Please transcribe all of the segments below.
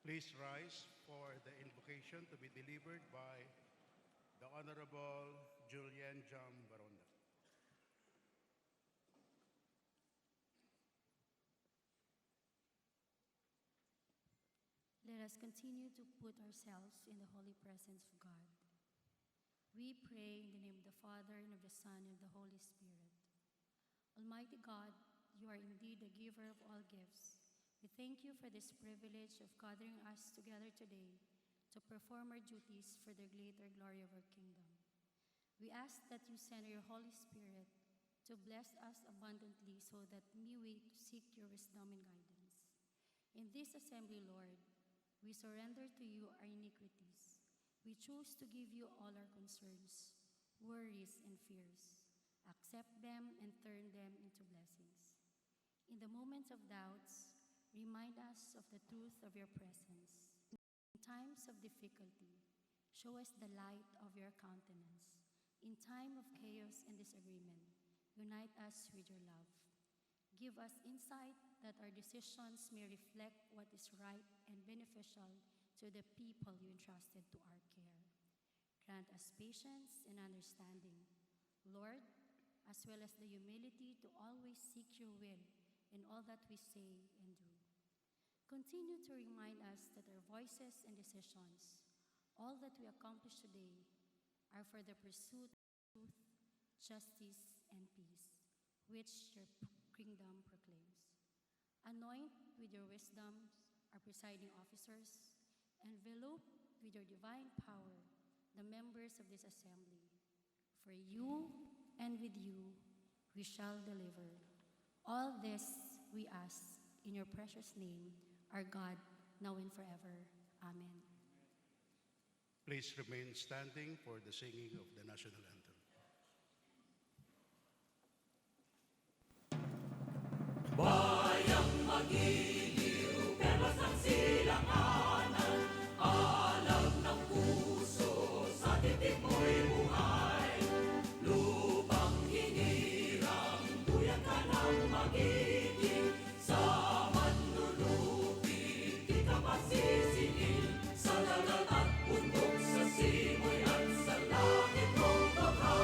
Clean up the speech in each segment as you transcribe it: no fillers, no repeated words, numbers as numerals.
Please rise for the invocation to be delivered by the Honorable Julian Jam Baronda. Let us continue to put ourselves in the holy presence of God. We pray in the name of the Father, and of the Son, and of the Holy Spirit. Almighty God, you are indeed the giver of all gifts. We thank you for this privilege of gathering us together today to perform our duties for the greater glory of our kingdom. We ask that you send your Holy Spirit to bless us abundantly so that we may seek your wisdom and guidance. In this assembly, Lord, we surrender to you our iniquities. We choose to give you all our concerns, worries, and fears. Accept them and turn them into blessings. In the moments of doubts, remind us of the truth of your presence. In times of difficulty, show us the light of your countenance. In time of chaos and disagreement, unite us with your love. Give us insight that our decisions may reflect what is right and beneficial to the people you entrusted to our care. Grant us patience and understanding, Lord, as well as the humility to always seek your will in all that we say and do. Continue to remind us that our voices and decisions, all that we accomplish today, are for the pursuit of truth, justice, and peace, which your kingdom proclaims. Anoint with your wisdom our presiding officers, envelope with your divine power the members of this assembly. For you and with you we shall deliver. All this we ask in your precious name, our God, now and forever. Amen. Please remain standing for the singing of the national anthem. Bayang magiliw, perlas ng silanganan, alam ng puso, sa titik mo'y buhay. Lupang hinirang, duyan ka ng magiging, sa manlulupig, di ka masisingil, sa dagat at bundok, sa simoy at sa langit mong baka,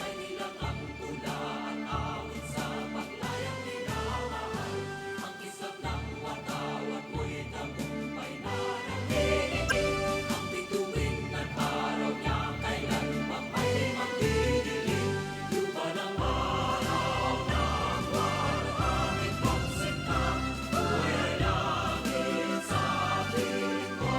may nilang ang tula at awit sa paglayang minamahal. Ang kislap ng watawat mo'y tagumpay na nanginginig. Ang bituin at araw niya kailan bang may magdidilim. Lupa ng araw ng warangit mong sinta, buhay ay langit sa piling mo.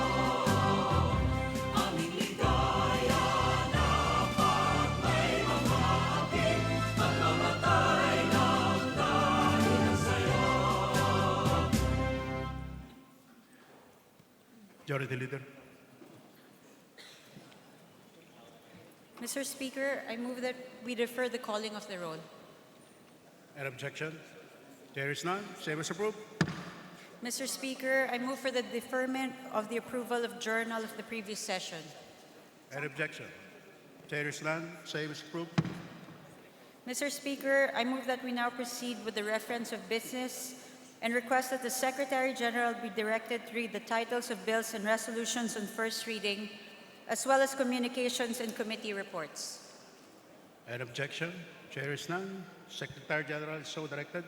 Aming ligaya dapat may mga aking at mamatay ng dahil sa'yo. Majority Leader. Mr. Speaker, I move that we defer the calling of the roll. An objection? There is none. Same as approved. Mr. Speaker, I move for the deferment of the approval of journal of the previous session. An objection? There is none. Same as approved. Mr. Speaker, I move that we now proceed with the reference of business and request that the Secretary General be directed to read the titles of bills and resolutions on first reading, as well as communications and committee reports. An objection? There is none. Secretary General is so directed.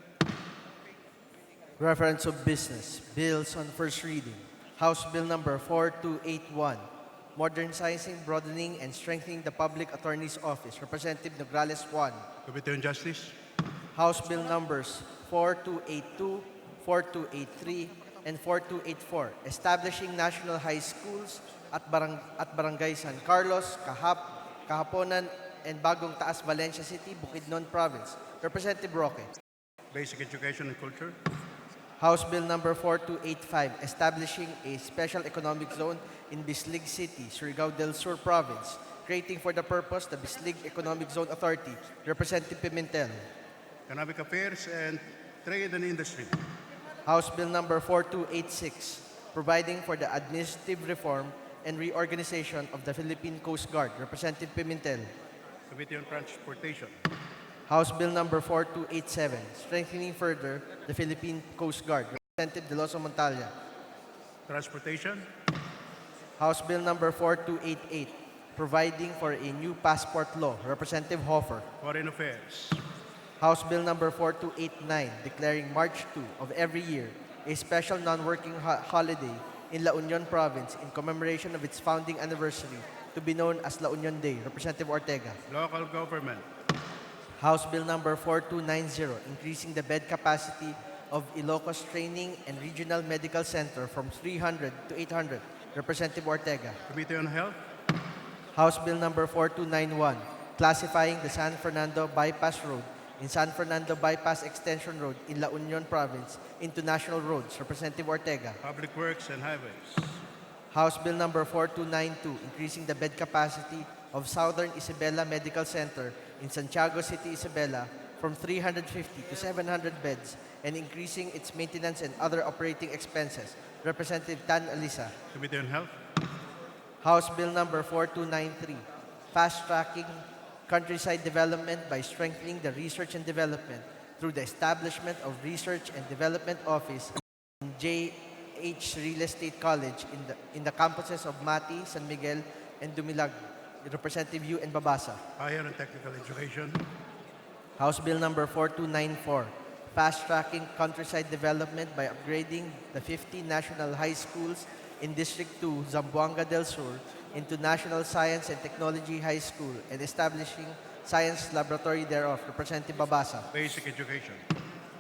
Reference of business. Bills on first reading. House Bill number 4281. Modernizing, broadening, and strengthening the Public Attorney's Office. Representative Nograles 1. Committee on Justice. House Bill numbers 4282, 4283, and 4284. Establishing national high schools at Barangay San Carlos, Kahaponan, and Bagong Taas, Valencia City, Bukidnon Province. Representative Roque. Basic Education and Culture. House Bill number 4285, establishing a special economic zone in Bislig City, Surigao del Sur Province, creating for the purpose the Bislig Economic Zone Authority. Representative Pimentel. Economic Affairs and Trade and Industry. House Bill number 4286, providing for the administrative reform and reorganization of the Philippine Coast Guard. Representative Pimentel. Committee on Transportation. House Bill number 4287, strengthening further the Philippine Coast Guard. Representative De Loso Montalya. Transportation, House Bill number 4288, providing for a new passport law, Representative Hofer. Foreign Affairs, House Bill number 4289, declaring March 2 of every year a special non-working holiday in La Union Province in commemoration of its founding anniversary to be known as La Union Day, Representative Ortega. Local Government, House Bill number 4290, increasing the bed capacity of Ilocos Training and Regional Medical Center from 300 to 800, Representative Ortega. Committee on Health, House Bill number 4291, classifying the San Fernando Bypass Road in San Fernando Bypass Extension Road in La Union Province into national roads, Representative Ortega. Public Works and Highways, House Bill number 4292, increasing the bed capacity of Southern Isabela Medical Center in Santiago City, Isabela from 350 to 700 beds and increasing its maintenance and other operating expenses, Representative Tan Alisa. Committee on Health, House Bill number 4293, fast-tracking countryside development by strengthening the research and development through the establishment of Research and Development Office in J.H. Real Estate College in the campuses of Mati, San Miguel, and Dumilag. Representative Yu and Babasa. Higher and Technical Education, House Bill number 4294, fast-tracking countryside development by upgrading the 50 national high schools in District 2, Zamboanga del Sur, into National Science and Technology High School and establishing science laboratory thereof, Representative Babasa. Basic Education,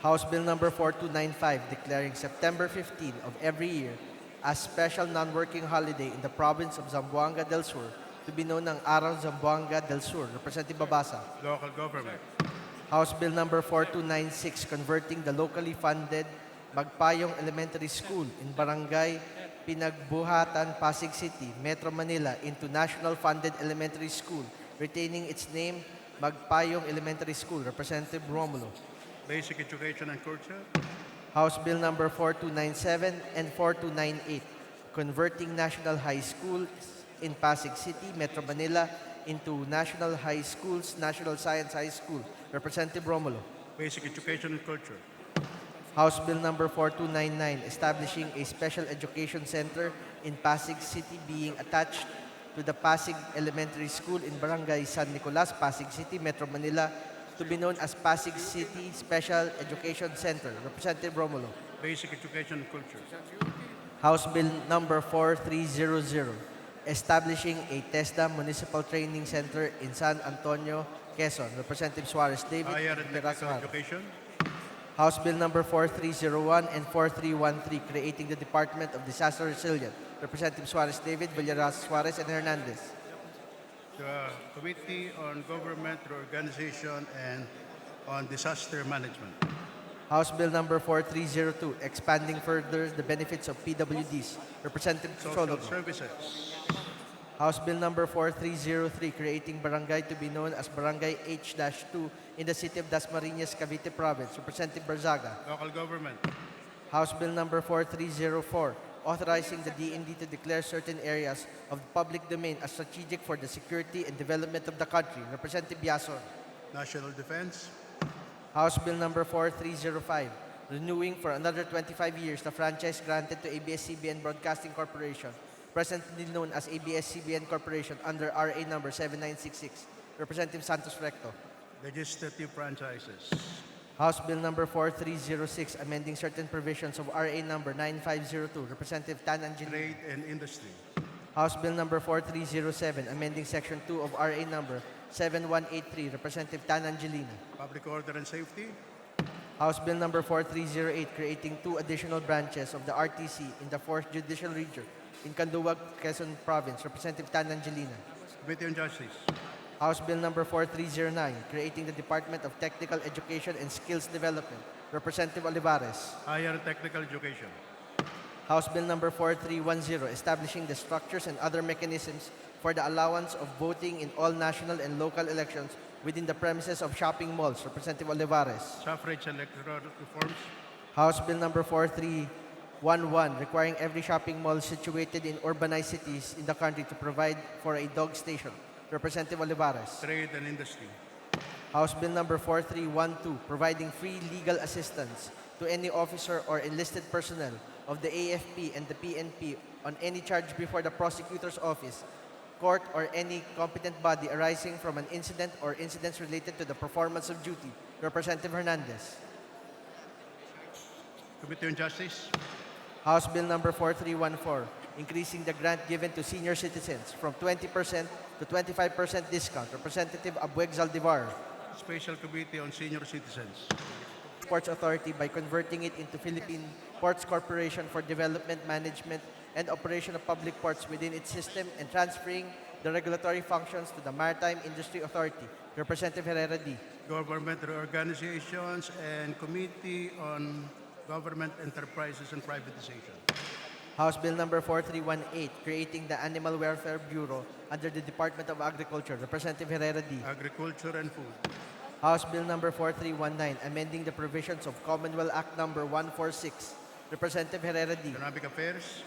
House Bill number 4295, declaring September 15 of every year as special non-working holiday in the province of Zamboanga del Sur to be known ang Araw Zamboanga del Sur, Representative Babasa. Local Government, House Bill number 4296, converting the locally funded Magpayong Elementary School in Barangay Pinagbuhatan, Pasig City, Metro Manila into National Funded Elementary School, retaining its name Magpayong Elementary School, Representative Romulo. Basic Education and Culture, House Bill number 4297 and 4298, converting National High Schools in Pasig City, Metro Manila into National High Schools, National Science High School, Representative Romulo. Basic Education and Culture, House Bill number 4299, establishing a special education center in Pasig City being attached to the Pasig Elementary School in Barangay San Nicolas, Pasig City, Metro Manila, to be known as Pasig City Special Education Center, Representative Romulo. Basic Education and Culture, House Bill number 4300, establishing a TESDA Municipal Training Center in San Antonio, Quezon, Representative Suarez David. Higher and Technical Pirasoar. Education, House Bill number 4301 and 4313, creating the Department of Disaster Resilience, Representative Suarez David, Villaras Suarez, and Hernandez. the Committee on Government Reorganization and on Disaster Management, House Bill number 4302, expanding further the benefits of PWDs, Representative Social Chologo. Services, House Bill number 4303, creating barangay to be known as Barangay H-2 in the city of Dasmariñas, Cavite Province, Representative Barzaga. Local Government, House Bill number 4304, authorizing the DND to declare certain areas of the public domain as strategic for the security and development of the country, Representative Biason. National Defense, House Bill number 4305, renewing for another 25 years the franchise granted to ABS-CBN Broadcasting Corporation, presently known as ABS-CBN Corporation under RA number 7966. Representative Santos Recto. Legislative Franchises, House Bill number 4306, amending certain provisions of RA number 9502. Representative Tan Angelina. Trade and Industry, House Bill number 4307, amending Section 2 of RA number 7183. Representative Tan Angelina. Public Order and Safety, House Bill number 4308, creating 2 additional branches of the RTC in the 4th Judicial Region in Canduag, Quezon Province. Representative Tan Angelina. Committee on Justice, House Bill number 4309, creating the Department of Technical Education and Skills Development. Representative Olivares. Higher and Technical Education, House Bill number 4310, establishing the structures and other mechanisms for the allowance of voting in all national and local elections within the premises of shopping malls. Representative Olivares. Suffrage and Electoral Reforms, House Bill number 4311, requiring every shopping mall situated in urbanized cities in the country to provide for a dog station. Representative Olivares. Trade and Industry, House Bill number 4312, providing free legal assistance to any officer or enlisted personnel of the AFP and the PNP on any charge before the prosecutor's office, court, or any competent body arising from an incident or incidents related to the performance of duty. Representative Hernandez. Committee on Justice. House Bill number 4314, increasing the grant given to senior citizens from 20% to 25% discount. Representative Abueg Zaldivar. Special Committee on Senior Citizens. Ports Authority by converting it into Philippine Ports Corporation for development, management, and operation of public ports within its system and transferring the regulatory functions to the Maritime Industry Authority. Representative Herrera D. Government Reorganizations and Committee on Government Enterprises and Privatization. House Bill number 4318, creating the Animal Welfare Bureau under the Department of Agriculture. Representative Herrera D. Agriculture and Food. House Bill number 4319, amending the provisions of Commonwealth Act number 146. Representative Herrera D. Economic Affairs.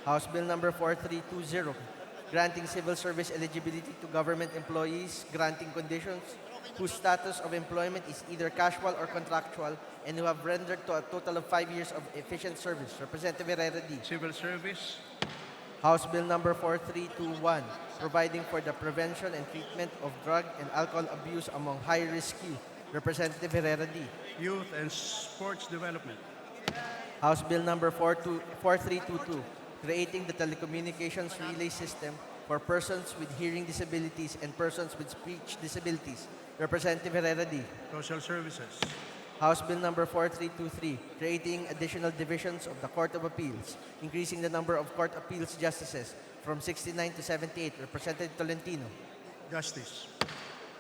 House Bill number 4320, granting civil service eligibility to government employees, granting conditions whose status of employment is either casual or contractual and who have rendered to a total of 5 years of efficient service. Representative Herrera D. Civil Service. House Bill number 4321, providing for the prevention and treatment of drug and alcohol abuse among high-risk youth. Representative Herrera D. Youth and Sports Development. House Bill number 4322, creating the telecommunications relay system for persons with hearing disabilities and persons with speech disabilities. Representative Herrera D. Social Services. House Bill number 4323, creating additional divisions of the Court of Appeals, increasing the number of Court Appeals justices from 69 to 78. Representative Tolentino. Justice.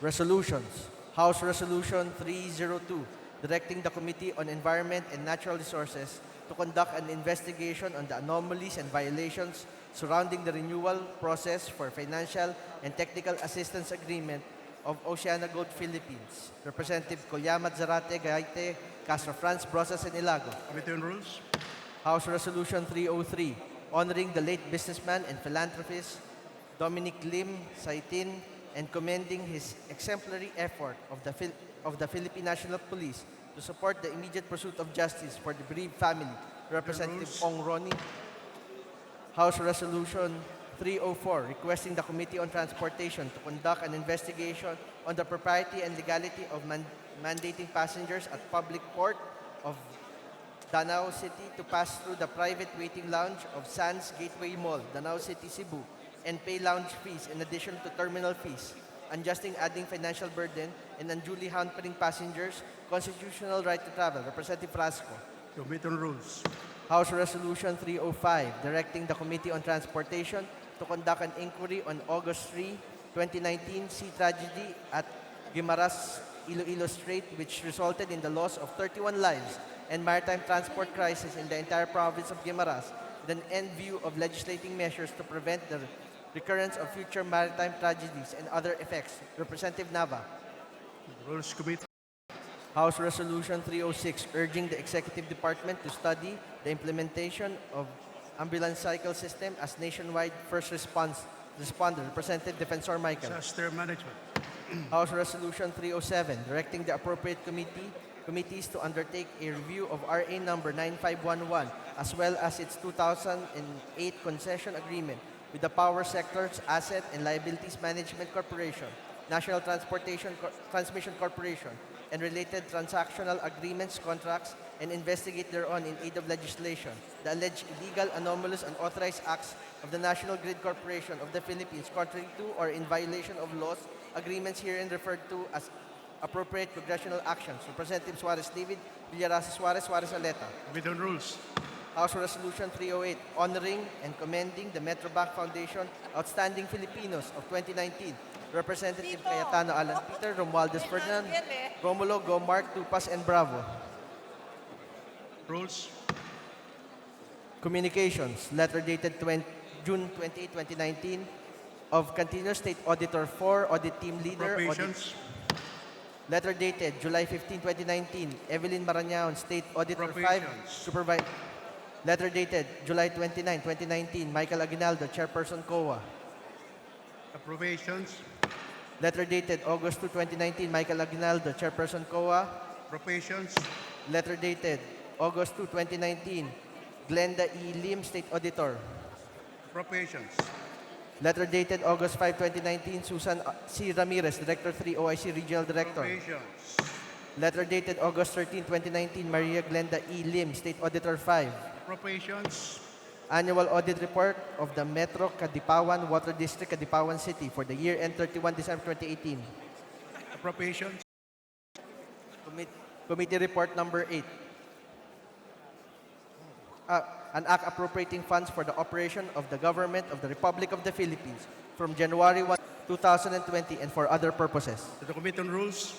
Resolutions. House Resolution 302, directing the Committee on Environment and Natural Resources to conduct an investigation on the anomalies and violations surrounding the renewal process for financial and technical assistance agreement of Oceana Gold Philippines. Representative Colyamat Zarate, Gaite, Castro France, Brosas, and Ilago. Committee on Rules. House Resolution 303, honoring the late businessman and philanthropist Dominic Lim Saitin and commending his exemplary effort of the Philippine National Police to support the immediate pursuit of justice for the bereaved family. Representative rules. Ong Ronnie. House Resolution 304, requesting the Committee on Transportation to conduct an investigation on the propriety and legality of mandating passengers at public port of Danao City to pass through the private waiting lounge of Sands Gateway Mall, Danao City, Cebu, and pay lounge fees in addition to terminal fees, unjustly adding financial burden and unduly hampering passengers' constitutional right to travel. Representative Frasco. Committee on Rules. House Resolution 305, directing the Committee on Transportation to conduct an inquiry on August 3, 2019 sea tragedy at Guimaras, Iloilo Strait, which resulted in the loss of 31 lives and maritime transport crisis in the entire province of Guimaras, with an end view of legislating measures to prevent the recurrence of future maritime tragedies and other effects. Representative Nava. Rules Committee. House Resolution 306, urging the Executive Department to study the implementation of ambulance cycle system as nationwide first responder. Representative Defensor Michael. Disaster Management. House Resolution 307, directing the appropriate committees to undertake a review of RA number 9511 as well as its 2008 concession agreement with the Power Sector's Asset and Liabilities Management Corporation, National Transmission Corporation, and related transactional agreements, contracts, and investigate thereon in aid of legislation the alleged illegal, anomalous, unauthorized acts of the National Grid Corporation of the Philippines contrary to or in violation of laws, agreements herein referred to as appropriate congressional actions. Representative Suarez David, Villarasa Suarez, Suarez Aleta. Committee on Rules. House Resolution 308, honoring and commending the Metrobank Foundation Outstanding Filipinos of 2019. Representative Cayetano Alan Peter, Romualdez Ferdinand, Romulo, Gomark, Tupas, and Bravo. Rules. Communications, letter dated June 28, 2019, of Continuous State Auditor 4, Audit Team Leader. Appropriations. Letter dated July 15, 2019, Evelyn Marañaon, State Auditor 5, Appropriations. Supervisor. Letter dated July 29, 2019, Michael Aguinaldo, Chairperson COA. Appropriations. Letter dated August 2, 2019, Michael Aguinaldo, Chairperson COA. Appropriations. Letter dated August 2, 2019, Glenda E. Lim, State Auditor. Appropriations. Letter dated August 5, 2019, Susan C. Ramirez, Director 3, OIC Regional Director. Appropriations. Letter dated August 13, 2019, Maria Glenda E. Lim, State Auditor 5. Appropriations. Annual Audit Report of the Metro Kadipawan Water District, Kadipawan City for the year end 31 December 2018. Appropriations. Committee Report Number 8. An act appropriating funds for the operation of the government of the Republic of the Philippines from January 1, 2020 and for other purposes. To the Committee on Rules.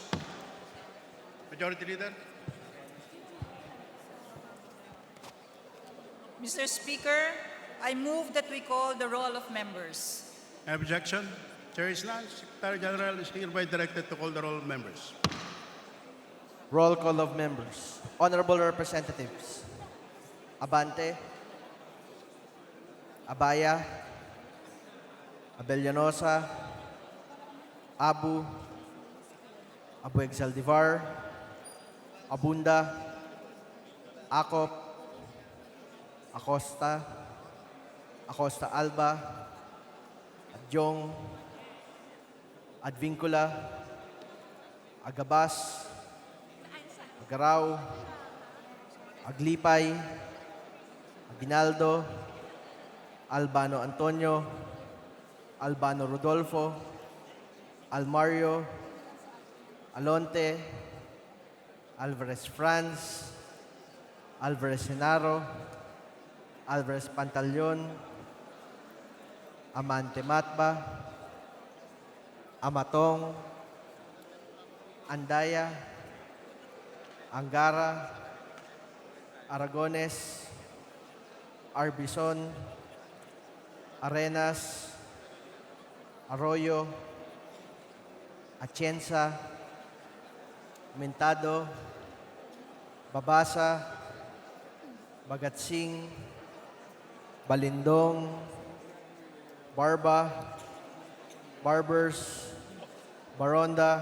Majority Leader. Mr. Speaker, I move that we call the roll of members. Objection. Chair is none. Secretary General is hereby directed to call the roll of members. Roll call of members. Honorable Representatives. Abante. Abaya. Abellanosa. Abu. Abueg Zaldivar. Abunda. Acop. Acosta. Acosta Alba. Adjong. Advincula. Agabas. Agaraw. Aglipay. Aguinaldo. Albano Antonio. Albano Rodolfo. Almario. Alonte. Alvarez Franz. Alvarez Senaro. Alvarez Pantaleon. Amante Matba. Amatong. Andaya. Angara. Aragones. Arbison. Arenas. Arroyo. Atienza. Mentado. Babasa. Bagatsing. Balindong. Barba. Barbers. Baronda.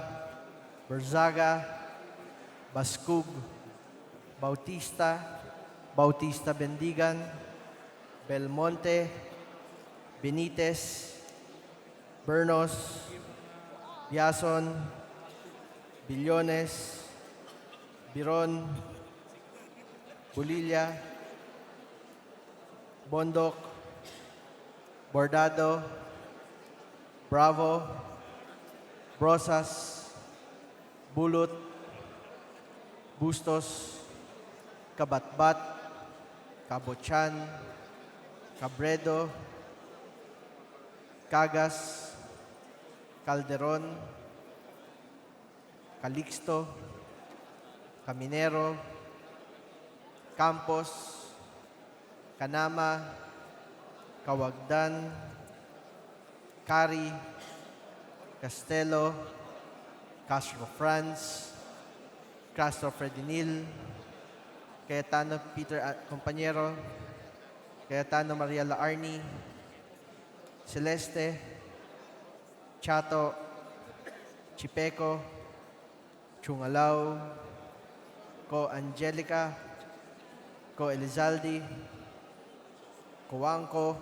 Berzaga. Baskug. Bautista. Bautista Bendigan. Belmonte. Benitez. Bernos. Biason. Billones. Biron. Bulilla. Bondok. Bordado. Bravo. Brosas. Bulot. Bustos. Kabatbat. Kabochan. Cabredo. Cagas. Calderon. Calixto. Caminero. Campos. Kanama. Kawagdan. Cari. Castelo. Castro Franz. Castro Fredinil. Cayetano Peter Compañero. Cayetano Maria Laarni. Celeste. Chato. Chipeco. Chungalaw. Co Angelica. Co Elizaldi. Coanco.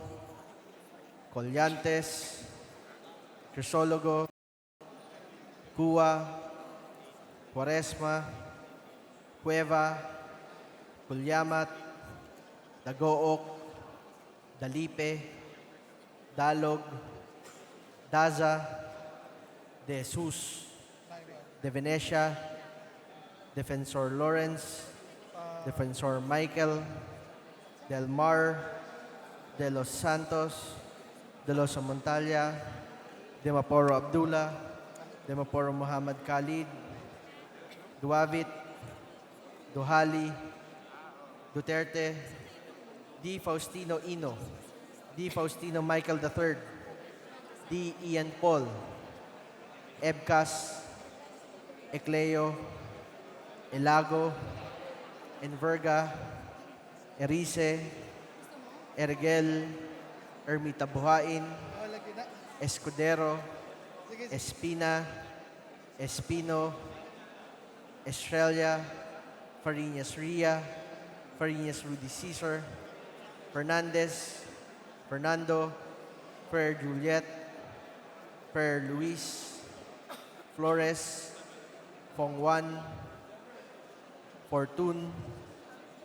Collantes. Crisologo. Cua. Quaresma. Cueva. Culyamat. Dagook. Dalipe. Dalog. Daza. De Jesus. De Venecia. Defensor Lawrence. Defensor Michael. Del Mar. De Los Santos. De Los Montalia. De Maporo Abdullah. De Maporo Muhammad Khalid. Duavit. Duhali. Duterte. D. Faustino Ino. D. Faustino Michael III. D. Ian Paul. Ebcas. Ecleo. Elago. Enverga. Erice. Ergel. Ermita Buhain. Escudero. Espina. Espino. Estrella. Farinas Ria, Farinas Rudy Cesar, Fernandez, Fernando, Fer Juliet, Fer Luis, Flores, Fong Juan, Fortun,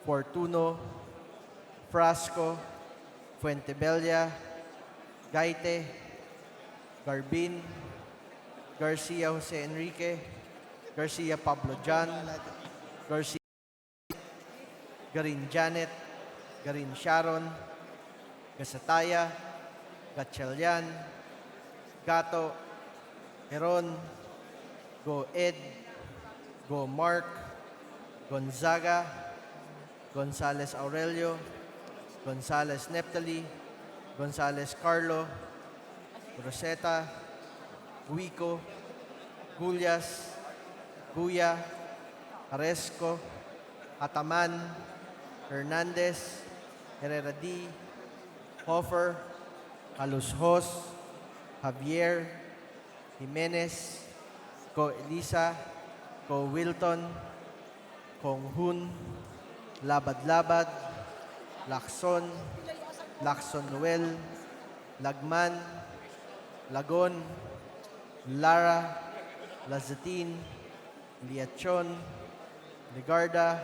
Fortuno, Frasco, Fuentebella, Gaite, Garbin, Garcia Jose Enrique, Garcia Pablo John, Garcia Garin Janet, Garin Sharon, Gasataya, Gatchalian, Gato, Heron, Go Ed, Go Mark, Gonzaga, Gonzales Aurelio, Gonzales Neptali, Gonzales Carlo, Rosetta, Guico, Gullas, Guya, Aresco, Ataman, Hernandez, Herrera D, Hofer, Alushos, Javier, Jimenez, Ko Elisa, Ko Wilton, Kong Hun, Labad-Labad, Lacson, Lacson Noel, Lagman, Lagon, Lara, Lazatin, Liachon, Ligarda,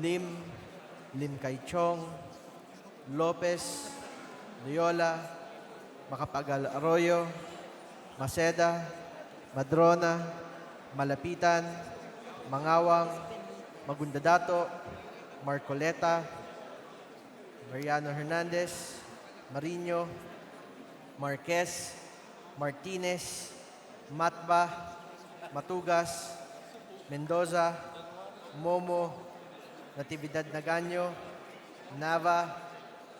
Lim, Lim Kaichong, Lopez, Loyola, Macapagal Arroyo, Maceda, Madrona, Malapitan, Mangawang, Magundadato, Marcoleta, Mariano Hernandez, Marino, Marquez, Martinez, Matba, Matugas, Mendoza, Momo, Natividad Naganyo, Nava,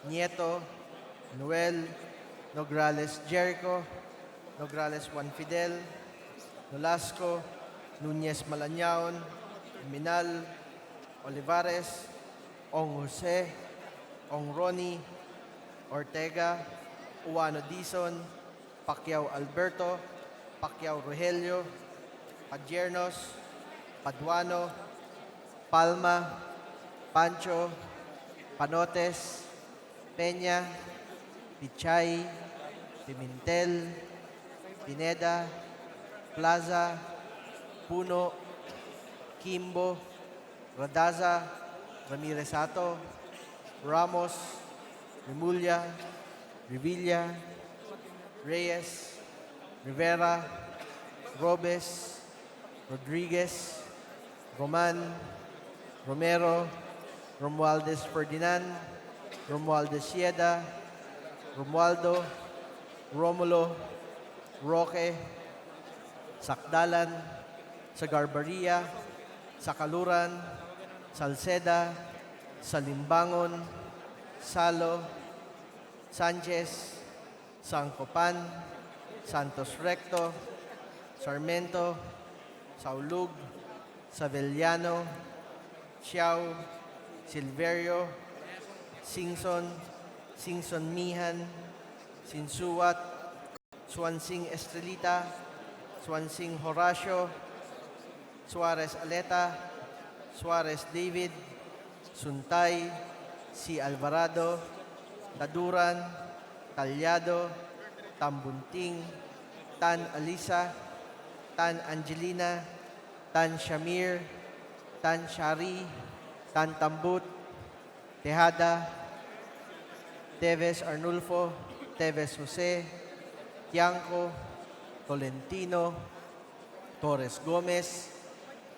Nieto, Noel, Nograles Jericho, Nograles Juan Fidel, Nolasco, Nunez Malanyaon, Minal, Olivares, Ong Jose, Ong Ronnie, Ortega, Uwano Dizon, Pacquiao Alberto, Pacquiao Rogelio, Padiernos, Paduano, Palma, Pancho, Panotes, Peña, Pichay, Pimentel, Pineda, Plaza, Puno, Kimbo, Radaza, Ramirez Ato, Ramos, Remulla, Revilla, Reyes, Rivera, Robes, Rodriguez, Roman, Romero, Romualdez Ferdinand, Romualdez Sieda, Romualdo, Romulo, Roque, Sakdalan, Sagarbaria, Sakaluran, Salceda, Salimbangon, Salo, Sanchez, Sangcopan, Santos Recto, Sarmento, Saulug, Savellano, Xiao, Silverio, Singson, Singson Mihan, Sinsuat, Swansing Estrelita, Swansing Horacio, Suarez Aleta, Suarez David, Suntay, C. Alvarado, Taduran, Talyado, Tambunting, Tan Alisa, Tan Angelina, Tan Shamir, Tan Shari, Tan Tambut, Tejada, Teves Arnulfo, Teves Jose, Tiangco, Tolentino, Torres Gomez,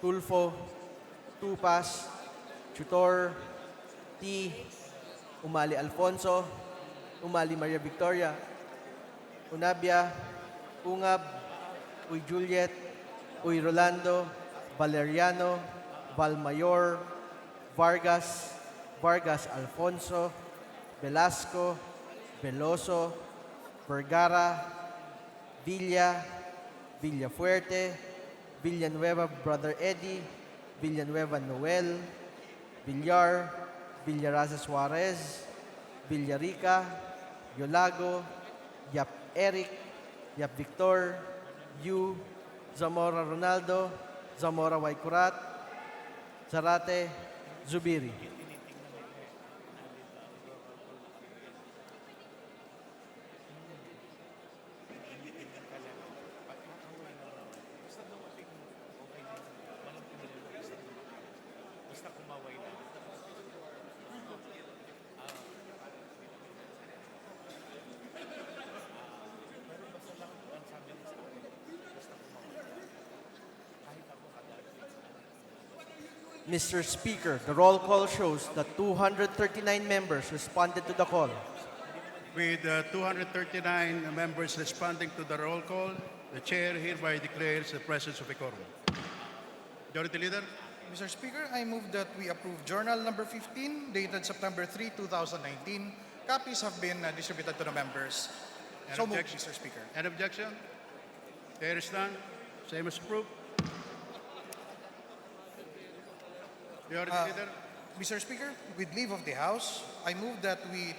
Tulfo, Tupas, Tutor, T, Umali Alfonso, Umali Maria Victoria, Unabia, Ungab, Uy Juliet, Uy Rolando, Valeriano, Valmayor, Vargas, Vargas Alfonso, Velasco, Veloso, Vergara, Villa, Villafuerte, Villanueva Brother Eddie, Villanueva Noel, Villar, Villaraza Suarez, Villarica, Yolago, Yap Eric, Yap Victor, Yu, Zamora Ronaldo, Zamora Waikurat, Zarate, Zubiri. Mr. Speaker, the roll call shows that 239 members responded to the call. With 239 members responding to the roll call, the chair hereby declares the presence of a quorum. Majority Leader, Mr. Speaker, I move that we approve Journal Number 15, dated September 3, 2019. Copies have been distributed to the members. An So moved, objection? Mr. Speaker. An objection? There is none. Same as approved. Majority Leader, Mr. Speaker, with leave of the House, I move that we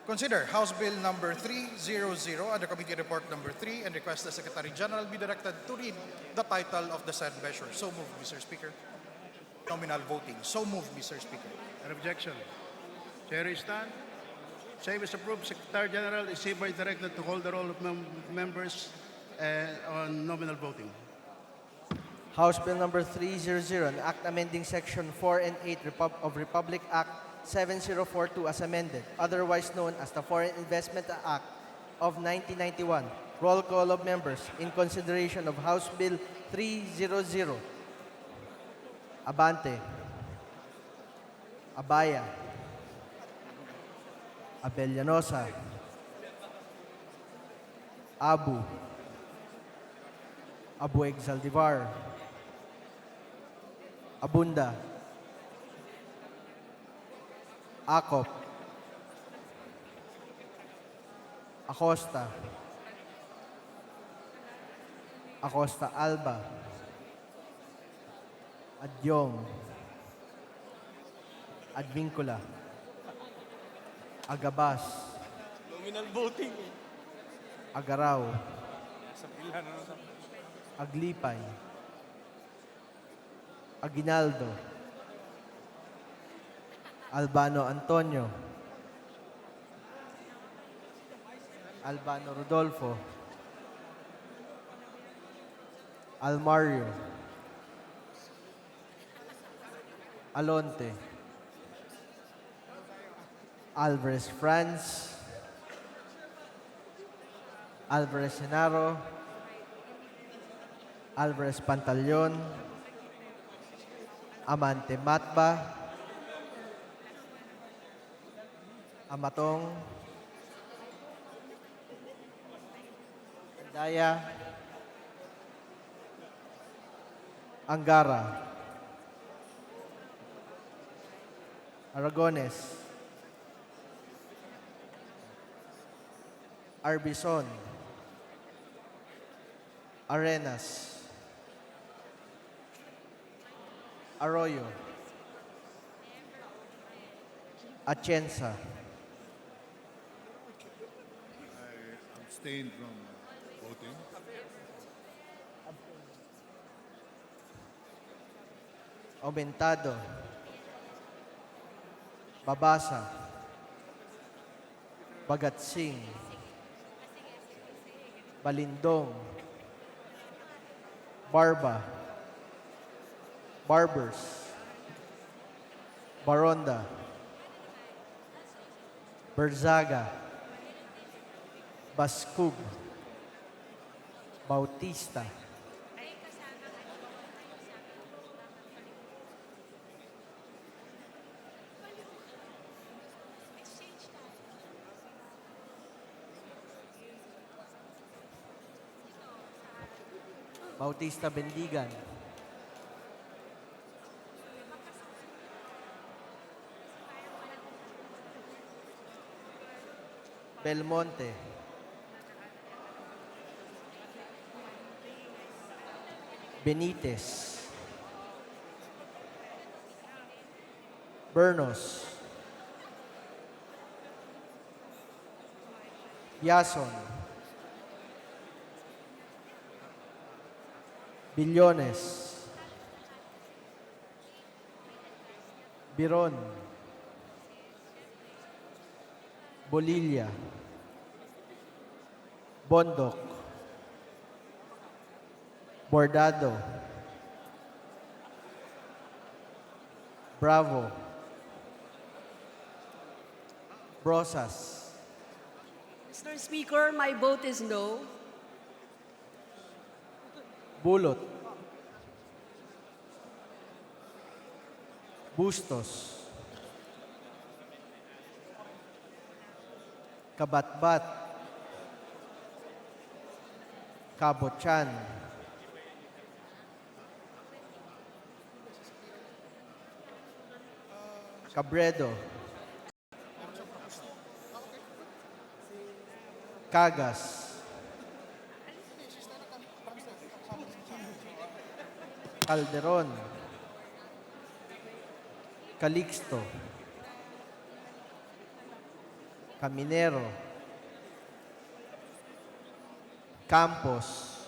consider House Bill Number 300 under Committee Report Number 3 and request the Secretary General be directed to read the title of the said measure. So moved, Mr. Speaker. Nominal voting. So moved, Mr. Speaker. an objection? Chair is none. Same as approved. Secretary General is hereby directed to hold the roll of members on nominal voting. House Bill Number 300, an act amending Section 4 and 8 of Republic Act 7042 as amended, otherwise known as the Foreign Investment Act of 1991. Roll call of members in consideration of House Bill 300. Abante. Abaya. Abellanosa. Abu. Abueg Zaldivar. Abunda. Acop. Acosta. Acosta Alba. Adyong. Advincula. Agabas. Nominal voting. Agaraw. Aglipay. Aguinaldo. Albano Antonio. Albano Rodolfo. Almario. Alonte. Alvarez Franz. Alvarez Senaro. Alvarez Pantaleon. Amante Matba. Amatong. Daya. Angara. Aragones. Arbison. Arenas. Arroyo. Atienza. Abstained from voting. Aumentado. Babasa. Bagatsing. Balindong. Barba. Barbers. Baronda. Berzaga. Baskub. Bautista. Bautista Bendigan. Belmonte. Benitez. Bernos. Yason. Billones. Biron, Bolilla, Bondok, Bordado, Bravo, Brosas, Mr. Speaker, my vote is no. Bulot, Bustos, Kabatbat, Kabochan, Cabredo, Cagas, Calderon, Calixto, Caminero, Campos,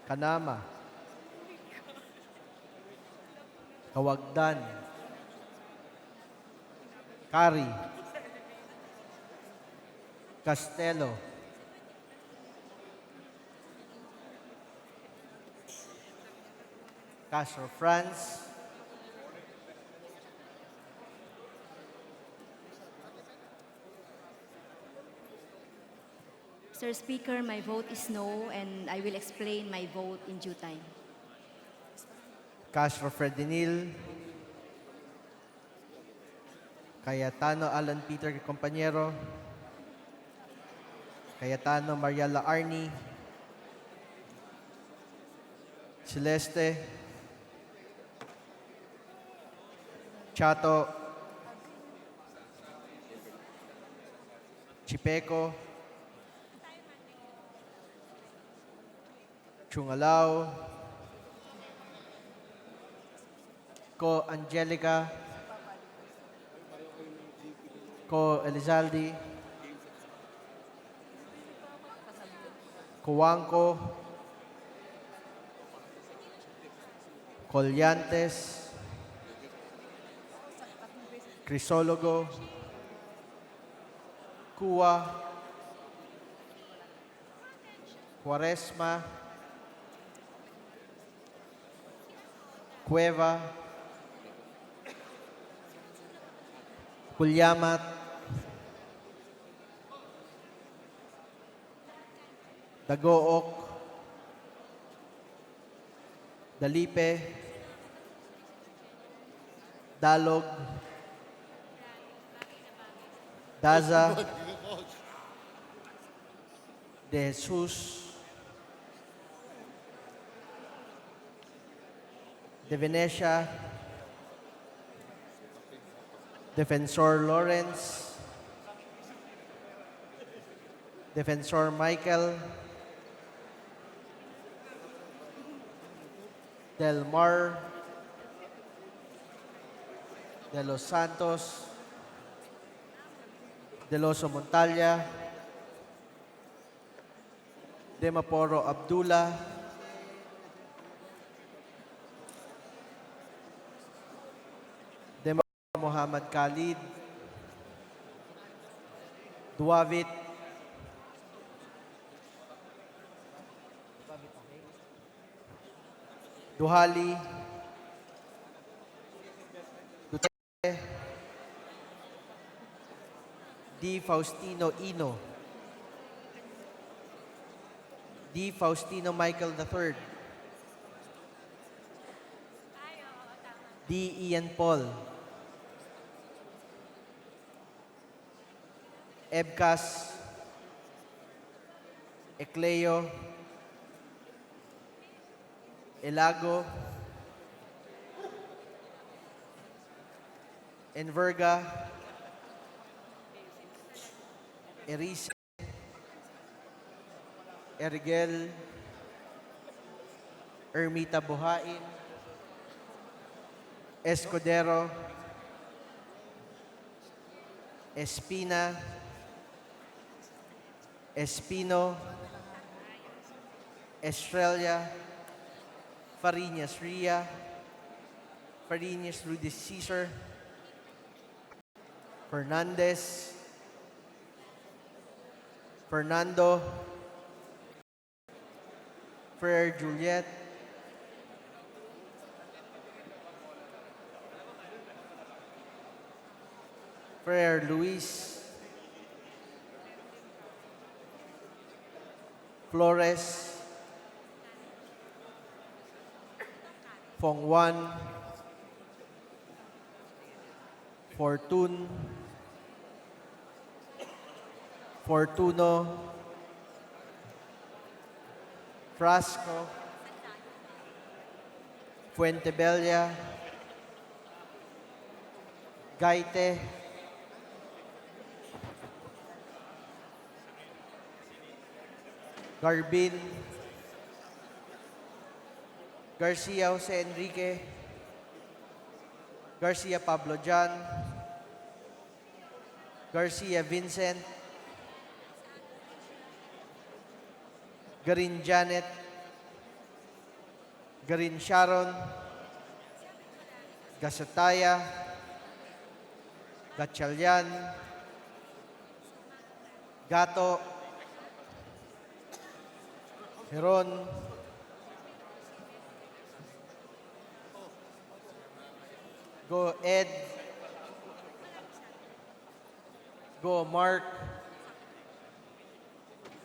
Kanama, Kawagdan, Kari, Castelo, Castro France, Mr. Speaker, my vote is no, and I will explain my vote in due time. Castro Fredinil, Cayetano Alan Peter Compañero, Cayetano Mariela Arni, Celeste, Chato, Chipeco, Chungalao, Ko Angelica, Ko Elizalde, Coanco, Collantes, Crisólogo, Cua, Cuaresma, Cueva, Culyamat, Dagook, Dalipe, Dalog, Daza, De Jesus, De Venecia, Defensor Lawrence, Defensor Michael, Del Mar, De Los Santos, De Loso Montalia, De Maporo Abdullah, De Muhammad Khalid, Duavit, Duhali, Duterte, D. Faustino Ino, D. Faustino Michael III, D. Ian Paul, Ebcas, Ecleo, Elago, Enverga, Erice, Ergel, Ermita Buhain, Escudero, Espina, Espino, Estrella, Fariñas Ria, Farinas Rudy Caesar, Fernandez, Fernando, Freire Juliet, Freire Luis, Flores, Fong Juan, Fortun, Fortuno, Frasco, Fuentebella, Gaite, Garbin, Garcia Jose Enrique, Garcia Pablo John, Garcia Vincent, Garin Janet, Garin Sharon, Gasataya, Gatchalian, Gato, Heron, Go Ed, Go Mark,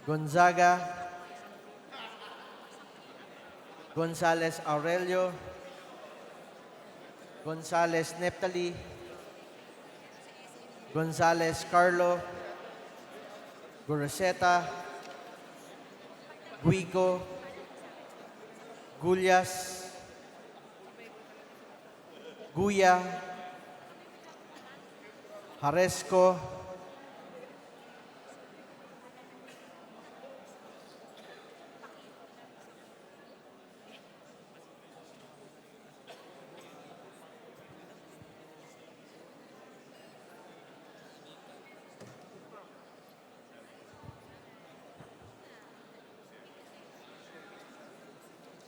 Gonzaga, Gonzales Aurelio, Gonzales Neptali, Gonzales Carlo, Goroseta, Guico, Gullas, Guya, Haresco,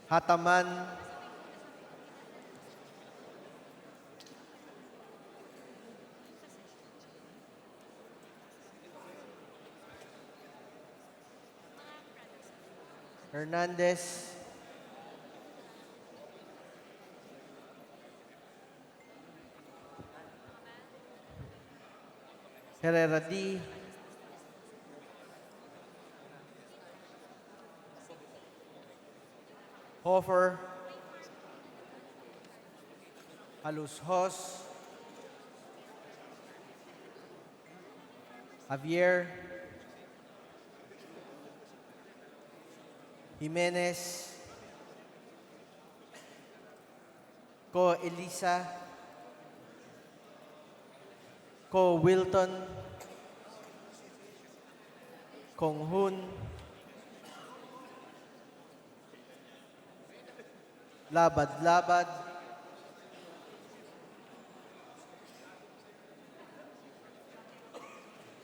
Hataman, Hernandez, Herrera D, Hofer, Halus Hos, Javier, Jimenez, Ko Elisa, Ko Wilton, Kong Hun, Labad Labad,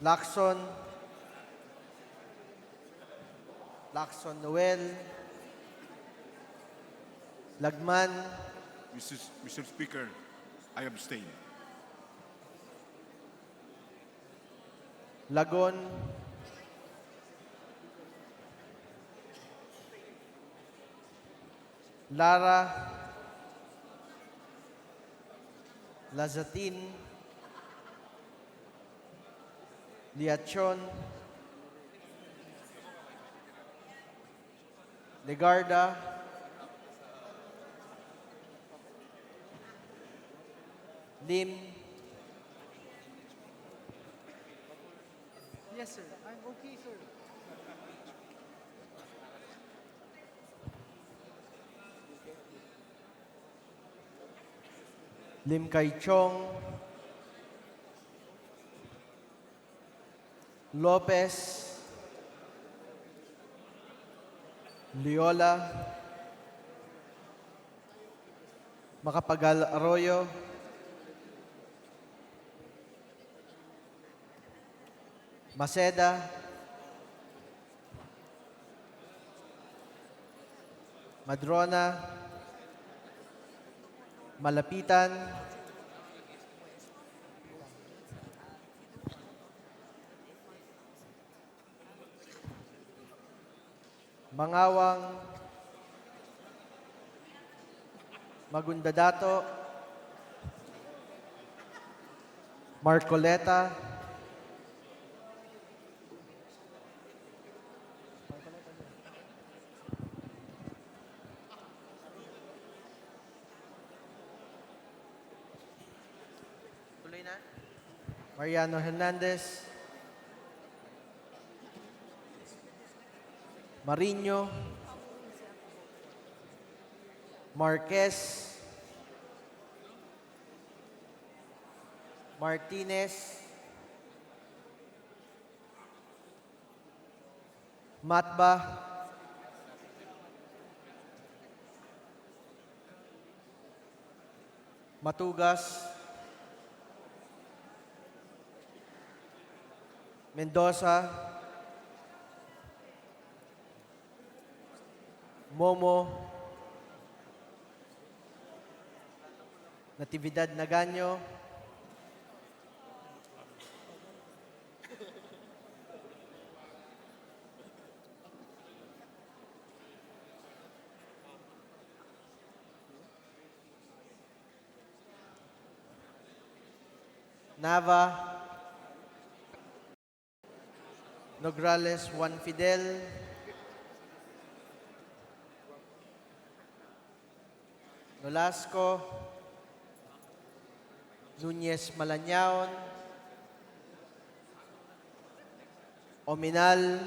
Lacson, Lacson Noel, Lagman, Mr. Speaker, I abstain. Lagon, Lara, Lazatin, Liachon, Legarda, Lim. Yes, sir. I'm okay, sir. Lim Kai Chong, Lopez, Leola, Macapagal Arroyo, Maceda, Madrona, Malapitan, Mangawang, Magundadato, Marcoleta, Mariano Hernandez, Mariño, Marquez, Martinez, Matba, Matugas, Mendoza, Momo, Natividad Naganyo, Nava, Nograles Juan Fidel, Nolasco, Nunez Malañaon, Ominal,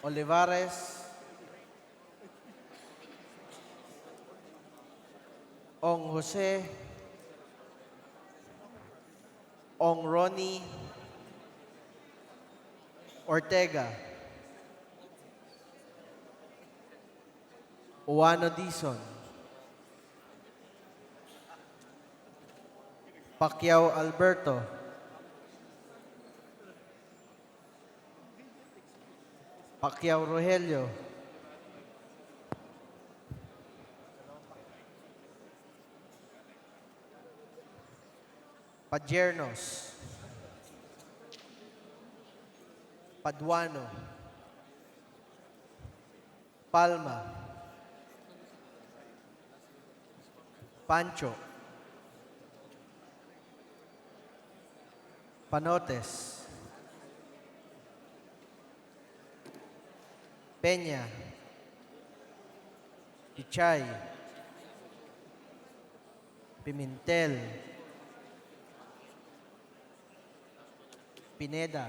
Olivares, Ong Jose, Ong Ronnie, Ortega, Uwano Dizon, Pacquiao Alberto, Pacquiao Rogelio, Pajernos, Paduano, Palma, Pancho, Panotes, Peña, Pichay, Pimentel, Pineda,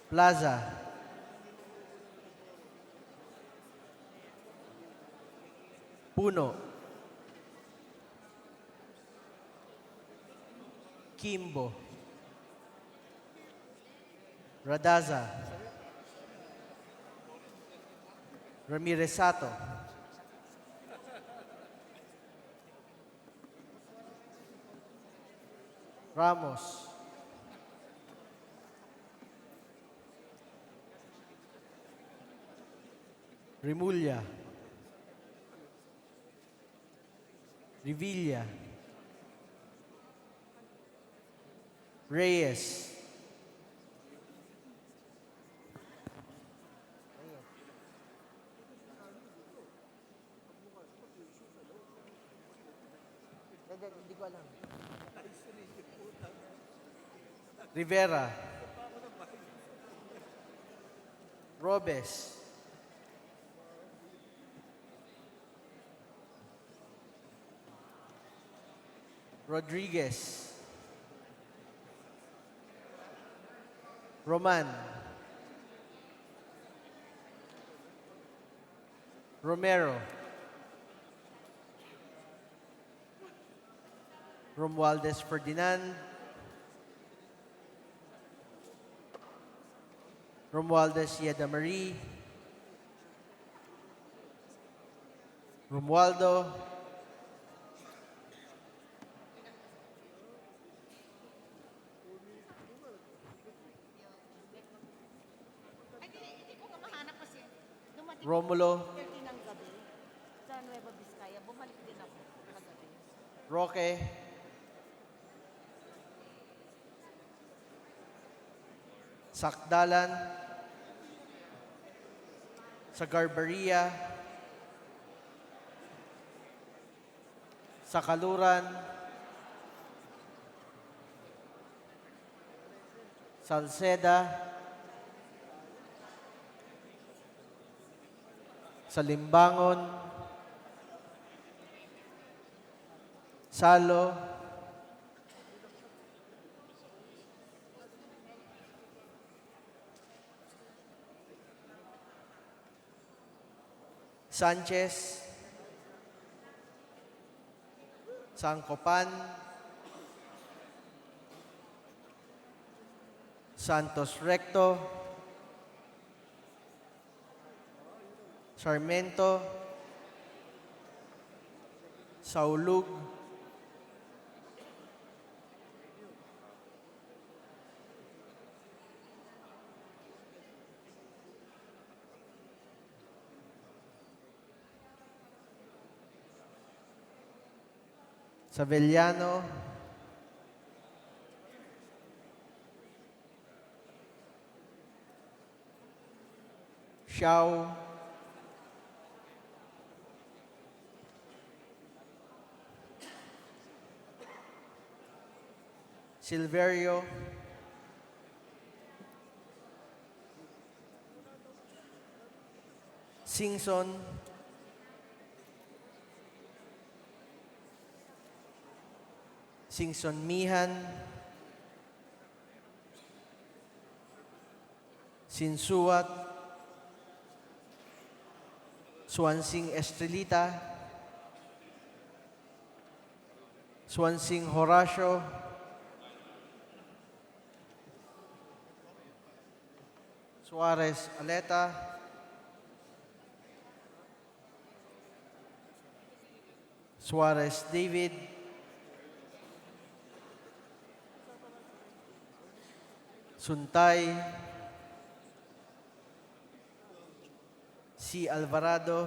Plaza, Puno, Kimbo, Radaza, Ramirez Sato, Ramos, Rimulya, Revilla, Reyes, Rivera, Robes, Rodriguez, Roman, Romero, Romualdez Ferdinand, Romualdez Yeda Marie, Romualdo, Romulo, Roque, Sakdalan, Sagarbaria, Sakaluran, Salceda, Salimbangon, Salo, Sanchez, Sangkopan, Santos Recto, Sarmiento, Saulug, Savellano, Xiao, Silverio, Singson, Singson Mihan, Sinsuat, Swansing Estrelita, Swansing Horacio, Suarez Aleta, Suarez David, Suntay, C. Alvarado,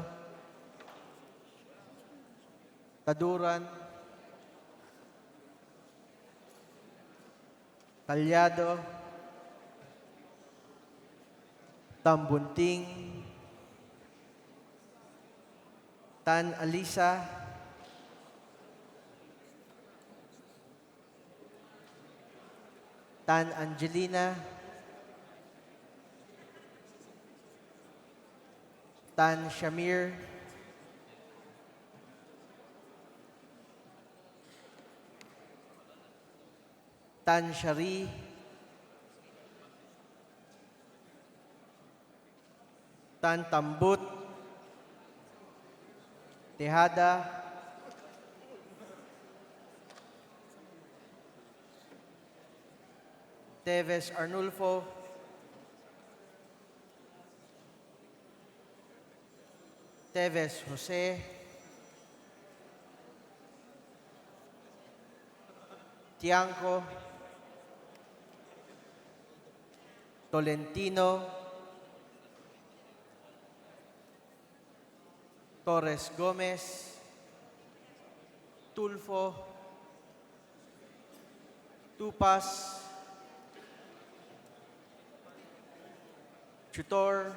Taduran, Talyado, Tambunting, Tan Alisa, Tan Angelina, Tan Shamir, Tan Shari, Tan Tambut, Tejada, Teves Arnulfo, Teves Jose, Tiangco, Tolentino, Torres Gomez, Tulfo, Tupas, Tutor,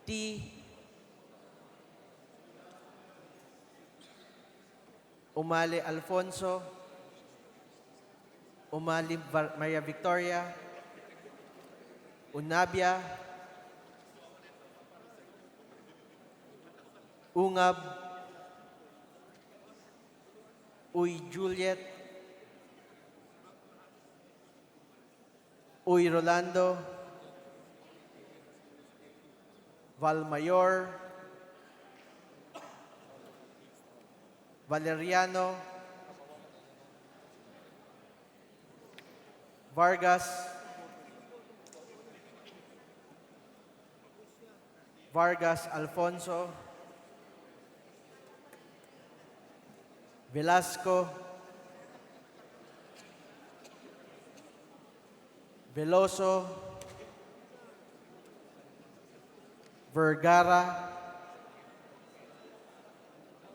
T, Umali Alfonso, Umali Maria Victoria, Unabia, Ungab, Uy Juliet, Uy Rolando, Valmayor, Valeriano, Vargas, Vargas Alfonso, Velasco, Veloso, Vergara,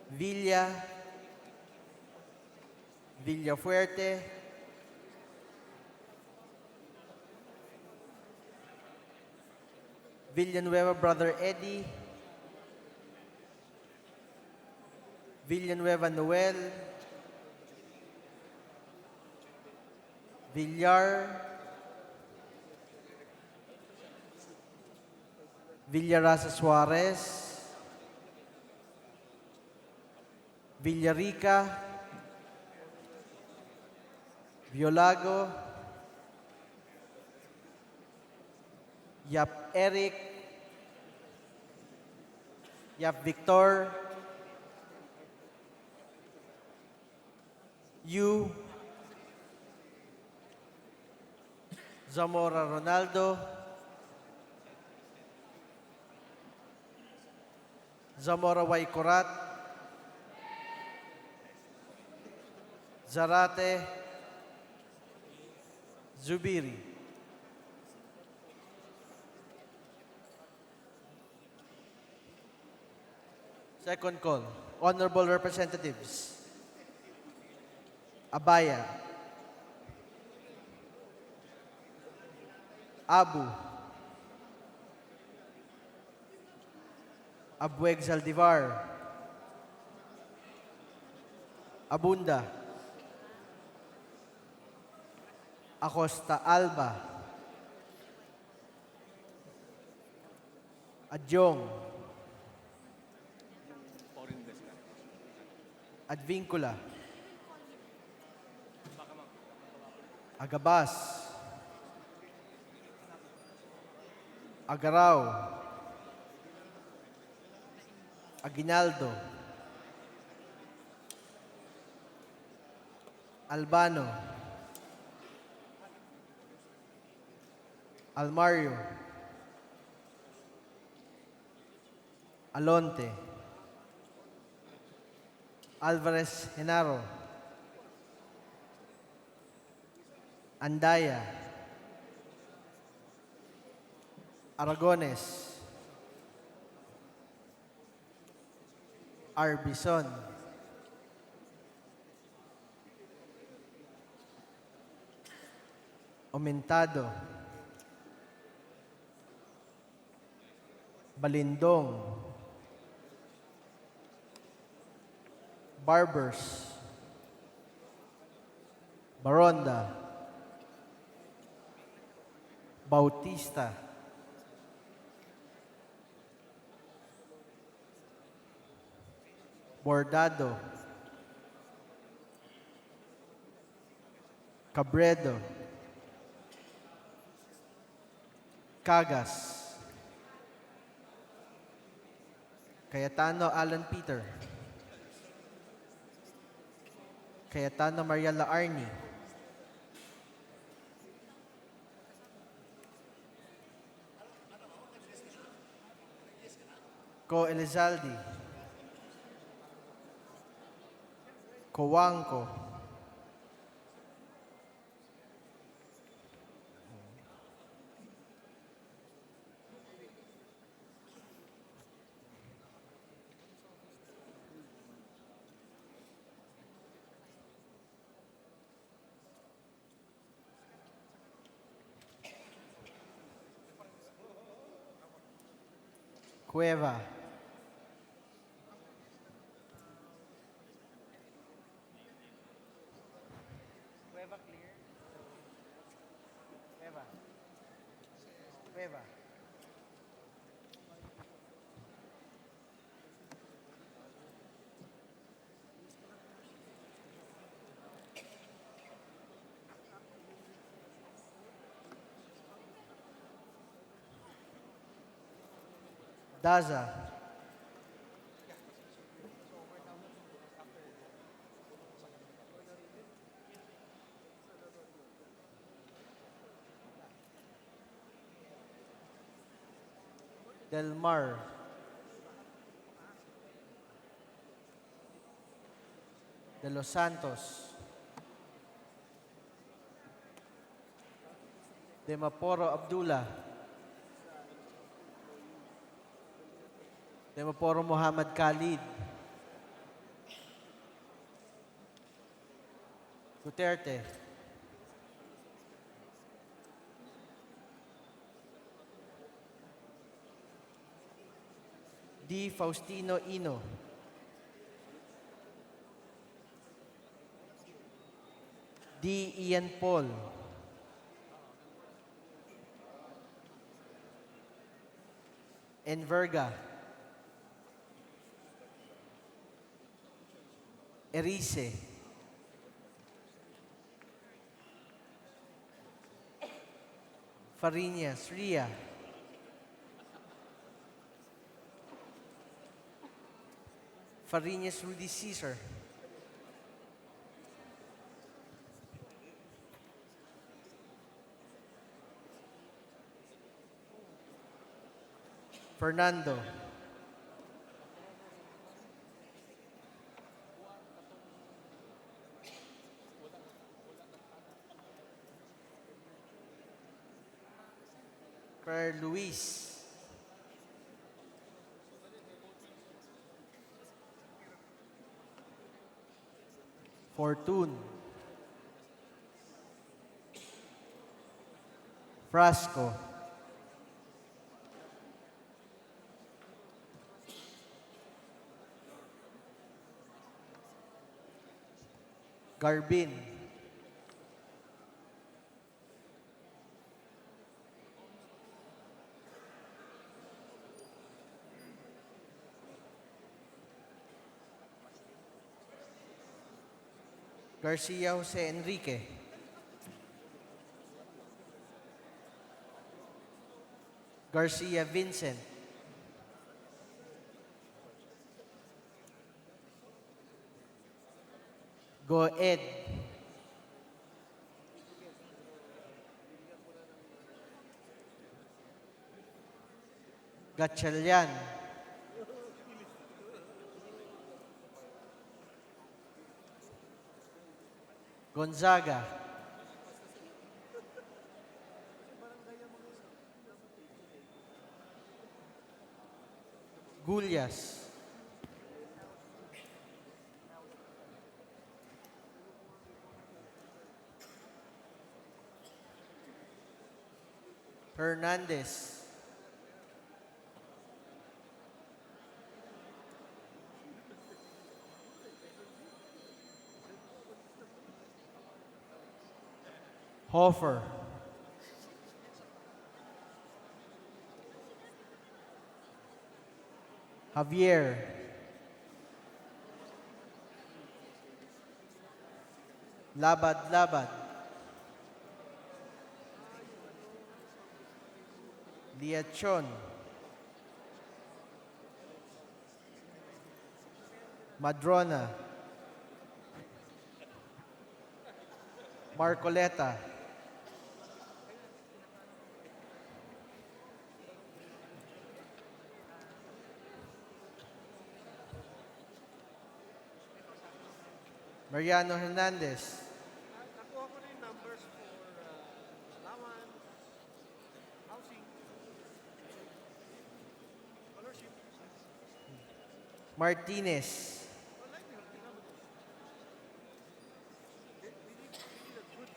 Villa, Villafuerte, Villanueva Brother Eddie, Villanueva Noel, Villar, Villarasa Suarez, Villarica, Violago, Yap Eric, Yap Victor, Yu, Zamora Ronaldo, Zamora Waikurat, Zarate, Zubiri. Second call. Honorable Representatives. Abaya. Abu. Abueg Zaldivar. Abunda. Acosta Alba. Adjong. Advincula. Agabas. Agaraw. Aguinaldo. Albano. Almario. Alonte. Alvarez Genaro. Andaya. Aragones. Arbison. Aumentado. Balindong. Barbers. Baronda. Bautista. Bordado. Cabredo. Cagas. Cayetano Alan Peter. Cayetano Mariela Arni. Co Elizalde. Coanco. Cueva. Cueva clear. Cueva. Cueva. Daza. Del Mar. De Los Santos. De Maporo Abdullah. Demoporo Muhammad Khalid. Duterte. D. Faustino Ino. D. Ian Paul. Enverga. Erice. Fariñas, Ria. Fariñas Rudy Caesar. Fernando. Claire Luis. Fortune. Frasco. Garbin. Garcia Jose Enrique. Garcia Vincent. Goed. Gatchalian. Gonzaga. Gullias. Hernandez. Hofer. Javier. Labad. Liachon. Madrona. Marcoleta. Mariano Hernandez. Nakuha ko na yung numbers for allowance, housing, scholarship. Martinez.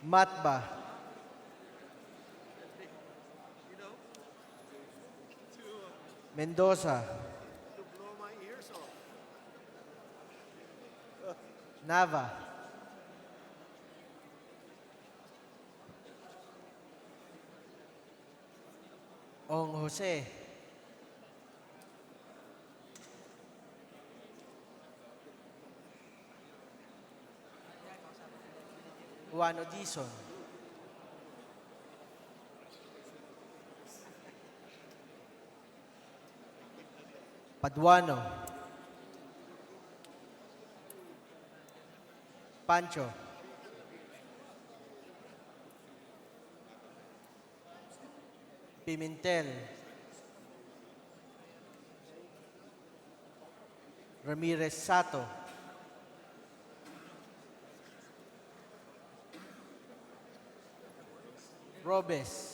Matba. Mendoza. To blow my ears off. Nava. Ong Jose. Juan Odison. Paduano. Pancho. Pimentel. Ramirez Sato. Robes.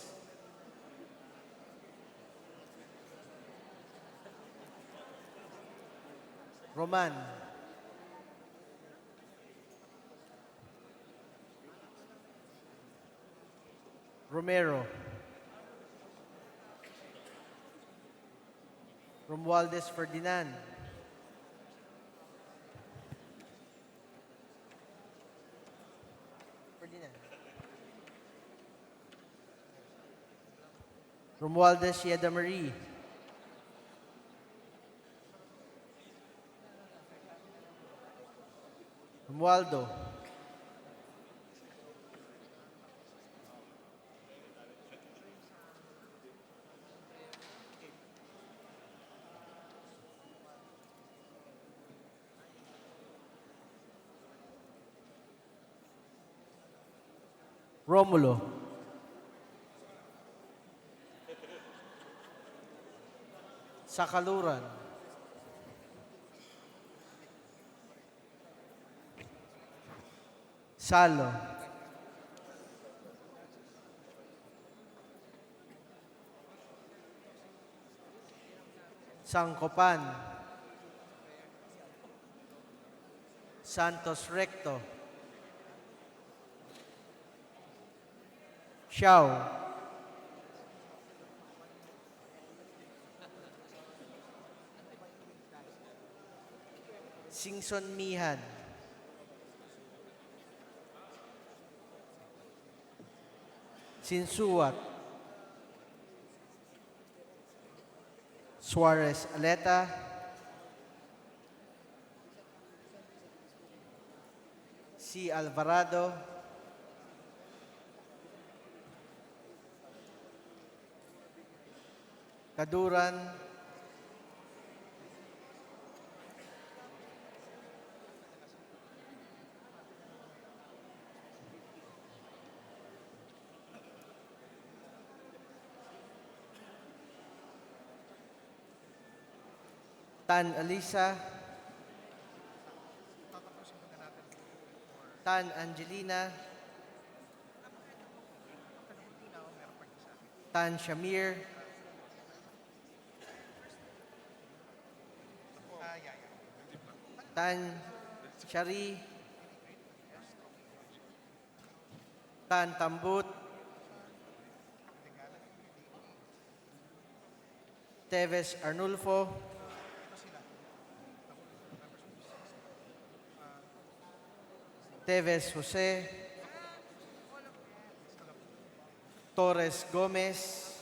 Roman, Romero, Romualdez Ferdinand, Romualdez Yeda Marie, Romualdo, Romulo, Sakaluran, Salo, Sangkopan, Santos Recto, Xiao, Singson Mihan, Sinsuat, Suarez Aleta, C. Alvarado, Kaduran, Tan Alisa, Tan Angelina, Tan Shamir, Tan Shari, Tan Tambut, Teves Arnulfo, Teves Jose, Torres Gomez,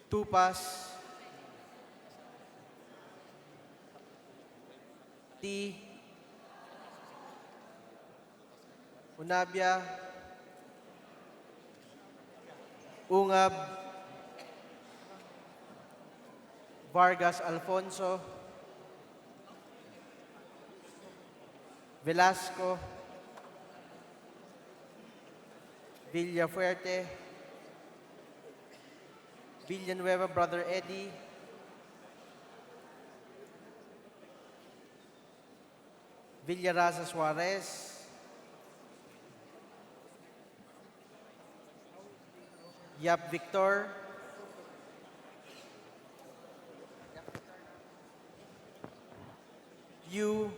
Tupas, T. Unabia, Ungab, Vargas Alfonso, Velasco, Villafuerte, Villanueva Brother Eddie, Villaraza Suarez, Yap Victor, Yu,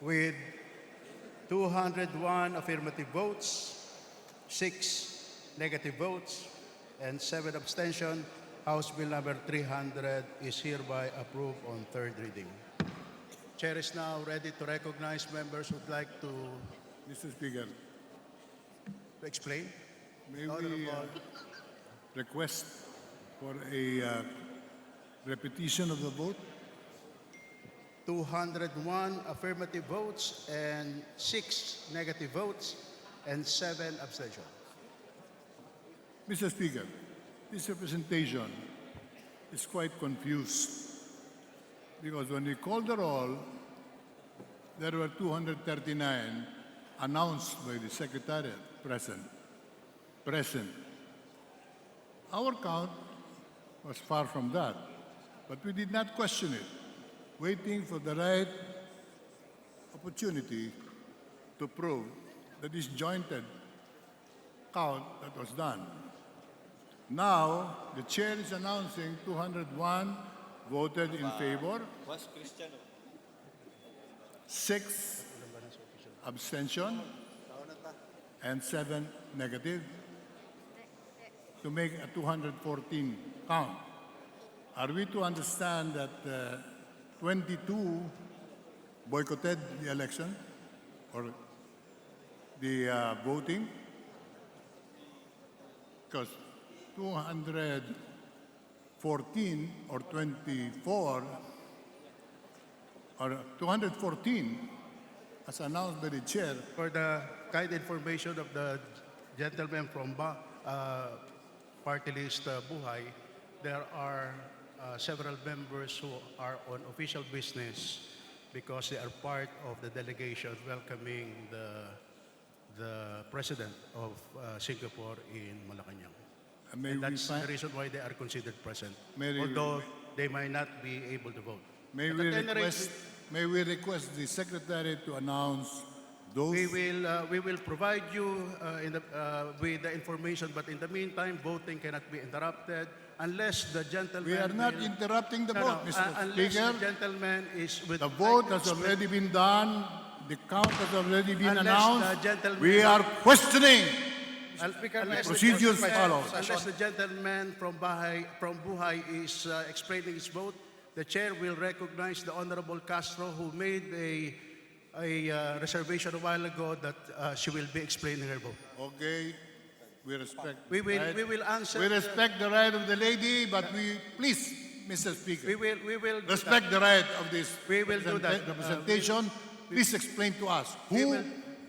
with 201 affirmative votes, 6 negative votes, and 7 abstention. House Bill number 300 is hereby approved on third reading. Chair is now ready to recognize members who would like to Mr. Speaker, explain. may we Honorable. request for a repetition of the vote? 201 affirmative votes and 6 negative votes and 7 abstention. Mr. Speaker, this representation is quite confused because when we called the roll, there were 239 announced by the Secretariat present. Our count was far from that, but we did not question it, waiting for the right opportunity to prove the disjointed count that was done. Now, the chair is announcing 201 voted in favor, 6 abstention, and 7 negative to make a 214 count. Are we to understand that 22 boycotted the election or the voting? Because 214 or 24 or 214 as announced by the chair. For the kind information of the gentleman from party list Buhay, there are several members who are on official business because they are part of the delegation welcoming the president of Singapore in Malacanang. May And we that's the find- reason why they are considered present, May we- although they might not be able to vote. May But we at any rate, request the secretary to announce those? we will provide you with the information, but in the meantime, voting cannot be interrupted unless the gentleman. We are not will- interrupting the No, vote, no, Mr. unless Speaker. the gentleman is with. The vote has already been done. The count has already been Unless announced. the gentleman- We are questioning. Unless the procedures gentleman- follow. Unless the gentleman from Buhay is explaining his vote, the chair will recognize the Honorable Castro, who made a reservation a while ago that she will be explaining her vote. Okay, we respect. We will- right? we will answer We the- respect the right of the lady, but we please, Mr. Speaker, We will do respect the right of this We will do that. representation. Please explain to us We who will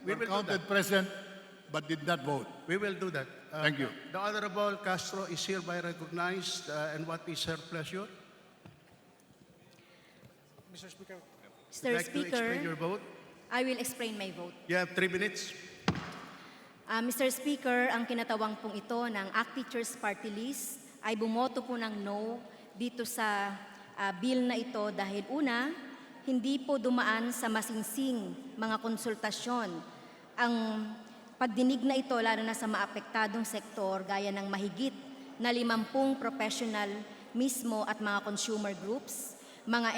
were do counted that. present but did not vote. We will do that. Thank you. The Honorable Castro is hereby recognized, and what is her pleasure? Mr. Speaker, Mr. Like to explain your Speaker, vote? I will explain my vote. You have 3 minutes. Mr. Speaker, ang kinatawang pong ito ng ACT Teachers Party List ay bumoto po ng no dito sa bill na ito dahil una, hindi po dumaan sa masingsing mga konsultasyon. Ang pagdinig na ito lalo na sa maapektadong sektor gaya ng mahigit na 50 professional mismo at mga consumer groups, mga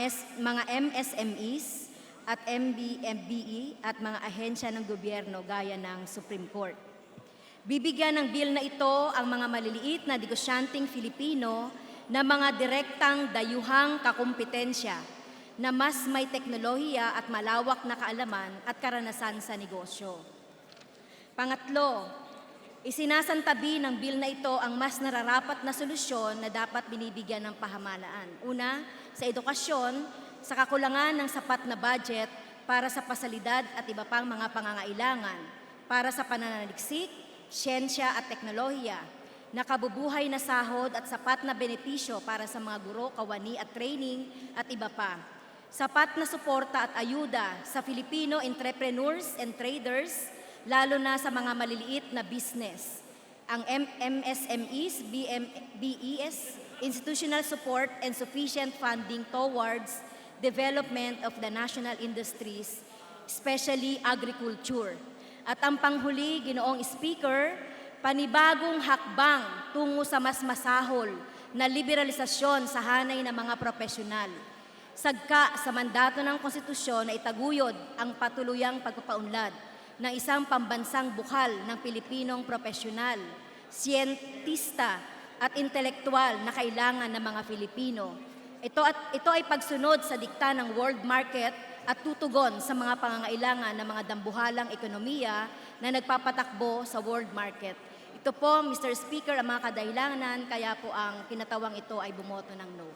MSMEs at MBE at mga ahensya ng gobyerno gaya ng Supreme Court. Bibigyan ng bill na ito ang mga maliliit na negosyanteng Filipino na mga direktang dayuhang kakumpetensya na mas may teknolohiya at malawak na kaalaman at karanasan sa negosyo. Pangatlo, isinasantabi ng bill na ito ang mas nararapat na solusyon na dapat binibigyan ng pamahalaan. Una, sa edukasyon, sa kakulangan ng sapat na budget para sa pasalidad at iba pang mga pangangailangan, para sa pananaliksik, siyensya at teknolohiya, nakabubuhay na sahod at sapat na benepisyo para sa mga guro, kawani at training at iba pa. Sapat na suporta at ayuda sa Filipino entrepreneurs and traders, lalo na sa mga maliliit na business. Ang MSMEs, BES, institutional support and sufficient funding towards development of the national industries, especially agriculture. At ang panghuli, Ginoong Speaker, panibagong hakbang tungo sa mas masahol na liberalisasyon sa hanay ng mga profesional. sagka sa mandato ng konstitusyon na itaguyod ang patuluyang pagpapaunlad ng isang pambansang bukal ng Pilipinong profesional, siyentista at intelektual na kailangan ng mga Filipino. Ito ay pagsunod sa dikta ng world market at tutugon sa mga pangangailangan ng mga dambuhalang ekonomiya na nagpapatakbo sa world market. Ito po, Mr. Speaker, ang mga kadahilanan kaya po ang kinatawang ito ay bumoto ng no.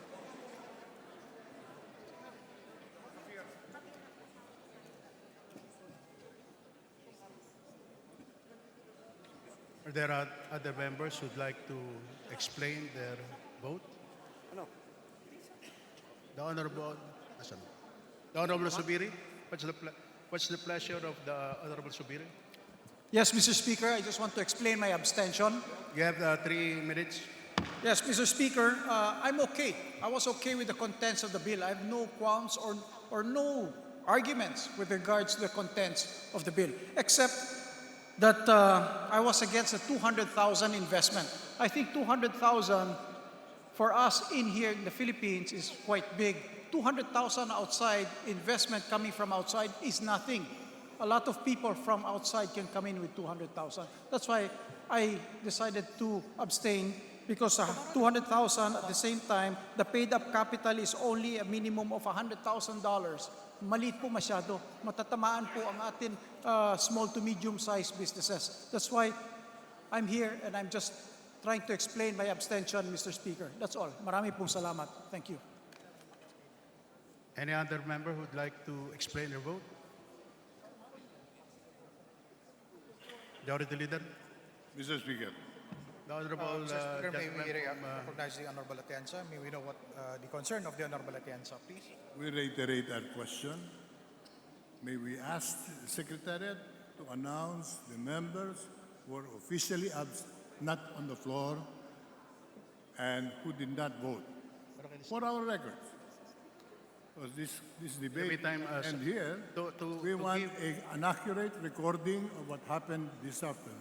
Are there other members who'd like to explain their vote? The Honorable, the Honorable Subiri, what's the pleasure of the Honorable Subiri? Yes, Mr. Speaker, I just want to explain my abstention. You have 3 minutes. Yes, Mr. Speaker, I'm okay. I was okay with the contents of the bill. I have no qualms or no arguments with regards to the contents of the bill, except that I was against the 200,000 investment. I think 200,000 for us in here in the Philippines is quite big. 200,000 outside, investment coming from outside is nothing. A lot of people from outside can come in with 200,000. That's why I decided to abstain, because 200,000 at the same time, the paid up capital is only a minimum of $100,000. Maliit po masyado. Matatamaan po ang atin small to medium-sized businesses. That's why I'm here and I'm just trying to explain my abstention, Mr. Speaker. That's all. Marami pong salamat. Thank you. Any other member who'd like to explain their vote? Majority Leader, Mr. Speaker, the Honorable Mr. Speaker, may gentleman we from, recognize the Honorable Atienza? May we know what the concern of the Honorable Atienza, please? we reiterate our question. May we ask the Secretariat to announce the members who are officially not on the floor and who did not vote for our records. Because this Every debate time, and here, we to want give- an accurate recording of what happened this afternoon.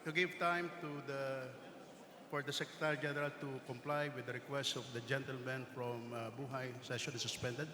to give time for the Secretary General to comply with the request of the gentleman from Buhay, session is suspended.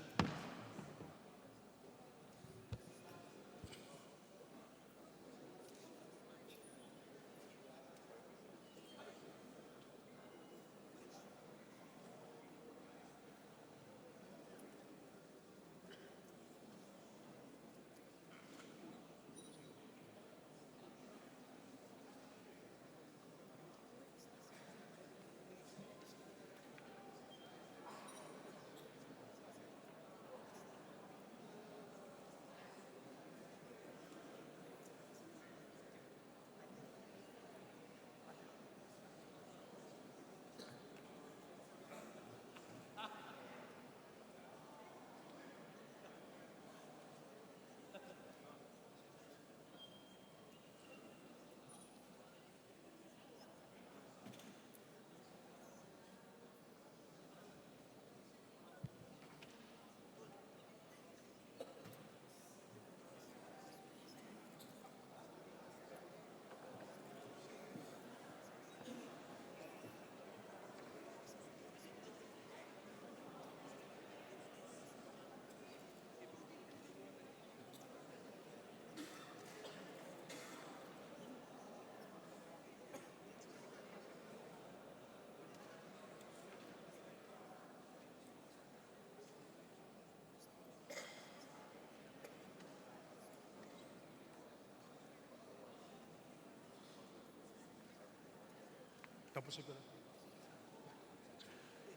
Tapos siguro.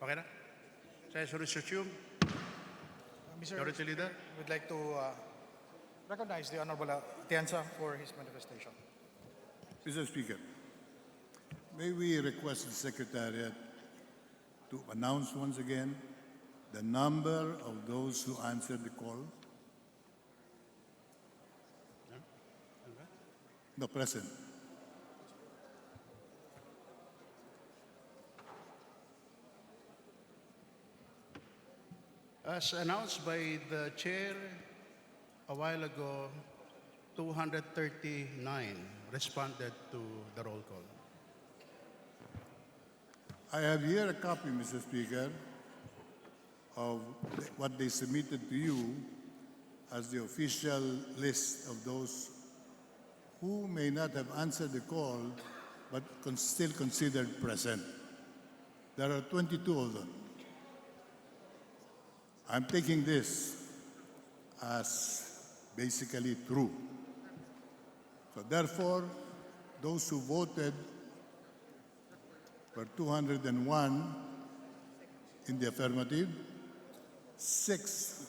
Okay na? Session is resumed. Mr. Majority Leader. We'd like to recognize the Honorable Atienza for his manifestation. Mr. Speaker, may we request the Secretariat to announce once again the number of those who answered the call? The present. As announced by the chair a while ago, 239 responded to the roll call. I have here a copy, Mr. Speaker, of what they submitted to you as the official list of those who may not have answered the call but still considered present. There are 22 of them. I'm taking this as basically true. So therefore, those who voted were 201 in the affirmative, 6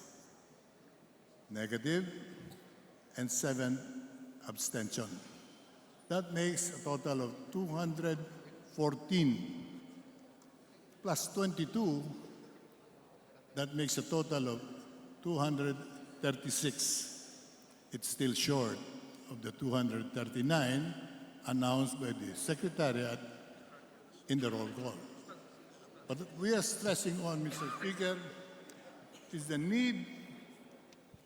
negative, and 7 abstention. That makes a total of 214 plus 22. That makes a total of 236. It's still short of the 239 announced by the Secretariat in the roll call. But we are stressing on, Mr. Speaker, is the need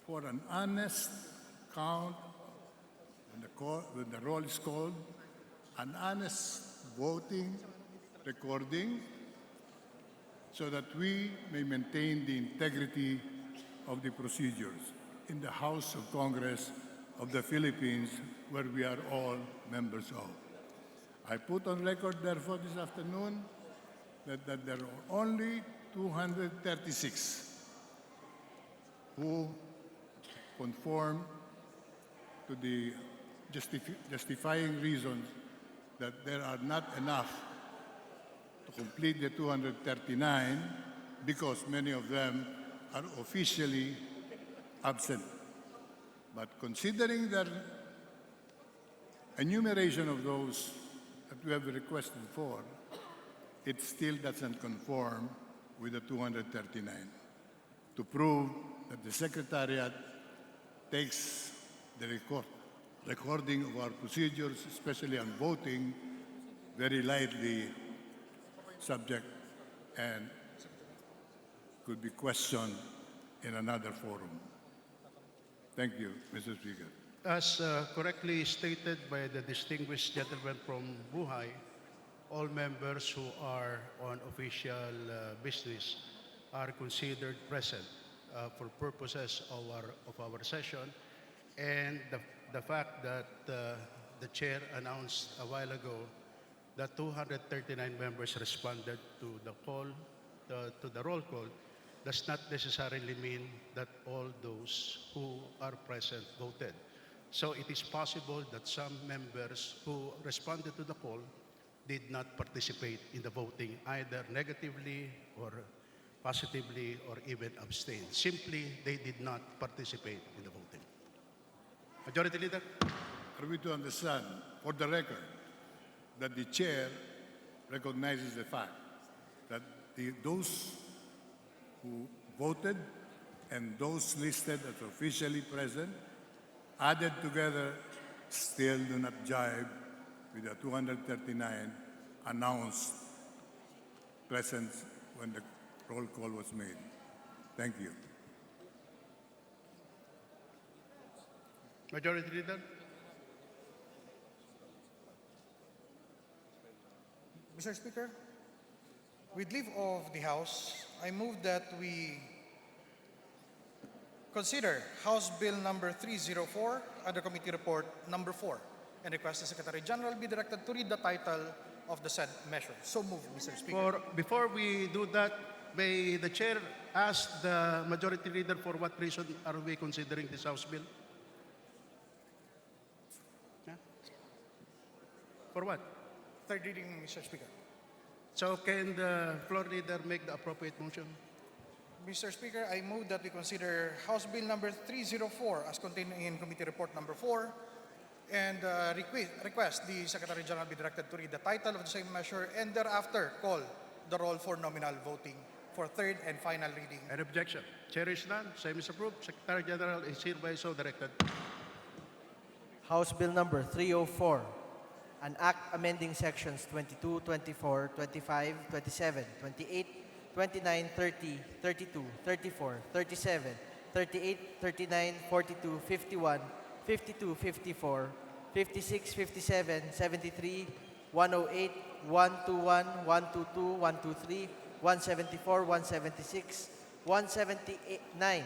for an honest count when the roll is called, an honest voting, recording, so that we may maintain the integrity of the procedures in the House of Congress of the Philippines, where we are all members of. I put on record, therefore, this afternoon that there are only 236 who conform to the justifying reasons that there are not enough to complete the 239 because many of them are officially absent. But considering the enumeration of those that we have requested for, it still doesn't conform with the 239. To prove that the Secretariat takes the recording of our procedures, especially on voting, very lightly subject and could be questioned in another forum. Thank you, Mr. Speaker. As correctly stated by the distinguished gentleman from Buhay, all members who are on official business are considered present for purposes of our session. And the fact that the chair announced a while ago that 239 members responded to the call, to the roll call, does not necessarily mean that all those who are present voted. So it is possible that some members who responded to the call did not participate in the voting, either negatively or positively or even abstain. Simply, they did not participate in the voting. Majority Leader? Are we to understand, for the record, that the chair recognizes the fact that those who voted and those listed as officially present, added together, still do not jibe with the 239 announced presence when the roll call was made? Thank you. Majority Leader? Mr. Speaker, with leave of the House, I move that we consider House Bill number 304 under Committee Report number 4 and request the Secretary General be directed to read the title of the said measure. So moved, Mr. Speaker. Before we do that, may the chair ask the Majority Leader for what reason are we considering this House Bill? Yeah? For what? Third reading, Mr. Speaker. So can the floor leader make the appropriate motion? Mr. Speaker, I move that we consider House Bill number 304 as contained in Committee Report number 4 and request the Secretary General be directed to read the title of the same measure and thereafter call the roll for nominal voting for third and final reading. An objection? Chair is none. Same is approved. Secretary General is hereby so directed. House Bill number 304, an act amending sections 22, 24, 25, 27, 28, 29, 30, 32, 34, 37, 38, 39, 42, 51, 52, 54, 56, 57, 73, 108, 121, 122, 123, 174, 176, 179,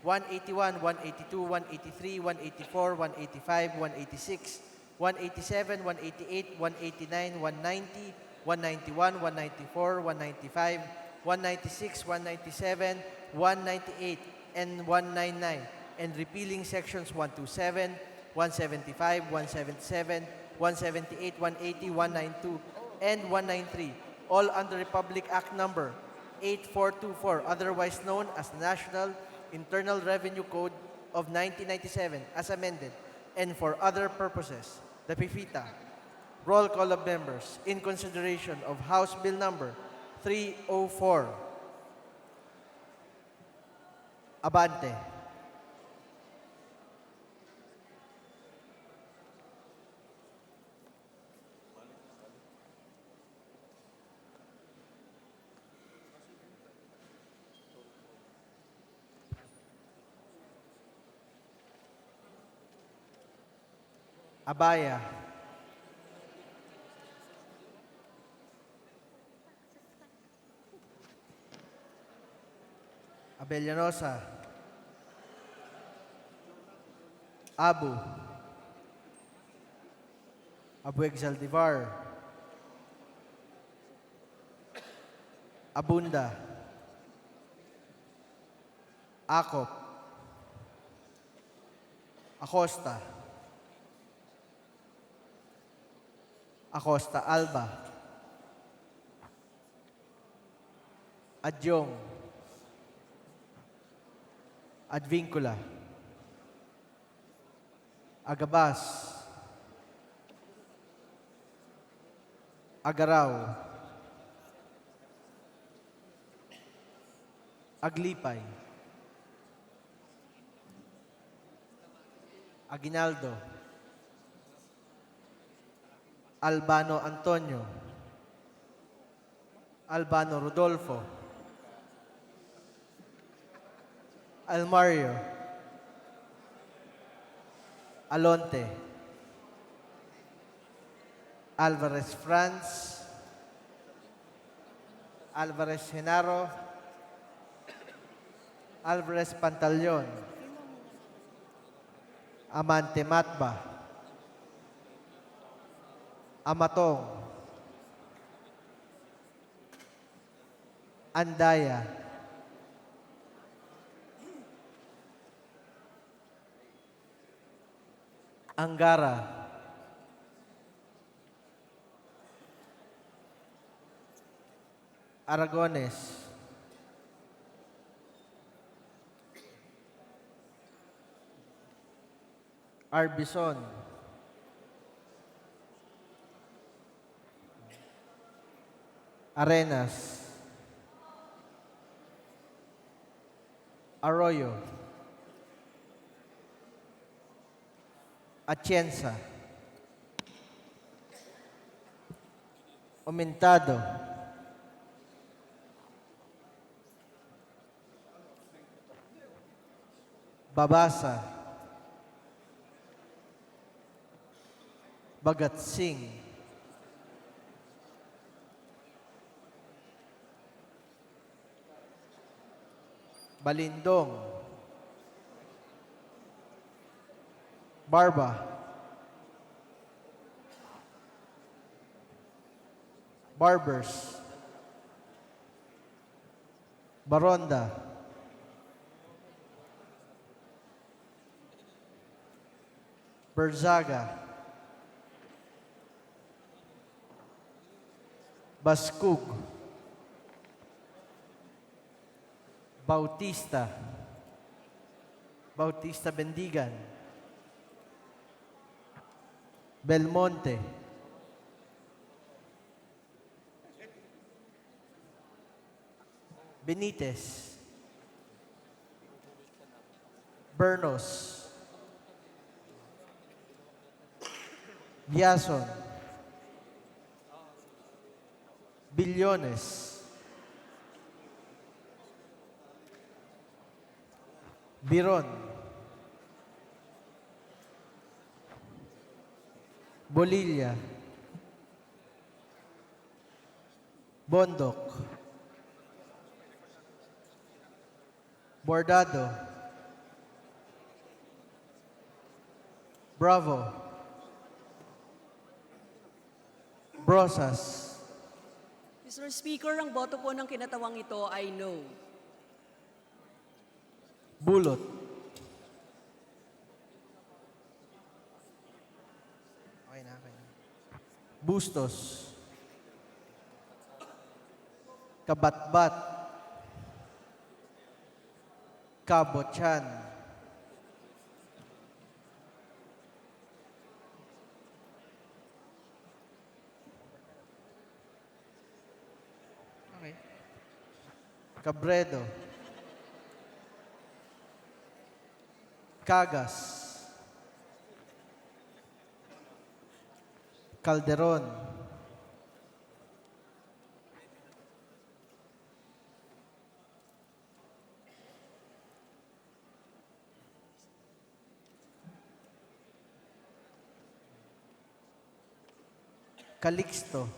181, 182, 183, 184, 185, 186, 187, 188, 189, 190, 191, 194, 195, 196, 197, 198, and 199, and repealing sections 127, 175, 177, 178, 180, 192, and 193, all under Republic Act Number 8424, otherwise known as the National Internal Revenue Code of 1997, as amended, and for other purposes. The PIFITA. Roll call of members in consideration of House Bill Number 304. Abante. Abaya. Abellanosa. Abu. Abueg Zaldivar. Abunda. Acop. Acosta. Acosta Alba. Adyong. Advincula. Agabas. Agaraw. Aglipay. Aguinaldo. Albano Antonio. Albano Rodolfo. Almario. Alonte. Alvarez Franz. Alvarez Genaro. Alvarez Pantaleon. Amante Matba. Amatong. Andaya. Angara. Aragones. Arbison. Arenas. Arroyo. Atienza. Aumentado. Babasa. Bagatsing. Balindong. Barba. Barbers. Baronda. Berzaga. Baskug. Bautista. Bautista Bendigan. Belmonte. Benitez. Bernos. Biason. Billones. Biron. Bolilla. Bondok. Bordado, Bravo, Brosas, Mr. Speaker, ang boto po ng kinatawang ito ay no. Bulot, okay na. Bustos, Kabatbat, Kabochan, okay. Cabredo, Cagas, Calderon, Calixto,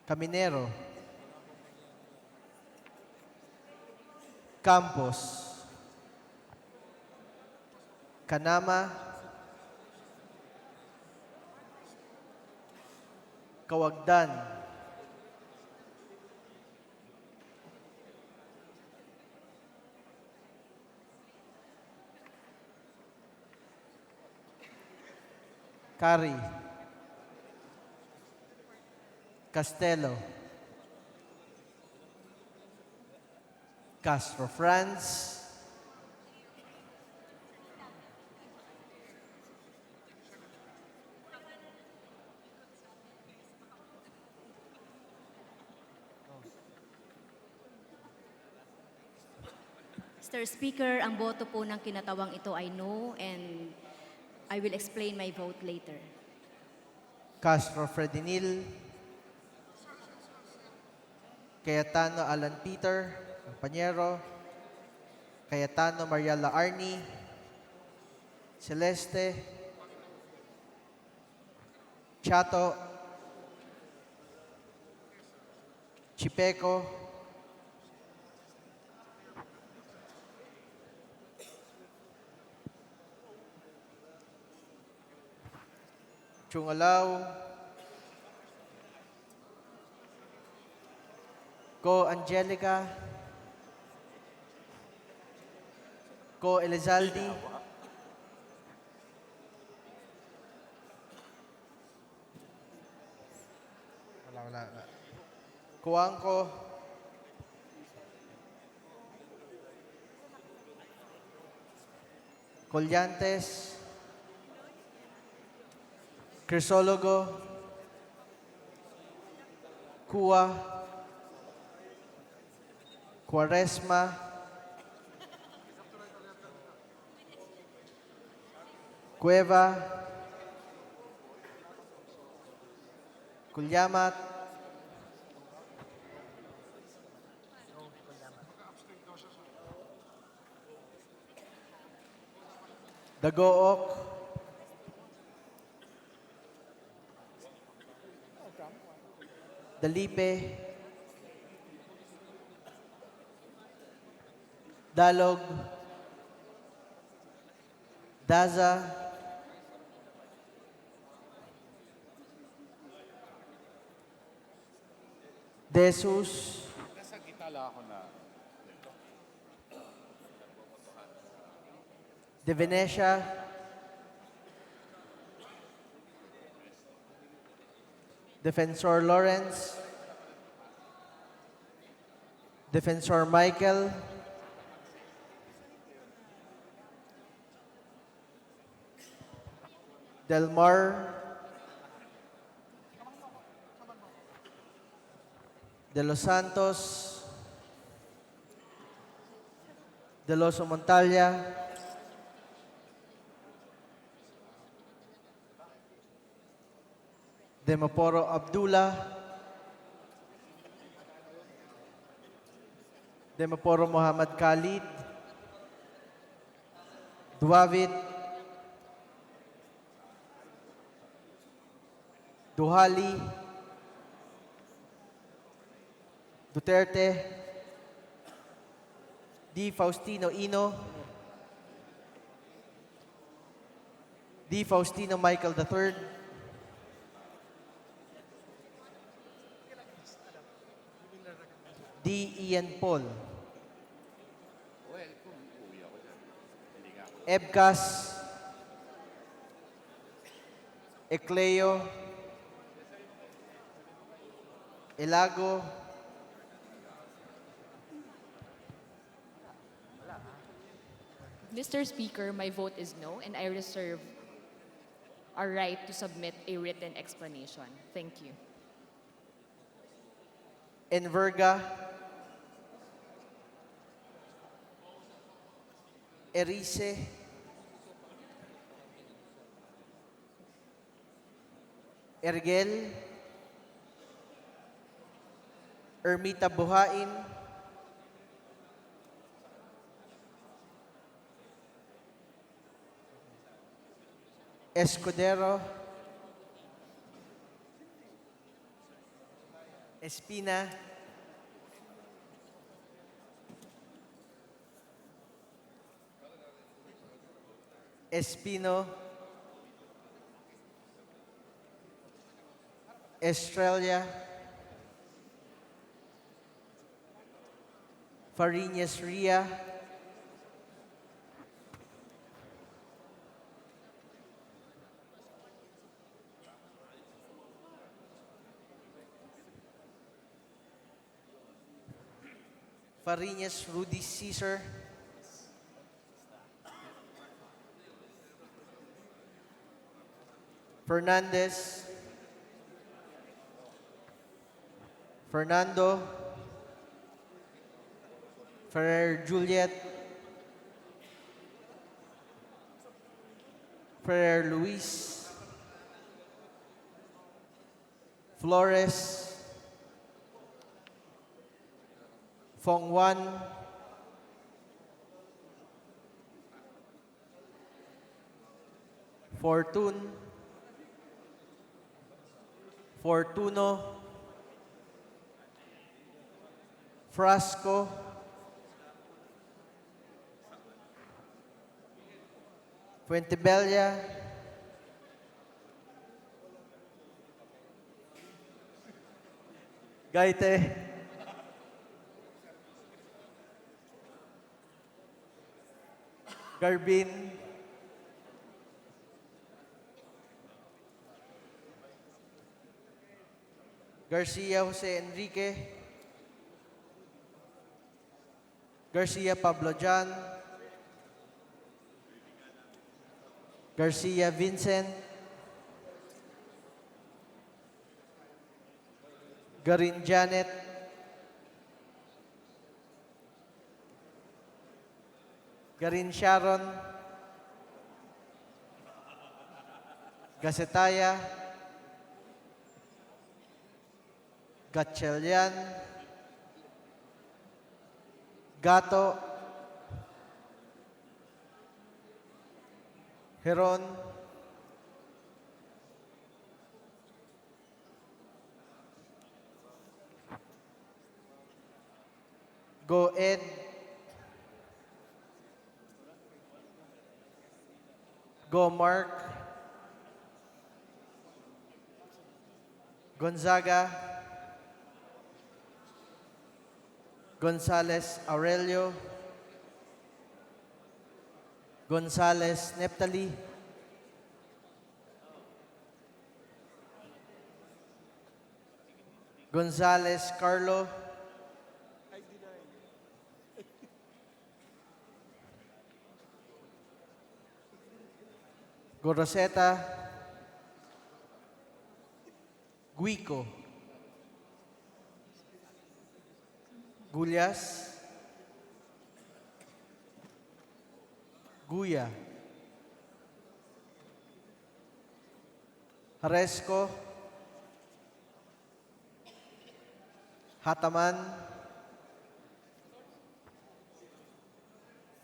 Caminero, Campos, Kanama, Kawagdan, Cari, Castelo, Castro France, Mr. Speaker, ang boto po ng kinatawang ito ay no, and I will explain my vote later. Castro Fredinil, Cayetano Alan Peter, Compañero, Cayetano Mariela Arni, Celeste, Chato, Chipeco, Chungalaw, Ko Angelica, Ko Elizalde, wala. Kuangko, Collantes, Crisologo, Kua, Quaresma, Cueva, Kulyamat, Dagook, Dalipe, Dalog, Daza, Desus, De Venecia, Defensor Lawrence, Defensor Michael, Delmar, De Los Santos, De Los Montalia, Demoporo Abdullah, Demoporo Muhammad Khalid, Duavit, Duhali, Duterte, D. Faustino Ino, D. Faustino Michael III, D. Ian Paul, Ebcas, Ecleo, Elago, Mr. Speaker, my vote is no, and I reserve a right to submit a written explanation. Thank you. Enverga, Erice, Ergel, Ermita Buhain, Escudero, Espina, Espino, Estrella, Farinas Ria, Farinas Rudy Caesar, Fernandez, Fernando, Ferrer Juliet, Ferrer Luis, Flores, Fong Juan, Fortune, Fortuno, Frasco, Fuentebella, Gaite, Garbin, Garcia Jose Enrique, Garcia Pablo John, Garcia Vincent, Garin Janet, Garin Sharon, Gacetaya, Gatchelian, Gato, Heron, Go Ed, Go Mark, Gonzaga, Gonzales Aurelio, Gonzales Neptali, Gonzales Carlo, Goroseta, Guico, Gullas, Guya, Haresco, Hataman,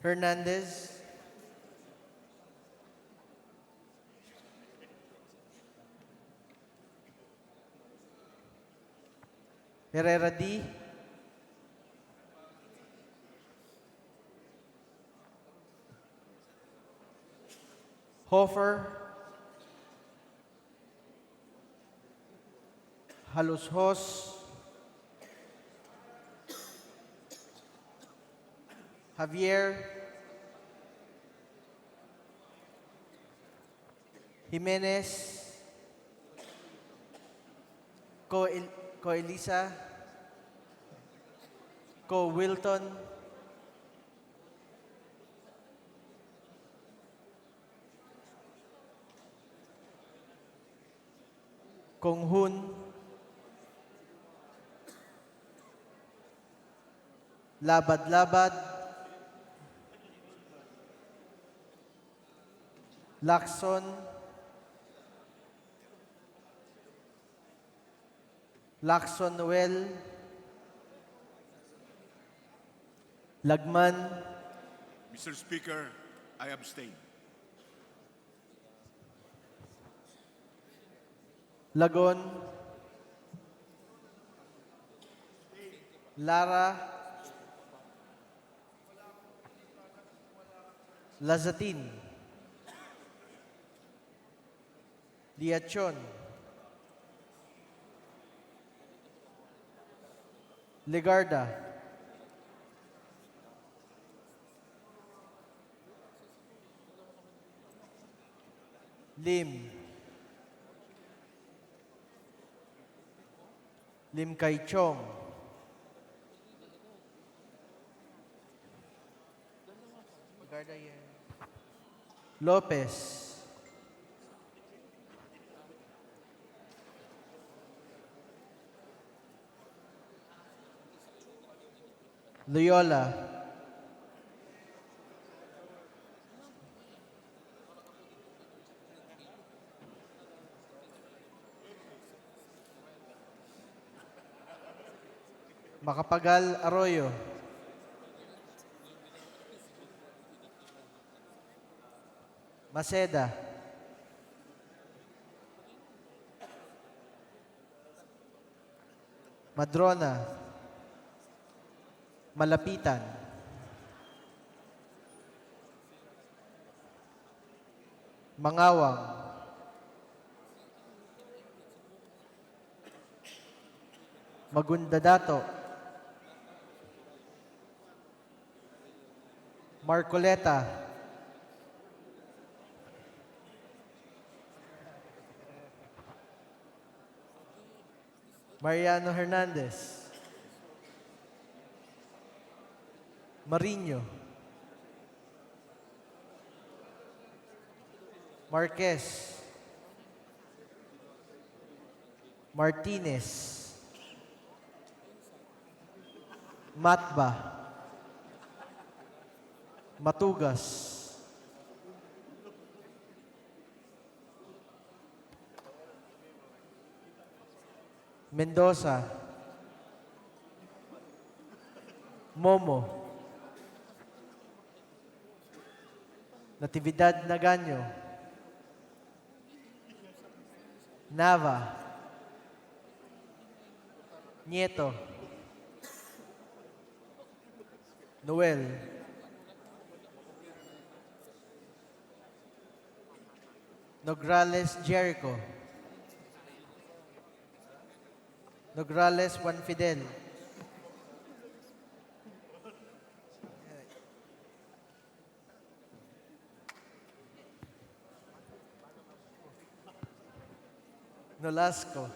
Hernandez, Herrera D, Hofer, Halushos, Javier, Jimenez, Ko Elisa, Ko Wilton, Kong Hun, Labad-Labad, Lacson, Lacson Noel, Lagman, Mr. Speaker, I abstain. Lagon, Lara, Lazatin, Liachon, Legarda, Lim Kai Chong, Lopez, Loyola, Macapagal Arroyo, Maceda, Madrona, Malapitan, Mangawang, Magundadato, Marcoleta, Mariano Hernandez, Mariño, Marquez, Martinez, Matba, Matugas, Mendoza, Momo, Natividad Nagaño, Nava, Nieto, Noel, Nograles Jericho, Nograles Juan Fidel, Nolasco,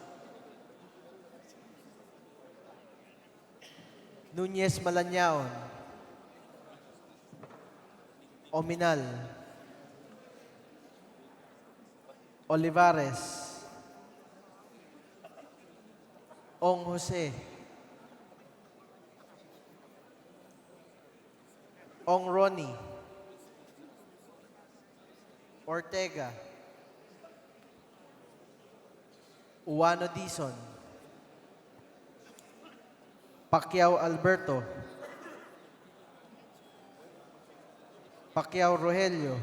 Nunez Malanyaon, Ominal, Olivares, Ong Jose, Ong Ronnie, Ortega, Uwano Dizon, Pacquiao Alberto, Pacquiao Rogelio,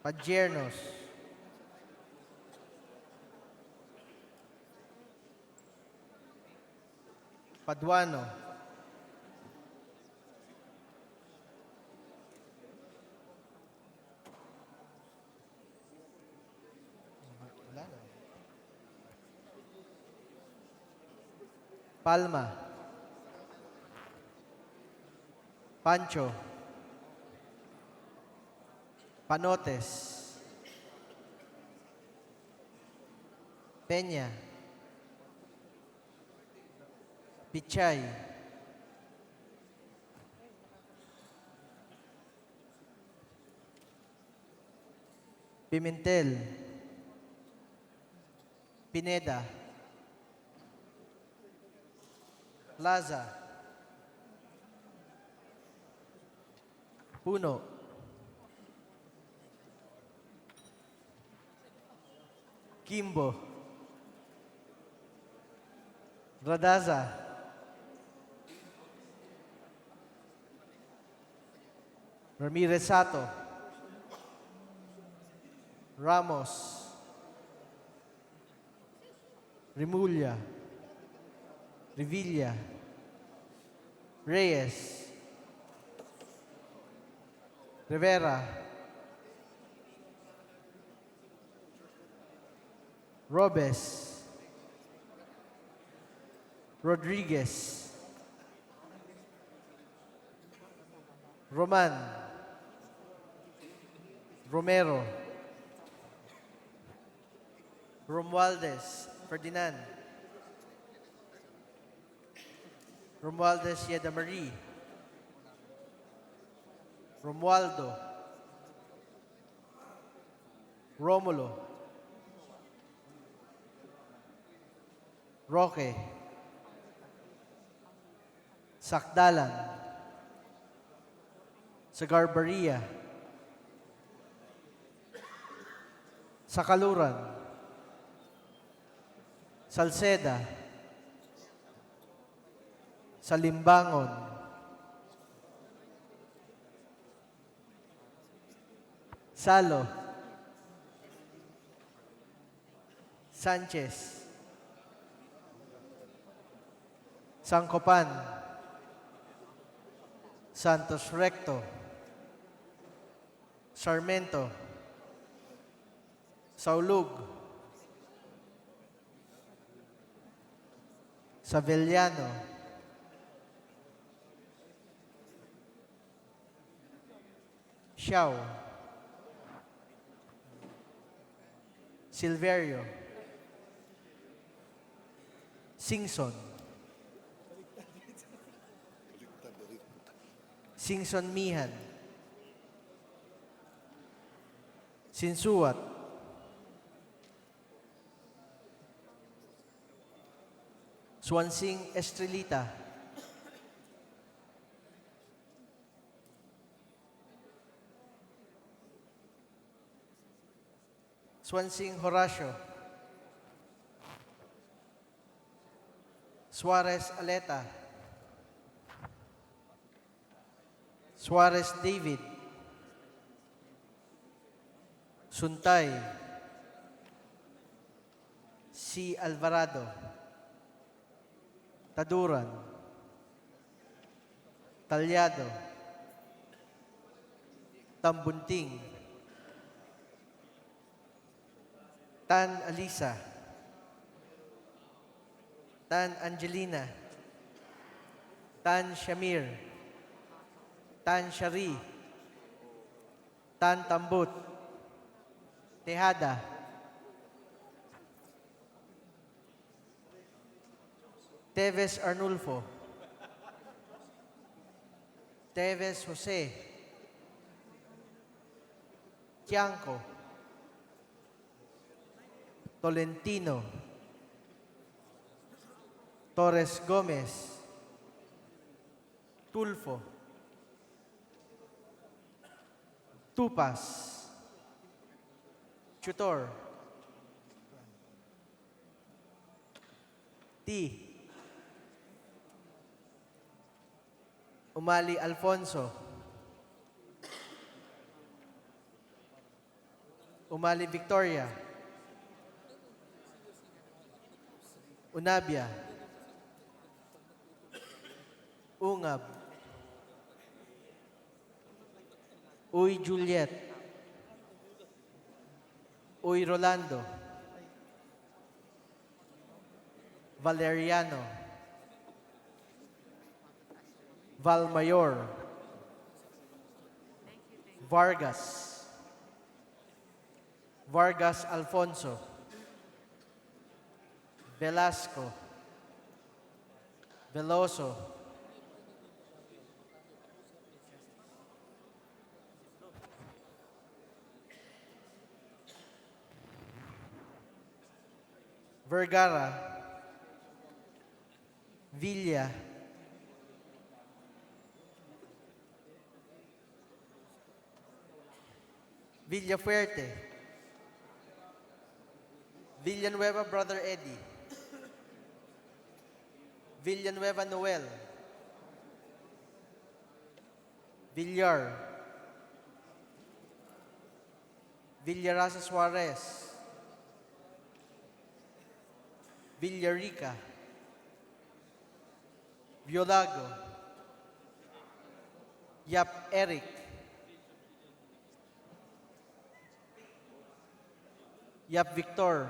Padiernos, Paduano, wala na. Palma, Pancho, Panotes, Peña, Pichay, Pimentel, Pineda, Plaza, Puno, Kimbo, Radaza, Ramirez Sato, Ramos, Remulla, Revilla, Reyes, Rivera, Robes, Rodriguez, Roman, Romero, Romualdez, Ferdinand, Romualdez Yeda Marie, Romualdo, Romulo, Roque, Sakdalan, Sagarbaria, Sakaluran, Salceda, Salimbangon, Salo, Sanchez, Sancopan, Santos Recto, Sarmento, Saulug, Savellano, Xiao, Silverio, Singson, Singson Mihan, Sinsuat, Swansing Estrelita, Swansing Horacio, Suarez Aleta, Suarez David, Suntay, C. Alvarado, Taduran, Talyado, Tambunting, Tan Alisa, Tan Angelina, Tan Shamir, Tan Shari, Tan Tambut, Tejada, Teves Arnulfo, Teves Jose, Tianco, Tolentino, Torres Gomez, Tulfo, Tupas, Chutor, T. Umali Alfonso, Umali Victoria, Unabia, Ungab, Uy Juliet, Uy Rolando, Valeriano, Valmayor, Vargas, Vargas Alfonso, Velasco, Veloso, Vergara, Villa, Villafuerte, Villanueva Brother Eddie, Villanueva Noel, Villar, Villarasa Suarez, Villarica, Violago, Yap Eric, Yap Victor,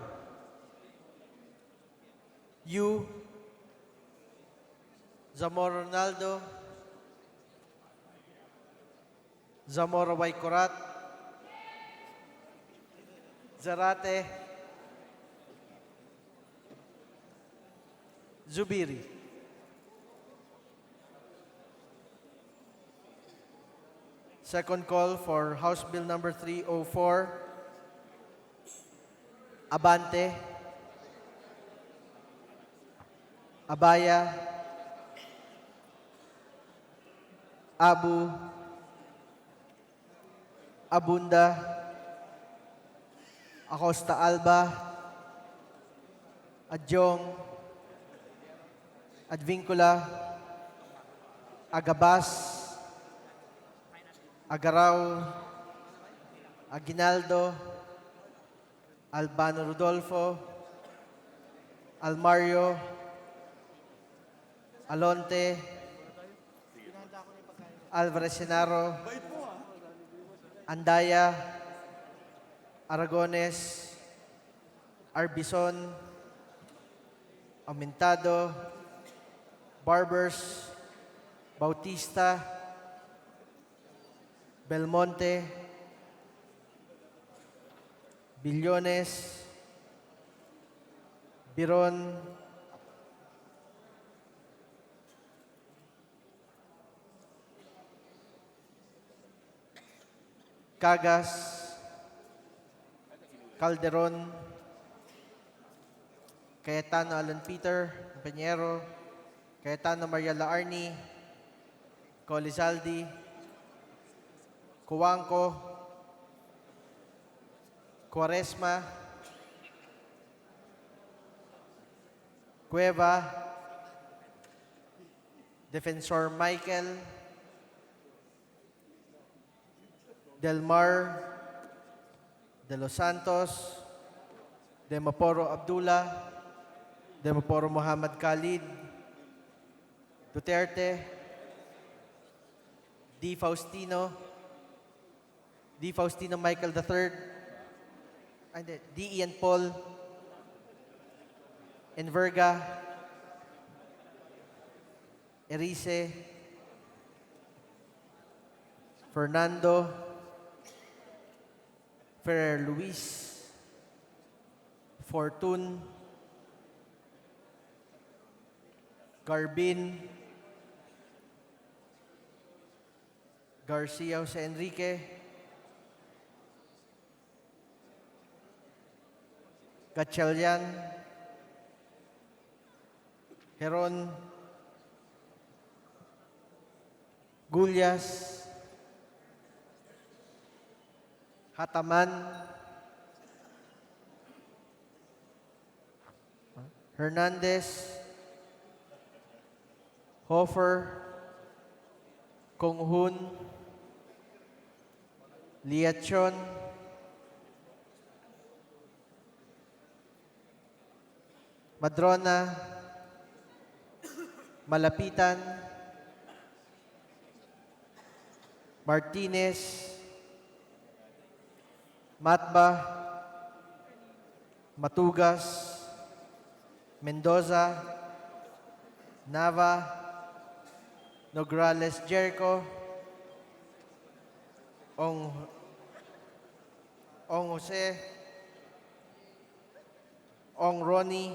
Yu, Zamora Ronaldo, Zamora Waikorat, Zarate, Zubiri. Second call for House Bill number 304, Abante, Abaya, Abu, Abunda, Acosta Alba, Adjong, Advincula, Agabas, Agaraw, Aguinaldo, Albano Rodolfo, Almario, Alonte, Alvarez Senaro, Andaya, Aragones, Arbison, Aumentado, Barbers, Bautista, Belmonte, Billones, Biron, Cagas, Calderon, Cayetano Alan Peter, Peñero, Cayetano Maria Laarni, Colizaldi, Cuanco, Quaresma, Cueva, Defensor Michael, Del Mar, De Los Santos, Demaporo Abdullah, Demaporo Muhammad Khalid, Duterte, D. Faustino Michael III, D. Ian Paul, Enverga, Erice, Fernando, Ferrer Luis, Fortune, Garbin, Garcia Jose Enrique, Gatchalian, Heron, Gullas, Hataman, Hernandez, Hofer, Konghun, Liachon, Madrona, Malapitan, Martinez, Matba, Matugas, Mendoza, Nava, Nograles Jericho, Ong Jose, Ong Ronnie,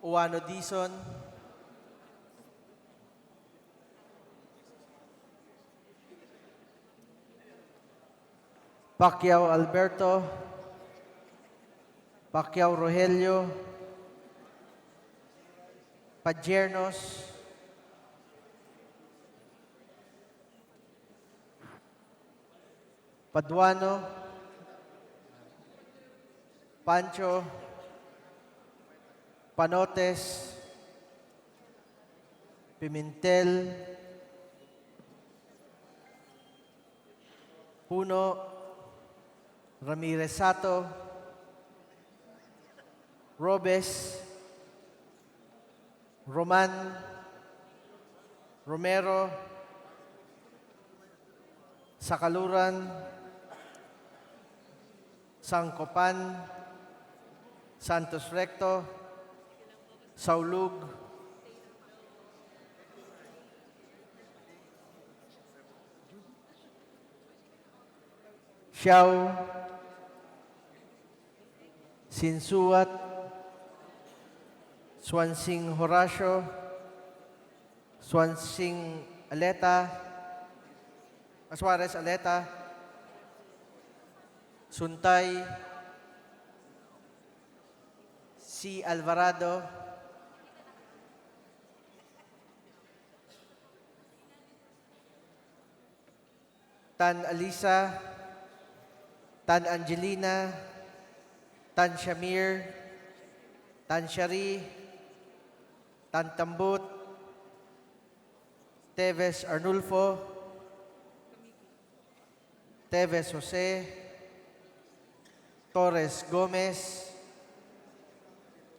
Uwano Dison, Pacquiao Alberto, Pacquiao Rogelio, Pajernos, Paduano, Pancho, Panotes, Pimentel, Puno, Ramirez Sato, Robes, Roman, Romero, Sakaluran, Sangkopan, Santos Recto, Saulug, Xiao, Sinsuat, Swansing Horacio, Swansing Aleta, Suarez Aleta, Suntay, C. Alvarado, Tan Alisa, Tan Angelina, Tan Shamir, Tan Shari, Tan Tambut, Teves Arnulfo, Teves Jose, Torres Gomez,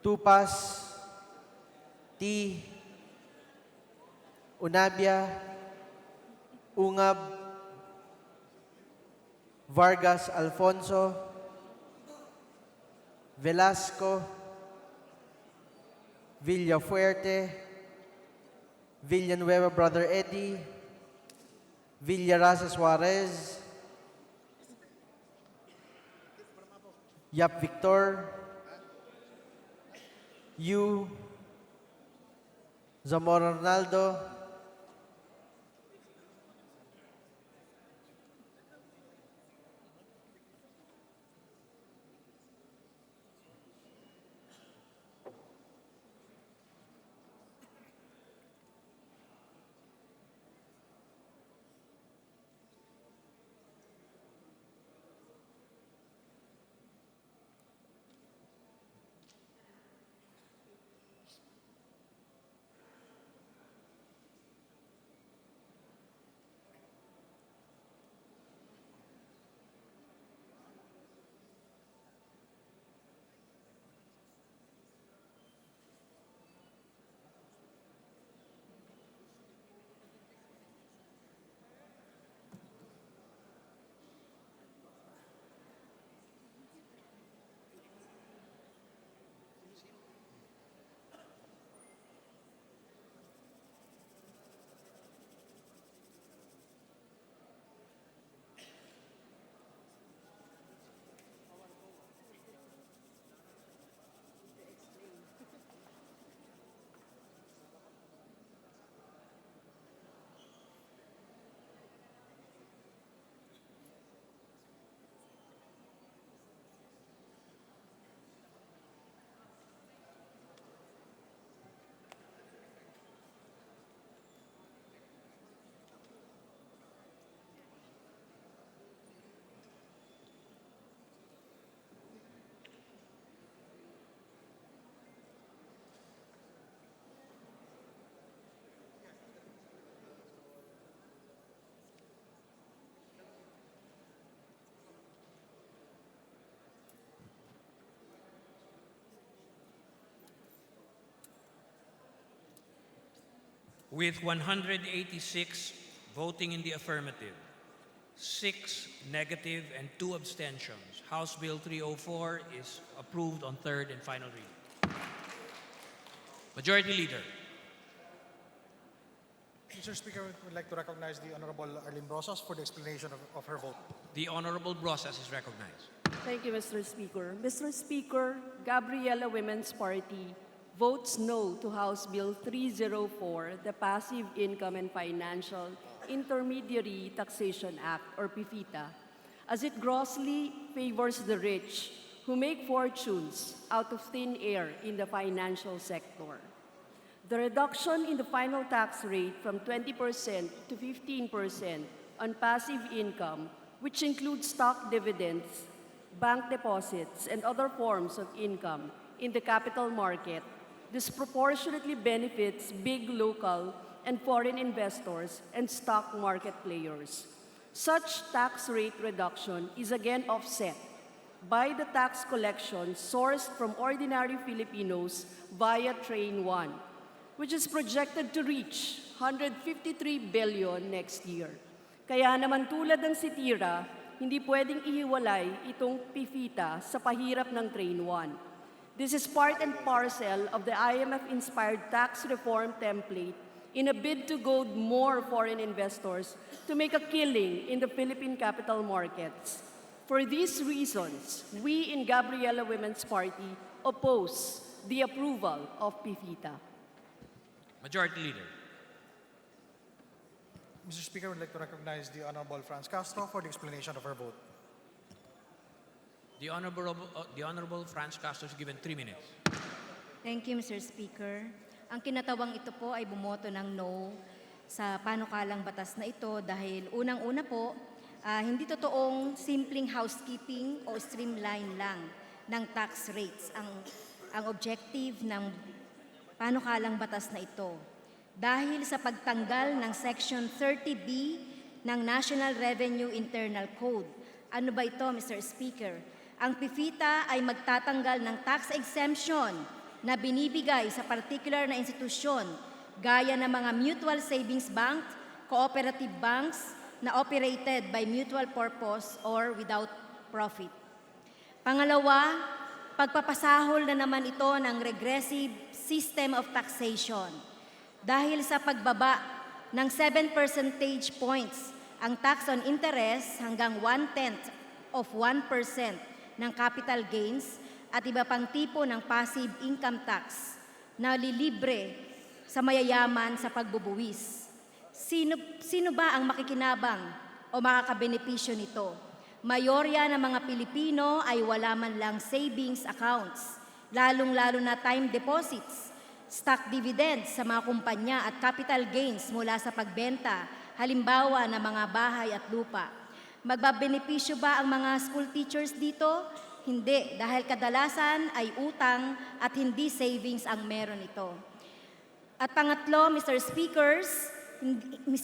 Tupas, T. Unabia, Ungab, Vargas Alfonso, Velasco, Villafuerte, Villanueva Brother Eddie, Villarasa Suarez, Yap Victor, Yu, Zamora Ronaldo, with 186 Voting in the affirmative, 6 negative and 2 abstentions. House Bill 304 is approved on third and final reading. Majority Leader. Mr. Speaker, we'd like to recognize the Honorable Arlene Brosas for the explanation of her vote. The Honorable Brosas is recognized. Thank you, Mr. Speaker. Mr. Speaker, Gabriela Women's Party votes no to House Bill 304, the Passive Income and Financial Intermediary Taxation Act, or PIFITA, as it grossly favors the rich who make fortunes out of thin air in the financial sector. The reduction in the final tax rate from 20% to 15% on passive income, which includes stock dividends, bank deposits, and other forms of income in the capital market, disproportionately benefits big local and foreign investors and stock market players. Such tax rate reduction is again offset by the tax collection sourced from ordinary Filipinos via Train 1, which is projected to reach 153 billion next year. Kaya naman tulad ng sitira, hindi pwedeng ihiwalay itong PIFITA sa pahirap ng Train 1. This is part and parcel of the IMF-inspired tax reform template in a bid to goad more foreign investors to make a killing in the Philippine capital markets. For these reasons, we in Gabriela Women's Party oppose the approval of PIFITA. Majority Leader. Mr. Speaker, we'd like to recognize the Honorable Franz Castro for the explanation of her vote. The Honorable Franz Castro is given 3 minutes. Thank you, Mr. Speaker. Ang kinatawang ito po ay bumoto ng no sa panukalang batas na ito dahil unang-una po, hindi totoong simpleng housekeeping o streamline lang ng tax rates ang objective ng panukalang batas na ito. Dahil sa pagtanggal ng Section 30B ng National Revenue Internal Code. Ano ba ito, Mr. Speaker? Ang PIFITA ay magtatanggal ng tax exemption na binibigay sa particular na institusyon gaya ng mga mutual savings bank, cooperative banks na operated by mutual purpose or without profit. Pangalawa, pagpapasahol na naman ito ng regressive system of taxation. Dahil sa pagbaba ng 7 percentage points ang tax on interest hanggang 1/10 of 1% ng capital gains at iba pang tipo ng passive income tax na lilibre sa mayayaman sa pagbubuwis. Sino ba ang makikinabang o makakabenepisyo nito? Mayorya ng mga Pilipino ay wala man lang savings accounts, lalong-lalo na time deposits, stock dividends sa mga kumpanya at capital gains mula sa pagbenta, halimbawa ng mga bahay at lupa. Magbabenepisyo ba ang mga school teachers dito? Hindi, dahil kadalasan ay utang at hindi savings ang meron ito. At pangatlo, Mr.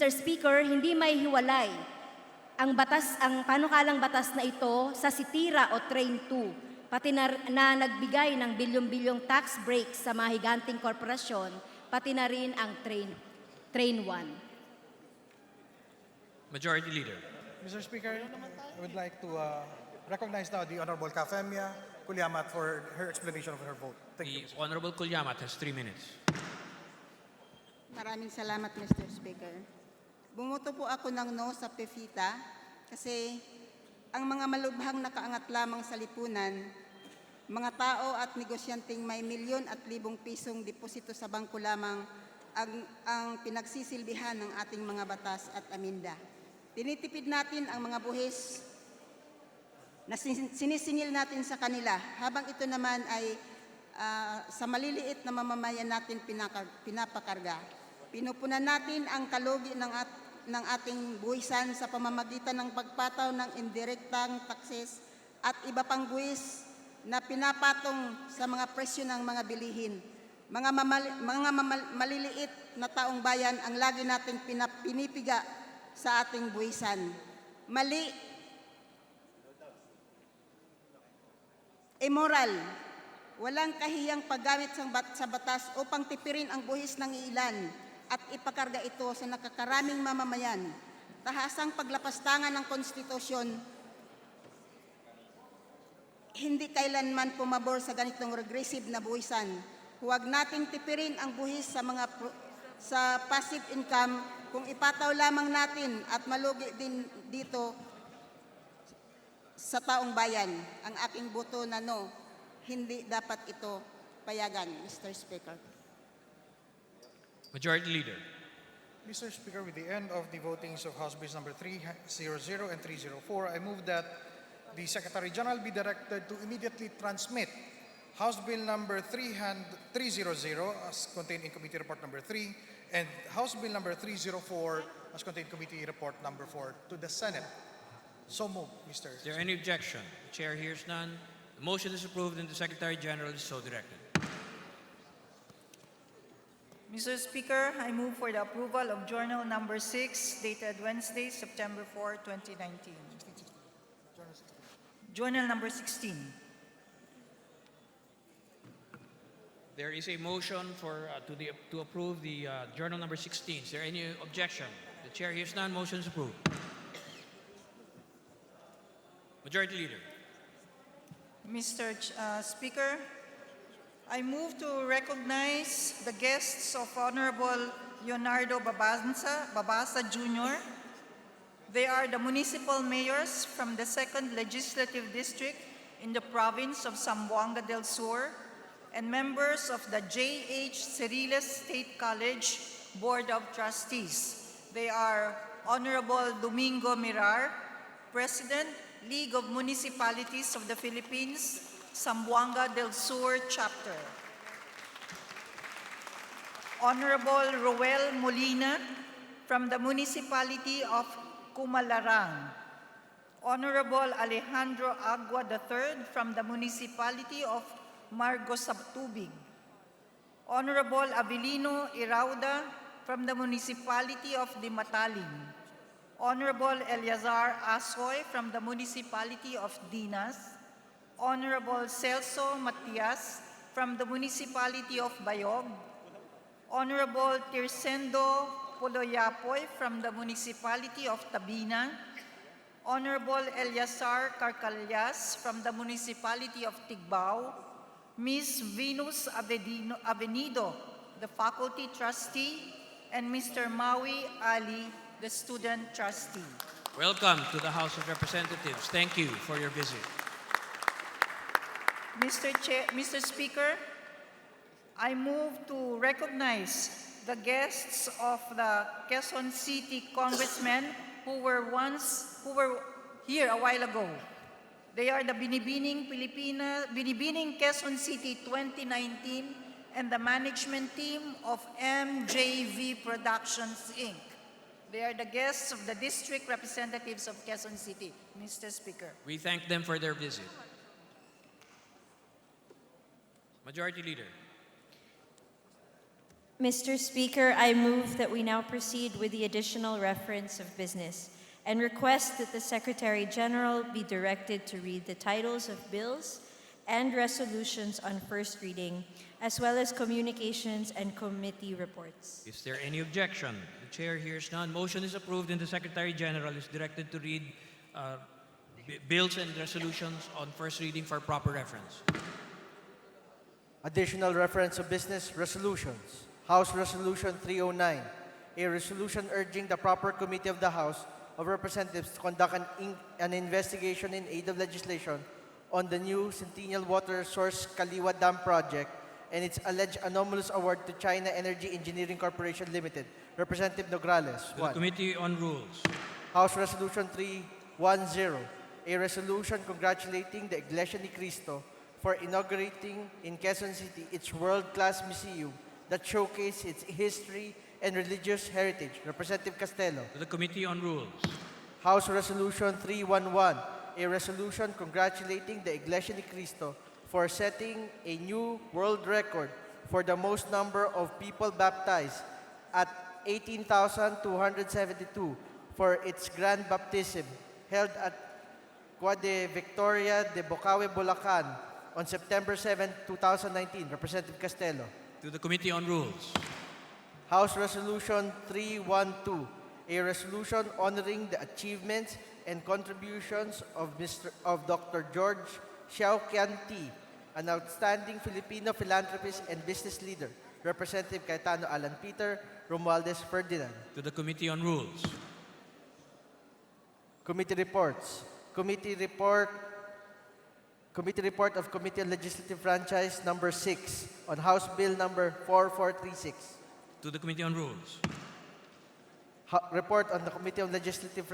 Speaker, hindi may hiwalay ang panukalang batas na ito sa sitira o Train 2, pati na nagbigay ng bilyong-bilyong tax breaks sa mga higanting korporasyon, pati na rin ang Train 1. Majority Leader. Mr. Speaker, I would like to recognize now the Honorable Kafemia Kulyamat for her explanation of her vote. Thank you. The Honorable Kulyamat has 3 minutes. Maraming salamat, Mr. Speaker. Bumoto po ako ng no sa PIFITA kasi ang mga malubhang nakaangat lamang sa lipunan, mga tao at negosyanteng may milyon at libong pisong deposito sa bangko lamang ang pinagsisilbihan ng ating mga batas at aminda. Tinitipid natin ang mga buhis na sinisingil natin sa kanila, habang ito naman ay sa maliliit na mamamayan natin pinapakarga. Pinupunan natin ang kalugi ng ating buwisan sa pamamagitan ng pagpataw ng indirektang taxes at iba pang buwis na pinapatong sa mga presyo ng mga bilihin. Mga maliliit na taong bayan ang lagi nating pinipiga sa ating buwisan. Mali, immoral, walang kahiyang paggamit sa batas upang tipirin ang buhis ng ilan at ipakarga ito sa nakakaraming mamamayan. Tahasang paglapastangan ng konstitusyon, hindi kailanman pumabor sa ganitong regressive na buwisan. Huwag nating tipirin ang buhis sa passive income kung ipataw lamang natin at malugi din dito sa taong bayan. Ang aking boto na no, hindi dapat ito payagan, Mr. Speaker. Majority Leader. Mr. Speaker, with the end of the votings of House Bills number 300 and 304, I move that the Secretary General be directed to immediately transmit House Bill number 300 as contained in Committee Report number 3 and House Bill number 304 as contained in Committee Report number 4 to the Senate. So moved, Mr. Is there any objection? The Chair hears none. The motion is approved and the Secretary General is so directed. Mr. Speaker, I move for the approval of Journal number 6, dated Wednesday, September 4, 2019. Journal number 16. There is a motion to approve the Journal number 16. Is there any objection? The Chair hears none. Motion is approved. Majority Leader. Mr. Speaker, I move to recognize the guests of Honorable Leonardo Babasa Jr. They are the municipal mayors from the 2nd Legislative District in the province of Zamboanga del Sur and members of the J.H. Ceriles State College Board of Trustees. They are Honorable Domingo Mirar, President, League of Municipalities of the Philippines, Zamboanga del Sur Chapter. Honorable Roel Molina from the Municipality of Kumalarang. Honorable Alejandro Agua III from the Municipality of Margosabtubig. Honorable Abilino Irauda from the Municipality of Dimataling. Honorable Eleazar Asoy from the Municipality of Dinas. Honorable Celso Matias from the Municipality of Bayog. Honorable Tirsendo Poloyapoy from the Municipality of Tabina. Honorable Eliasar Carcallas from the Municipality of Tigbao. Ms. Venus Avenido, the Faculty Trustee, and Mr. Maui Ali, the Student Trustee. Welcome to the House of Representatives. Thank you for your visit. Mr. Speaker, I move to recognize the guests of the Quezon City congressmen who were here a while ago. They are the Binibining Quezon City 2019 and the management team of MJV Productions, Inc. They are the guests of the district representatives of Quezon City, Mr. Speaker. We thank them for their visit. Majority Leader. Mr. Speaker, I move that we now proceed with the additional reference of business and request that the Secretary General be directed to read the titles of bills and resolutions on first reading, as well as communications and committee reports. Is there any objection? The Chair hears none. Motion is approved and the Secretary General is directed to read bills and resolutions on first reading for proper reference. Additional reference of business resolutions. House Resolution 309, a resolution urging the proper committee of the House of Representatives to conduct an investigation in aid of legislation on the new Centennial Water Source Kaliwa Dam project and its alleged anomalous award to China Energy Engineering Corporation Limited. Representative Nograles. To the Committee on Rules. House Resolution 310, a resolution congratulating the Iglesia ni Cristo for inaugurating in Quezon City its world-class museum that showcases its history and religious heritage. Representative Castelo. To the Committee on Rules. House Resolution 311, a resolution congratulating the Iglesia ni Cristo for setting a new world record for the most number of people baptized at 18,272 for its grand baptism held at Quade Victoria de Bocaue, Bulacan on September 7, 2019. Representative Castelo. To the Committee on Rules. House Resolution 312, a resolution honoring the achievements and contributions of Dr. George Xiao Qianti, an outstanding Filipino philanthropist and business leader. Representative Cayetano Alan Peter, Romualdez Ferdinand. To the Committee on Rules. Committee reports. Committee report of Committee on Legislative Franchise number 6 on House Bill number 4436. To the Committee on Rules. Report on the Committee on Legislative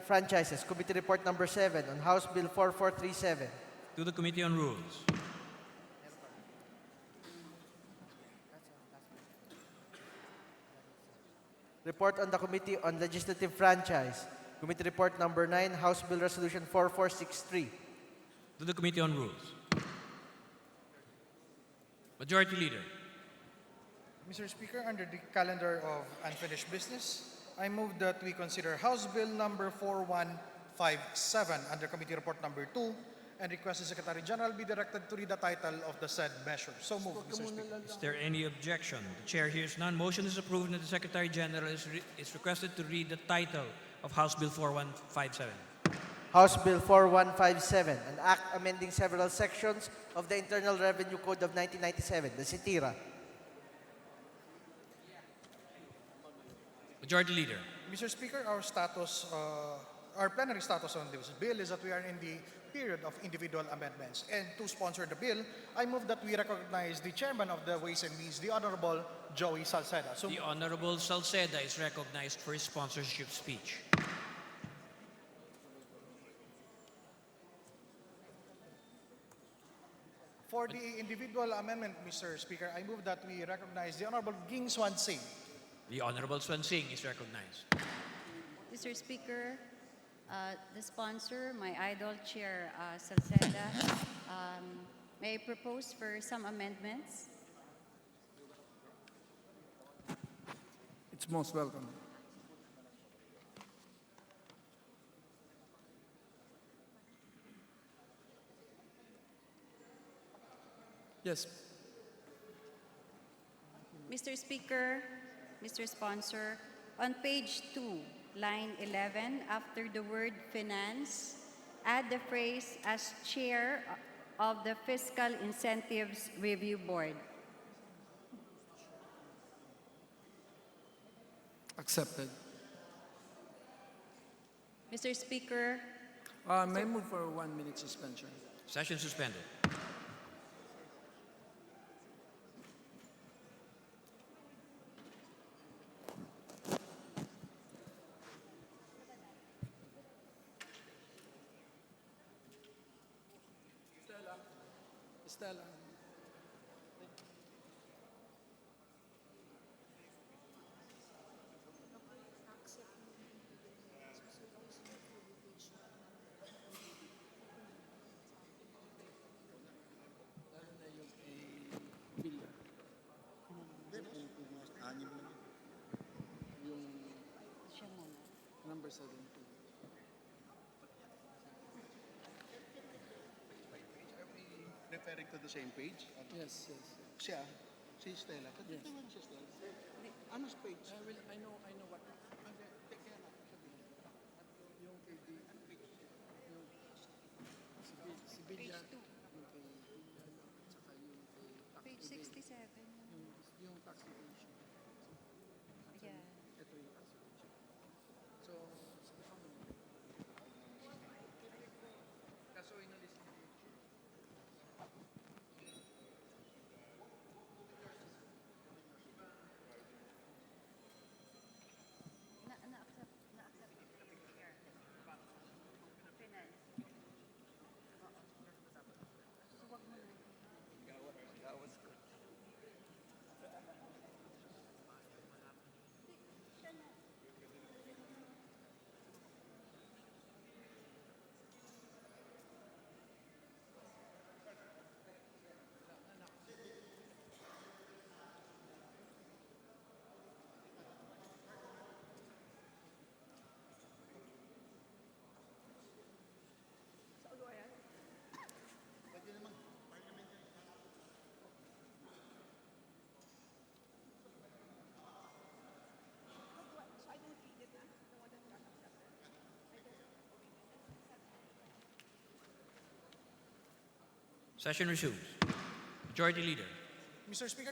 Franchises. Committee report number 7 on House Bill 4437. To the Committee on Rules. Report on the Committee on Legislative Franchise. Committee report number 9, House Bill Resolution 4463. To the Committee on Rules. Majority Leader. Mr. Speaker, under the calendar of unfinished business, I move that we consider House Bill number 4157 under Committee Report number 2 and request the Secretary General be directed to read the title of the said measure. So moved, Mr. Speaker. Is there any objection? The Chair hears none. Motion is approved and the Secretary General is requested to read the title of House Bill 4157. House Bill 4157, an act amending several sections of the Internal Revenue Code of 1997, the SITIRA. Majority Leader. Mr. Speaker, our plenary status on this bill is that we are in the period of individual amendments. And to sponsor the bill, I move that we recognize the chairman of the Ways and Means, the Honorable Joey Salceda. So, The Honorable Salceda is recognized for his sponsorship speech. for the individual amendment, Mr. Speaker, I move that we recognize the Honorable Ging Swan Singh. The Honorable Swan Singh is recognized. Mr. Speaker, the sponsor, my idol chair, Salceda, may I propose for some amendments? It's most welcome. Yes. Mr. Speaker, Mr. Sponsor, on page 2, line 11, after the word finance, add the phrase as chair of the Fiscal Incentives Review Board. Accepted. Mr. Speaker, May I move for a 1-minute suspension? Session suspended. Stella. Number 17. Referring to the same page? Yes, yes. Siya, si Stella. But Yes. naman si Stella. Anong page? I know what. Yung kay D, yung si Bilya, yung kay tsaka yung kay tax page evasion. 67. Yung tax evasion. Yeah. Ito yung tax evasion. So, kaso inalis niya. Session resumes. Majority Leader. Mr. Speaker,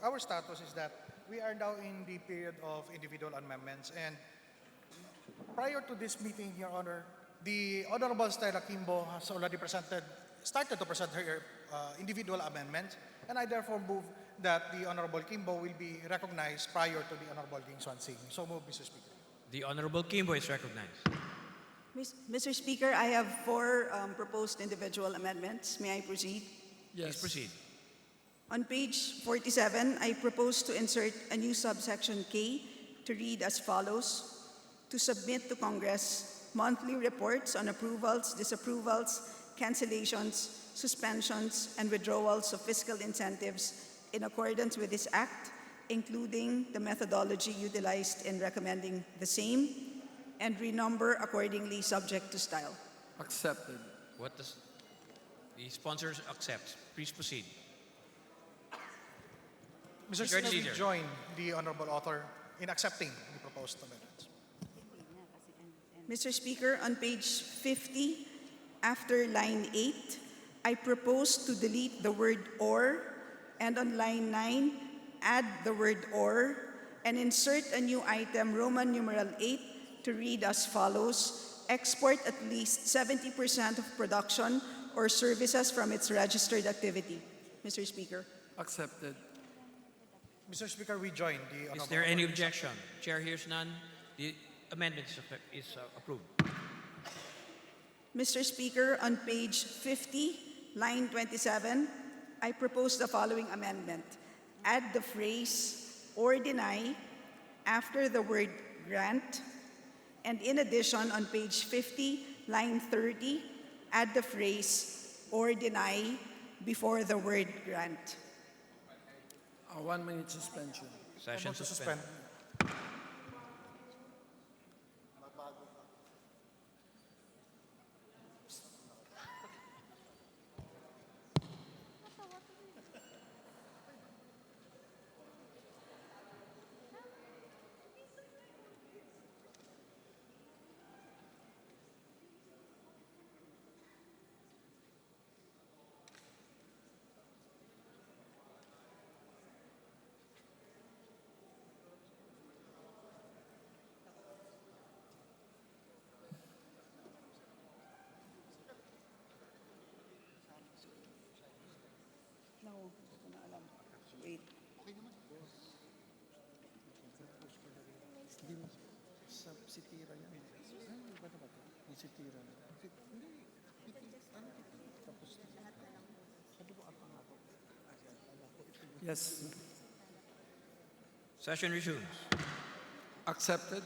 our status is that we are now in the period of individual amendments, and prior to this meeting, Your Honor, the Honorable Stella Kimbo has already started to present her individual amendments, and I therefore move that the Honorable Kimbo will be recognized prior to the Honorable Ging Swansing. So move, Mr. Speaker. The Honorable Kimbo is recognized. Mr. Speaker, I have 4 proposed individual amendments. May I proceed? Please proceed. On page 47, I propose to insert a new subsection K to read as follows: to submit to Congress monthly reports on approvals, disapprovals, cancellations, suspensions, and withdrawals of fiscal incentives in accordance with this act, including the methodology utilized in recommending the same, and renumber accordingly subject to style. Accepted. What does the sponsors accept? Please proceed. Mr. Speaker, we join the Honorable Author in accepting the proposed amendments. Mr. Speaker, on page 50, after line 8, I propose to delete the word or, and on line 9, add the word or, and insert a new item, Roman numeral 8, to read as follows: export at least 70% of production or services from its registered activity. Mr. Speaker. Accepted. Mr. Speaker, we join the Honorable Is there any Author. objection? Chair hears none. The amendment is approved. Mr. Speaker, on page 50, line 27, I propose the following amendment. Add the phrase or deny after the word grant. And in addition, on page 50, line 30, add the phrase or deny before the word grant. A 1-minute suspension. Session Move to suspended. suspend. No, hindi ko na alam. Wait. Si Tira yan. Iba na ba ito? Yung si Tira na. Yes. Session resumes. Accepted.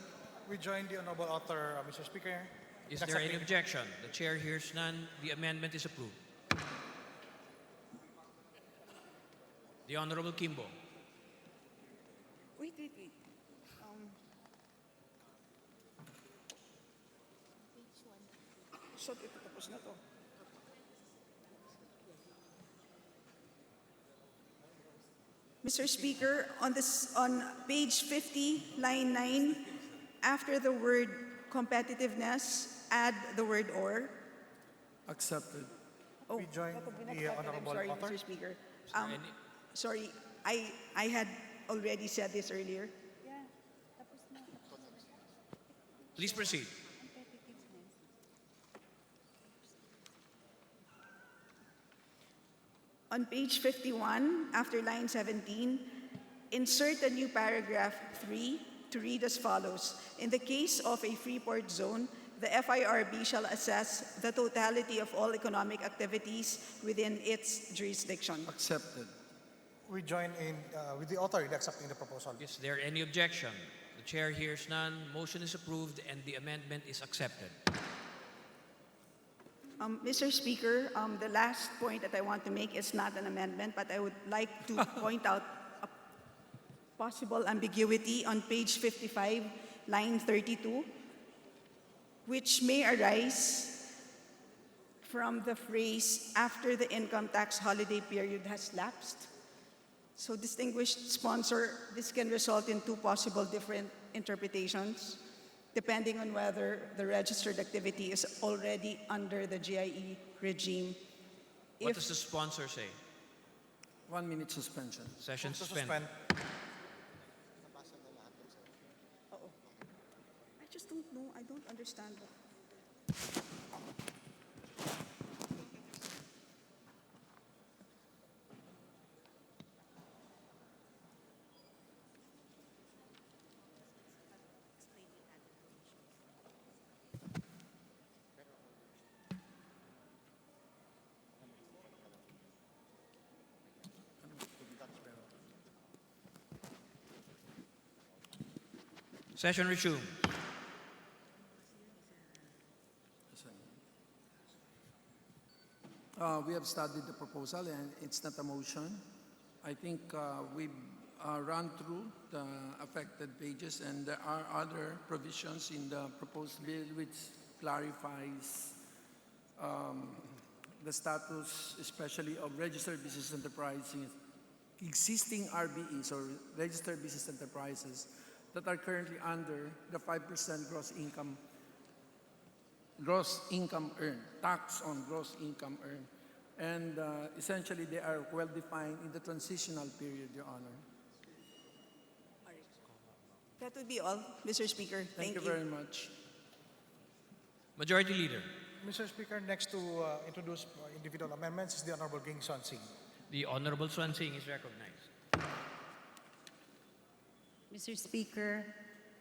We join the Honorable Author, Mr. Speaker. Is in there any accepting- objection? The chair hears none. The amendment is approved. The Honorable Kimbo. Wait. So, ito tapos na to. Mr. Speaker, on page 50, line 9, after the word competitiveness, add the word or. Accepted. We join ito, the binagsakan. Honorable Sorry, Author. Mr. Speaker. any- Sorry, I had already said this earlier. Please proceed. On page 51, after line 17, insert a new paragraph 3 to read as follows. In the case of a free port zone, the FIRB shall assess the totality of all economic activities within its jurisdiction. Accepted. We join in with the author in accepting the proposal. Is there any objection? The chair hears none. Motion is approved and the amendment is accepted. Mr. Speaker, the last point that I want to make is not an amendment, but I would like to point out a possible ambiguity on page 55, line 32, which may arise from the phrase after the income tax holiday period has lapsed. So, distinguished sponsor, this can result in 2 possible different interpretations, depending on whether the registered activity is already under the GIE regime What If- does the sponsor say? 1 minute suspension. Session To suspended. suspend. I just don't know. I don't understand. Session resumed. We have studied the proposal and it's not a motion. I think we've run through the affected pages and there are other provisions in the proposed bill which clarifies the status, especially of registered business enterprises, existing RBEs or registered business enterprises that are currently under the 5% gross income earned, tax on gross income earned. And essentially, they are well defined in the transitional period, Your Honor. That would be all, Mr. Speaker. Thank you very much. Majority Leader. Mr. Speaker, next to introduce individual amendments is the Honorable Ging Son Singh. The Honorable Swan Singh is recognized. Mr. Speaker,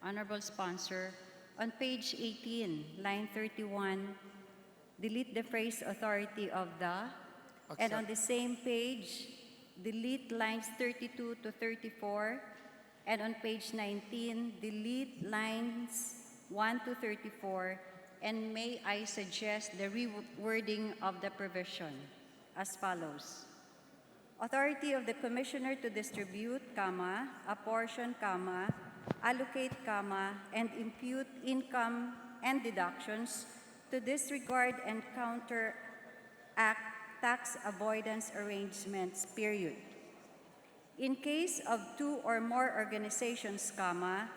Honorable Sponsor, on page 18, line 31, delete the phrase authority of the, and on the same page, delete lines 32 to 34, and on page 19, delete lines 1 to 34, and may I suggest the rewording of the provision as follows. Authority of the Commissioner to distribute, comma, apportion, comma, allocate, comma, and impute income and deductions to disregard and counteract tax avoidance arrangements, period. In case of 2 or more organizations, comma,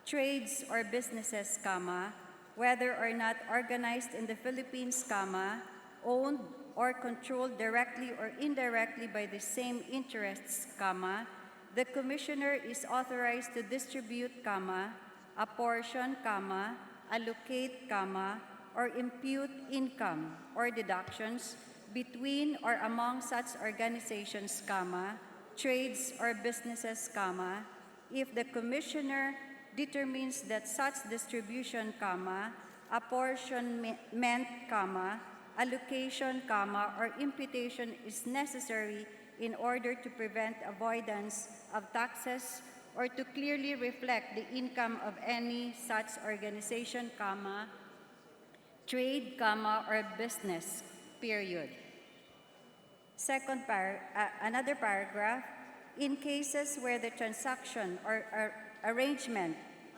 trades or businesses, comma, whether or not organized in the Philippines, comma, owned or controlled directly or indirectly by the same interests, comma, the Commissioner is authorized to distribute, comma, apportion, comma, allocate, comma, or impute income or deductions between or among such organizations, comma, trades or businesses, comma, if the Commissioner determines that such distribution, comma, apportionment, comma, allocation, comma, or imputation is necessary in order to prevent avoidance of taxes or to clearly reflect the income of any such organization, comma, trade, comma, or business, period. Another paragraph, in cases where the transaction or arrangement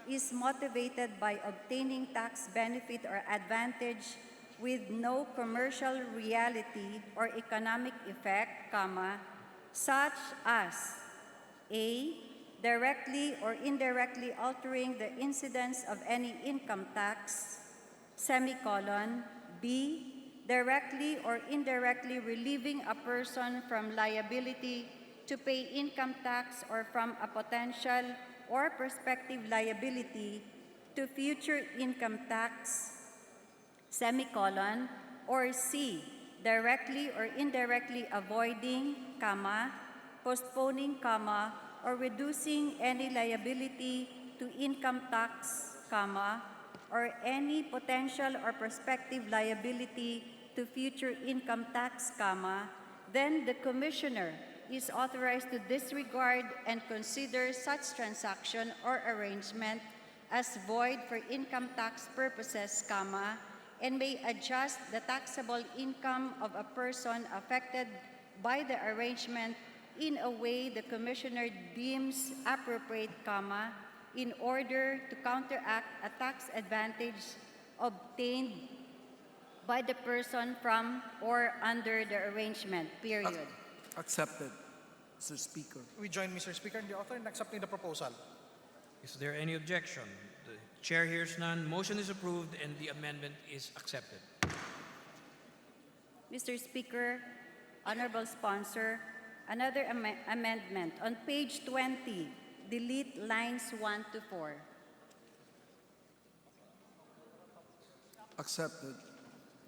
is motivated by obtaining tax benefit or advantage with no commercial reality or economic effect, comma, such as A, directly or indirectly altering the incidence of any income tax, semicolon, B, directly or indirectly relieving a person from liability to pay income tax or from a potential or prospective liability to future income tax, semicolon, or C, directly or indirectly avoiding, comma, postponing, comma, or reducing any liability to income tax, comma, or any potential or prospective liability to future income tax, comma, then the Commissioner is authorized to disregard and consider such transaction or arrangement as void for income tax purposes, comma, and may adjust the taxable income of a person affected by the arrangement in a way the Commissioner deems appropriate, comma, in order to counteract a tax advantage obtained by the person from or under the arrangement, period. Accepted, Mr. Speaker. We join Mr. Speaker and the author in accepting the proposal. Is there any objection? The chair hears none. Motion is approved and the amendment is accepted. Mr. Speaker, Honorable Sponsor, another amendment. On page 20, delete lines 1 to 4. Accepted.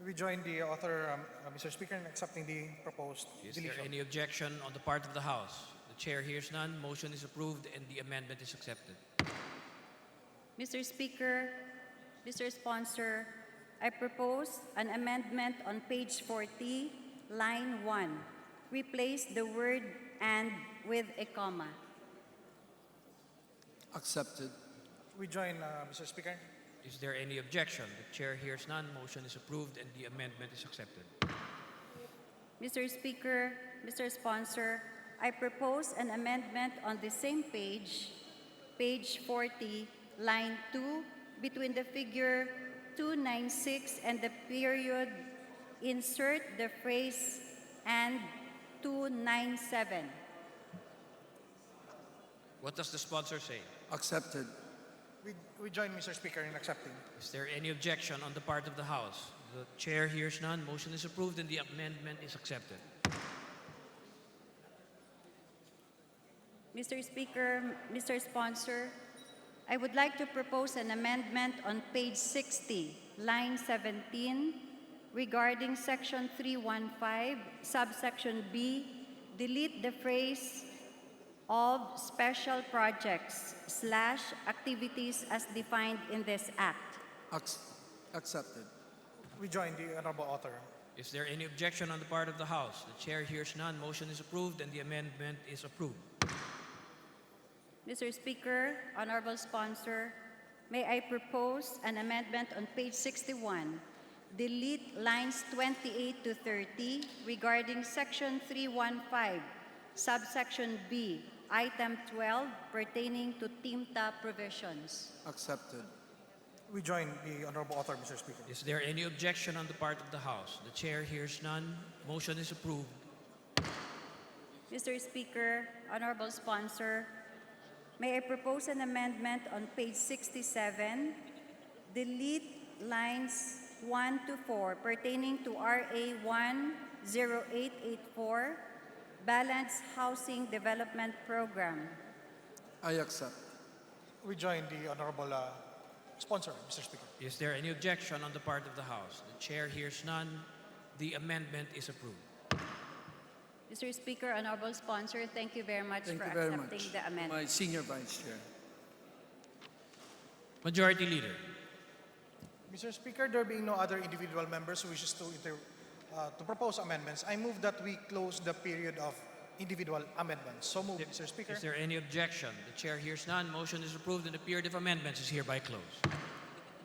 We join the author, Mr. Speaker, in accepting the proposed Is there deletion. any objection on the part of the House? The chair hears none. Motion is approved and the amendment is accepted. Mr. Speaker, Mr. Sponsor, I propose an amendment on page 40, line 1. Replace the word "and" with a comma. Accepted. We join, Mr. Speaker. Is there any objection? The chair hears none. Motion is approved and the amendment is accepted. Mr. Speaker, Mr. Sponsor, I propose an amendment on the same page, page 40, line 2, between the figure 296 and the period, insert the phrase "and 297. What does the sponsor say? Accepted. We join, Mr. Speaker, in accepting. Is there any objection on the part of the House? The chair hears none. Motion is approved and the amendment is accepted. Mr. Speaker, Mr. Sponsor, I would like to propose an amendment on page 60, line 17, regarding section 315, subsection B, delete the phrase "of special projects / activities as defined in this act." Accepted. We join the honorable author. Is there any objection on the part of the House? The chair hears none. Motion is approved and the amendment is approved. Mr. Speaker, honorable sponsor, may I propose an amendment on page 61. Delete lines 28 to 30 regarding section 315, subsection B, item 12, pertaining to TIMTA provisions. Accepted. We join the honorable author, Mr. Speaker. Is there any objection on the part of the House? The chair hears none. Motion is approved. Mr. Speaker, honorable sponsor, may I propose an amendment on page 67. Delete lines 1 to 4 pertaining to RA 10884, Balanced Housing Development Program. I accept. We join the honorable sponsor, Mr. Speaker. Is there any objection on the part of the House? The chair hears none. The amendment is approved. Mr. Speaker, honorable sponsor, thank you very much Thank for you very accepting much. the amendment. My senior vice chair. Majority Leader. Mr. Speaker, there being no other individual members who wishes to propose amendments, I move that we close the period of individual amendments. So moved, Mr. Speaker. Is there any objection? The chair hears none. Motion is approved and the period of amendments is hereby closed.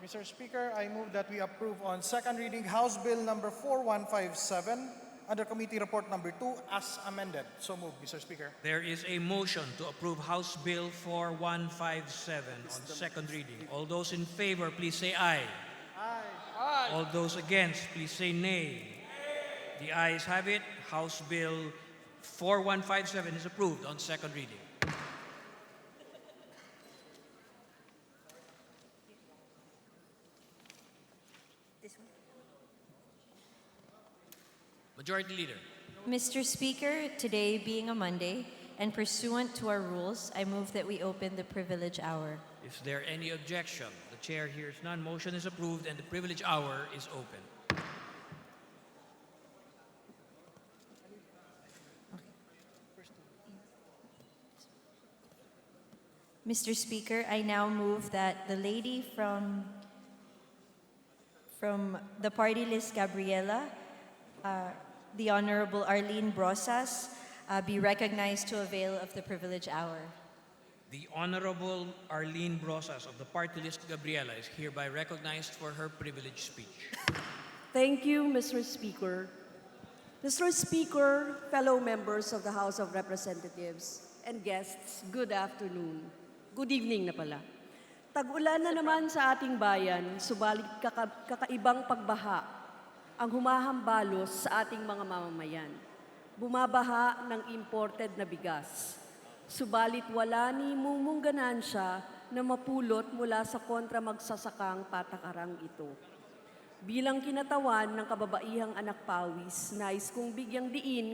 Mr. Speaker, I move that we approve on second reading House Bill number 4157 under Committee Report number 2 as amended. So moved, Mr. Speaker. There is a motion to approve House Bill 4157 on second reading. All those in favor, please say aye. Aye. All those against, please say nay. The ayes have it. House Bill 4157 is approved on second reading. Majority Leader. Mr. Speaker, today being a Monday and pursuant to our rules, I move that we open the privilege hour. Is there any objection? The chair hears none. Motion is approved and the privilege hour is open. Mr. Speaker, I now move that the lady from the party list, Gabriela, the Honorable Arlene Brosas, be recognized to avail of the privilege hour. The Honorable Arlene Brosas of the party list Gabriela is hereby recognized for her privileged speech. Thank you, Mr. Speaker. Mr. Speaker, fellow members of the House of Representatives, and guests, good afternoon. Good evening na pala. Tag-ulan na naman sa ating bayan, subalit kakaibang pagbaha ang humahambalos sa ating mga mamamayan. Bumabaha ng imported na bigas. Subalit wala ni mumung ganansya na mapulot mula sa kontra magsasakang patakarang ito. Bilang kinatawan ng kababaihang anak pawis, nais kong bigyang diin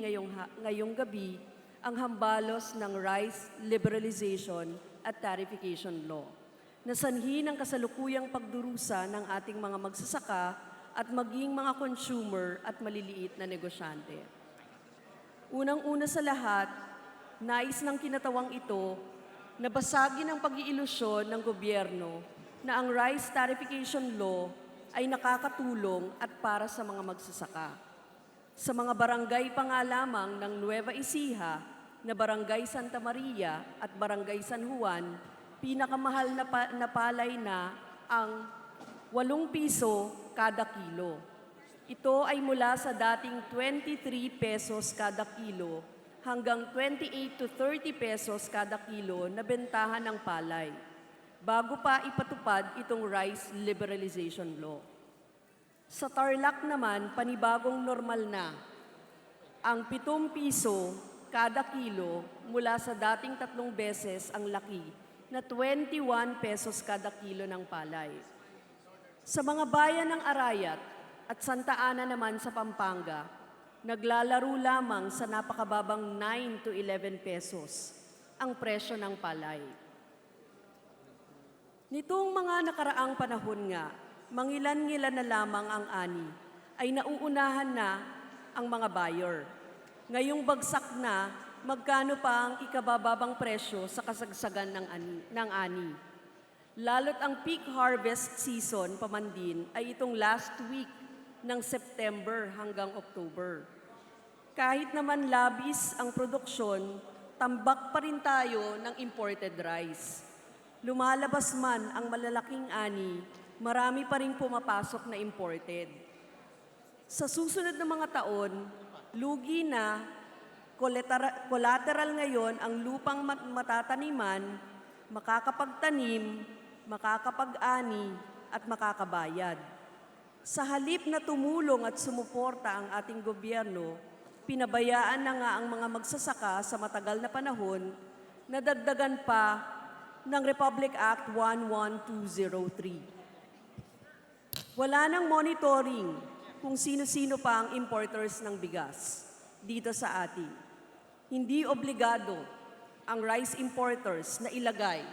ngayong gabi ang hambalos ng rice liberalization at tarification law na sanhi ng kasalukuyang pagdurusa ng ating mga magsasaka at maging mga consumer at maliliit na negosyante. Unang-una sa lahat, nais ng kinatawang ito na basagin ang pag-iilusyon ng gobyerno na ang rice tarification law ay nakakatulong at para sa mga magsasaka. Sa mga barangay pa nga lamang ng Nueva Ecija, na Barangay Santa Maria at Barangay San Juan, pinakamahal na palay na ang 8 piso kada kilo. Ito ay mula sa dating 23 pesos kada kilo hanggang 28 to 30 pesos kada kilo na bentahan ng palay, bago pa ipatupad itong rice liberalization law. Sa Tarlac naman, panibagong normal na ang 7 piso kada kilo mula sa dating 3 beses ang laki na 21 pesos kada kilo ng palay. Sa mga bayan ng Arayat at Santa Ana naman sa Pampanga, naglalaro lamang sa napakababang 9 to 11 pesos ang presyo ng palay. Nitong mga nakaraang panahon nga, mangilan-ngilan na lamang ang ani, ay nauunahan na ang mga buyer. Ngayong bagsak na, magkano pa ang ikabababang presyo sa kasagsagan ng ani. Lalo't ang peak harvest season pamandin ay itong last week ng September hanggang October. Kahit naman labis ang produksyon, tambak pa rin tayo ng imported rice. Lumalabas man ang malalaking ani, marami pa rin pumapasok na imported. Sa susunod na mga taon, lugi na, collateral ngayon ang lupang matataniman, makakapagtanim, makakapag-ani, at makakabayad. Sa halip na tumulong at sumuporta ang ating gobyerno, pinabayaan na nga ang mga magsasaka sa matagal na panahon, nadagdagan pa ng Republic Act 11203. Wala nang monitoring kung sino-sino pa ang importers ng bigas dito sa atin. Hindi obligado ang rice importers na ilagay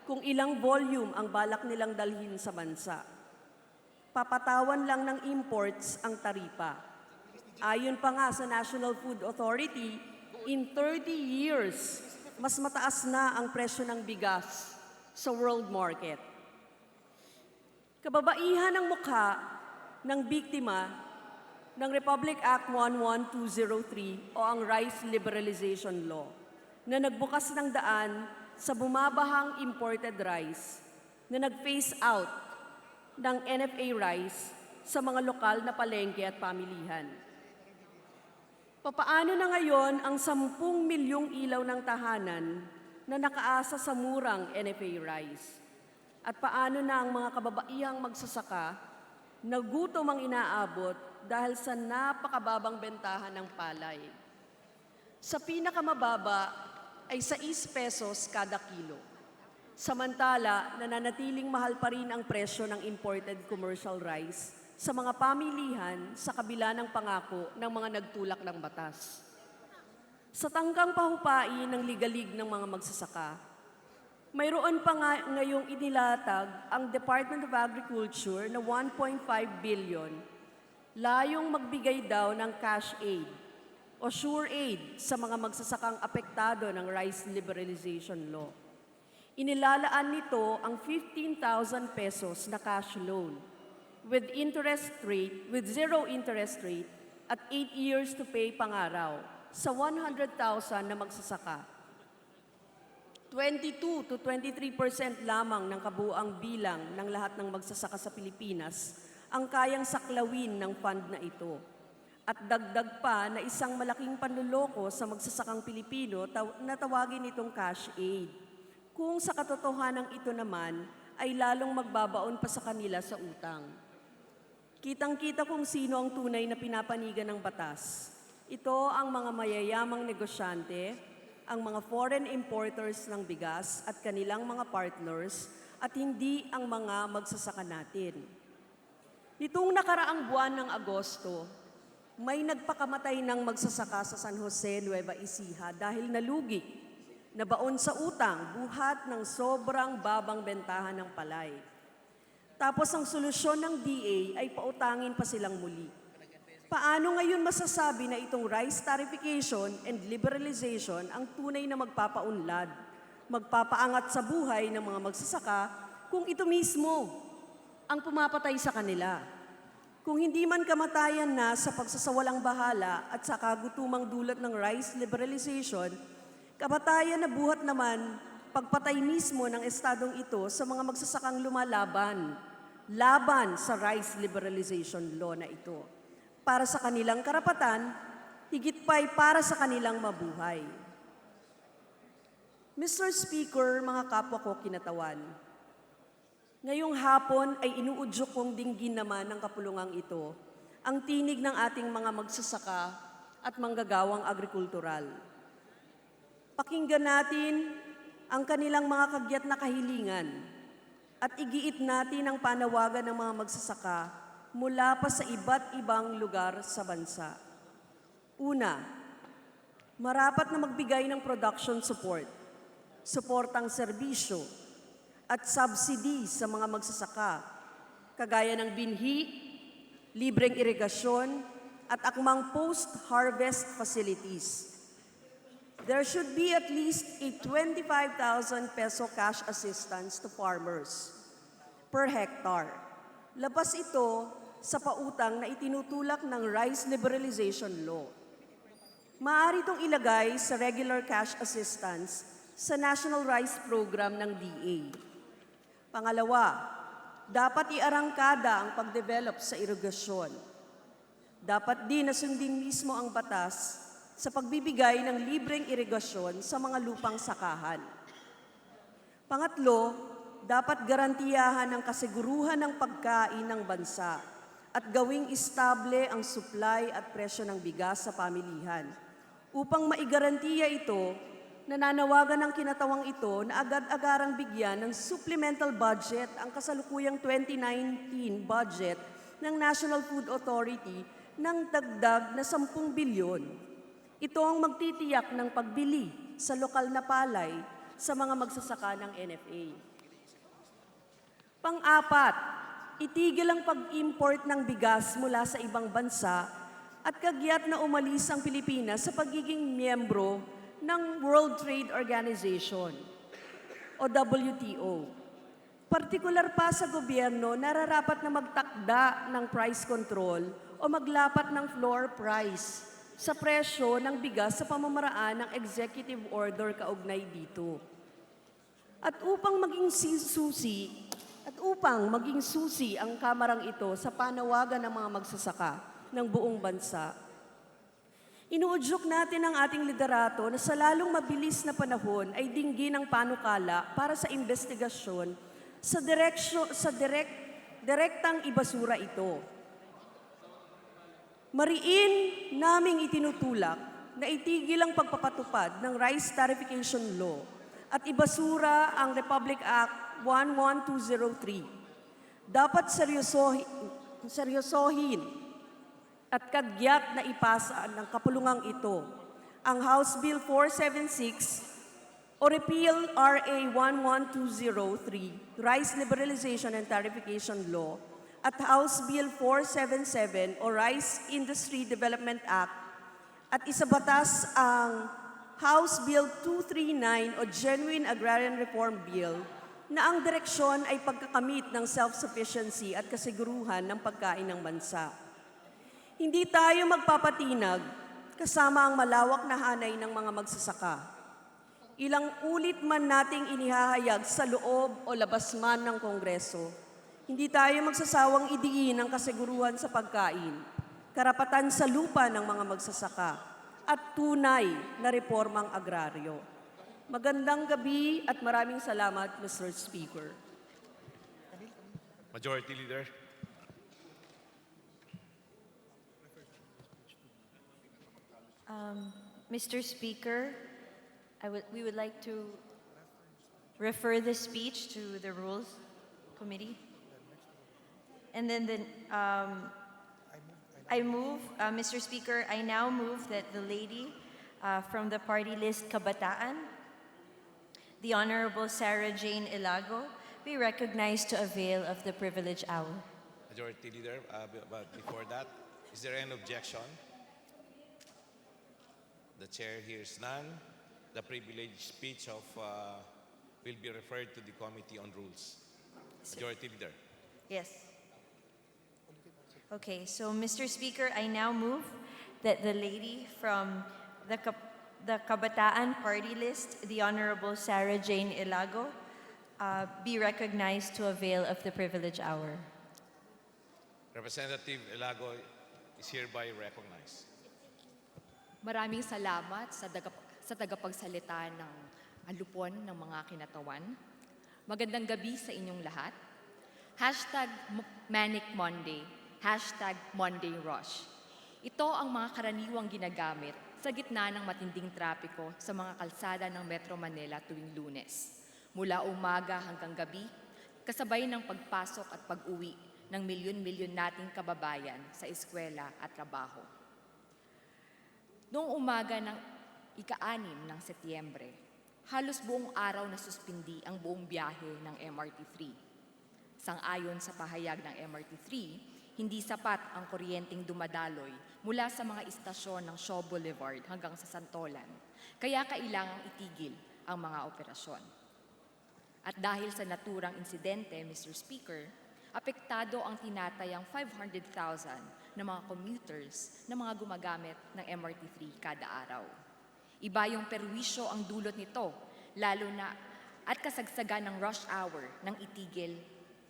kung ilang volume ang balak nilang dalhin sa bansa. Papatawan lang ng imports ang taripa. Ayon pa nga sa National Food Authority, in 30 years, mas mataas na ang presyo ng bigas sa world market. Kababaihan ang mukha ng biktima ng Republic Act 11203 o ang Rice Liberalization Law na nagbukas ng daan sa bumabahang imported rice na nag-phase out ng NFA rice sa mga lokal na palengke at pamilihan. Papaano na ngayon ang 10 milyong ilaw ng tahanan na nakaasa sa murang NFA rice? At paano na ang mga kababaihang magsasaka na gutom ang inaabot dahil sa napakababang bentahan ng palay? Sa pinakamababa ay 6 pesos kada kilo. Samantala, nananatiling mahal pa rin ang presyo ng imported commercial rice sa mga pamilihan sa kabila ng pangako ng mga nagtulak ng batas. Sa tanggang pahupain ng ligalig ng mga magsasaka, mayroon pa nga ngayong inilatag ang Department of Agriculture na 1.5 billion layong magbigay daw ng cash aid o sure aid sa mga magsasakang apektado ng rice liberalization law. Inilalaan nito ang 15,000 pesos na cash loan with zero interest rate at 8 years to pay pangaraw sa 100,000 na magsasaka. 22 to 23% lamang ng kabuuang bilang ng lahat ng magsasaka sa Pilipinas ang kayang saklawin ng fund na ito. At dagdag pa na isang malaking panluloko sa magsasakang Pilipino na tawagin itong cash aid. Kung sa katotohanan ito naman ay lalong magbabaon pa sa kanila sa utang. Kitang-kita kung sino ang tunay na pinapanigan ng batas. Ito ang mga mayayamang negosyante, ang mga foreign importers ng bigas at kanilang mga partners, at hindi ang mga magsasaka natin. Nitong nakaraang buwan ng Agosto, may nagpakamatay ng magsasaka sa San Jose, Nueva Ecija dahil nalugi, nabaon sa utang, buhat ng sobrang babang bentahan ng palay. Tapos ang solusyon ng DA ay pautangin pa silang muli. Paano ngayon masasabi na itong rice tarification and liberalization ang tunay na magpapaunlad, magpapaangat sa buhay ng mga magsasaka kung ito mismo ang pumapatay sa kanila? Kung hindi man kamatayan na sa pagsasawalang bahala at sa kagutumang dulot ng rice liberalization, kamatayan na buhat naman pagpatay mismo ng estadong ito sa mga magsasakang lumalaban, laban sa rice liberalization law na ito, para sa kanilang karapatan, higit pa'y para sa kanilang mabuhay. Mr. Speaker, mga kapwa ko kinatawan, ngayong hapon ay inuudyok kong dinggin naman ng kapulungang ito ang tinig ng ating mga magsasaka at manggagawang agrikultural. Pakinggan natin ang kanilang mga kagyat na kahilingan at igiit natin ang panawagan ng mga magsasaka mula pa sa iba't ibang lugar sa bansa. Una, marapat na magbigay ng production support, suportang serbisyo, at subsidy sa mga magsasaka, kagaya ng binhi, libreng irigasyon, at akmang post-harvest facilities. There should be at least a 25,000 peso cash assistance to farmers per hectare. Labas ito sa pautang na itinutulak ng Rice Liberalization Law. Maaari itong ilagay sa regular cash assistance sa National Rice Program ng DA. Pangalawa, dapat iarangkada ang pag-develop sa irigasyon. Dapat din nasundin mismo ang batas sa pagbibigay ng libreng irigasyon sa mga lupang sakahan. Pangatlo, dapat garantiyahan ang kasiguruhan ng pagkain ng bansa at gawing estable ang supply at presyo ng bigas sa pamilihan. Upang maigarantiya ito, nananawagan ng kinatawang ito na agad-agarang bigyan ng supplemental budget ang kasalukuyang 2019 budget ng National Food Authority ng dagdag na 10 bilyon. Ito ang magtitiyak ng pagbili sa lokal na palay sa mga magsasaka ng NFA. Pang-apat, itigil ang pag-import ng bigas mula sa ibang bansa at kagyat na umalis ang Pilipinas sa pagiging miyembro ng World Trade Organization o WTO. Partikular pa sa gobyerno, nararapat na magtakda ng price control o maglapat ng floor price sa presyo ng bigas sa pamamaraan ng executive order kaugnay dito. At upang maging susi ang kamarang ito sa panawagan ng mga magsasaka ng buong bansa, inuudyok natin ang ating liderato na sa lalong mabilis na panahon ay dinggin ang panukala para sa investigasyon sa direktang ibasura ito. Mariin naming itinutulak na itigil ang pagpapatupad ng Rice Tarification Law at ibasura ang Republic Act 11203. Dapat seryosohin at kagyat na ipasa ng kapulungang ito ang House Bill 476 o Repeal RA 11203, Rice Liberalization and Tarification Law, at House Bill 477 o Rice Industry Development Act, at isabatas ang House Bill 239 o Genuine Agrarian Reform Bill na ang direksyon ay pagkakamit ng self-sufficiency at kasiguruhan ng pagkain ng bansa. Hindi tayo magpapatinag kasama ang malawak na hanay ng mga magsasaka. Ilang ulit man nating inihahayag sa loob o labas man ng Kongreso, hindi tayo magsasawang idiin ang kasiguruhan sa pagkain, karapatan sa lupa ng mga magsasaka, at tunay na reformang agraryo. Magandang gabi at maraming salamat, Mr. Speaker. Majority Leader. Mr. Speaker, we would like to refer the speech to the Rules Committee. And then Mr. Speaker, I now move that the lady from the party list Kabataan, the Honorable Sarah Jane Ilago, be recognized to avail of the privilege hour. Majority Leader, but before that, is there any objection? The chair hears none. The privileged speech will be referred to the Committee on Rules. Majority Leader. Yes. Okay, so Mr. Speaker, I now move that the lady from the Kabataan party list, the Honorable Sarah Jane Ilago, be recognized to avail of the privilege hour. Representative Ilago is hereby recognized. Maraming salamat sa tagapagsalita ng alupon ng mga kinatawan. Magandang gabi sa inyong lahat. #Manic Monday, #Monday Rush. Ito ang mga karaniwang ginagamit sa gitna ng matinding trapiko sa mga kalsada ng Metro Manila tuwing Lunes. Mula umaga hanggang gabi, kasabay ng pagpasok at pag-uwi ng milyon-milyon nating kababayan sa eskwela at trabaho. Noong umaga ng ika-6 ng Setyembre, halos buong araw na suspindi ang buong biyahe ng MRT-3. Sang-ayon sa pahayag ng MRT-3, hindi sapat ang kuryenteng dumadaloy mula sa mga istasyon ng Shaw Boulevard hanggang sa Santolan, kaya kailangang itigil ang mga operasyon. At dahil sa naturang insidente, Mr. Speaker, apektado ang tinatayang 500,000 na mga commuters na mga gumagamit ng MRT-3 kada araw. Iba yung perwisyo ang dulot nito, lalo na at kasagsagan ng rush hour nang itigil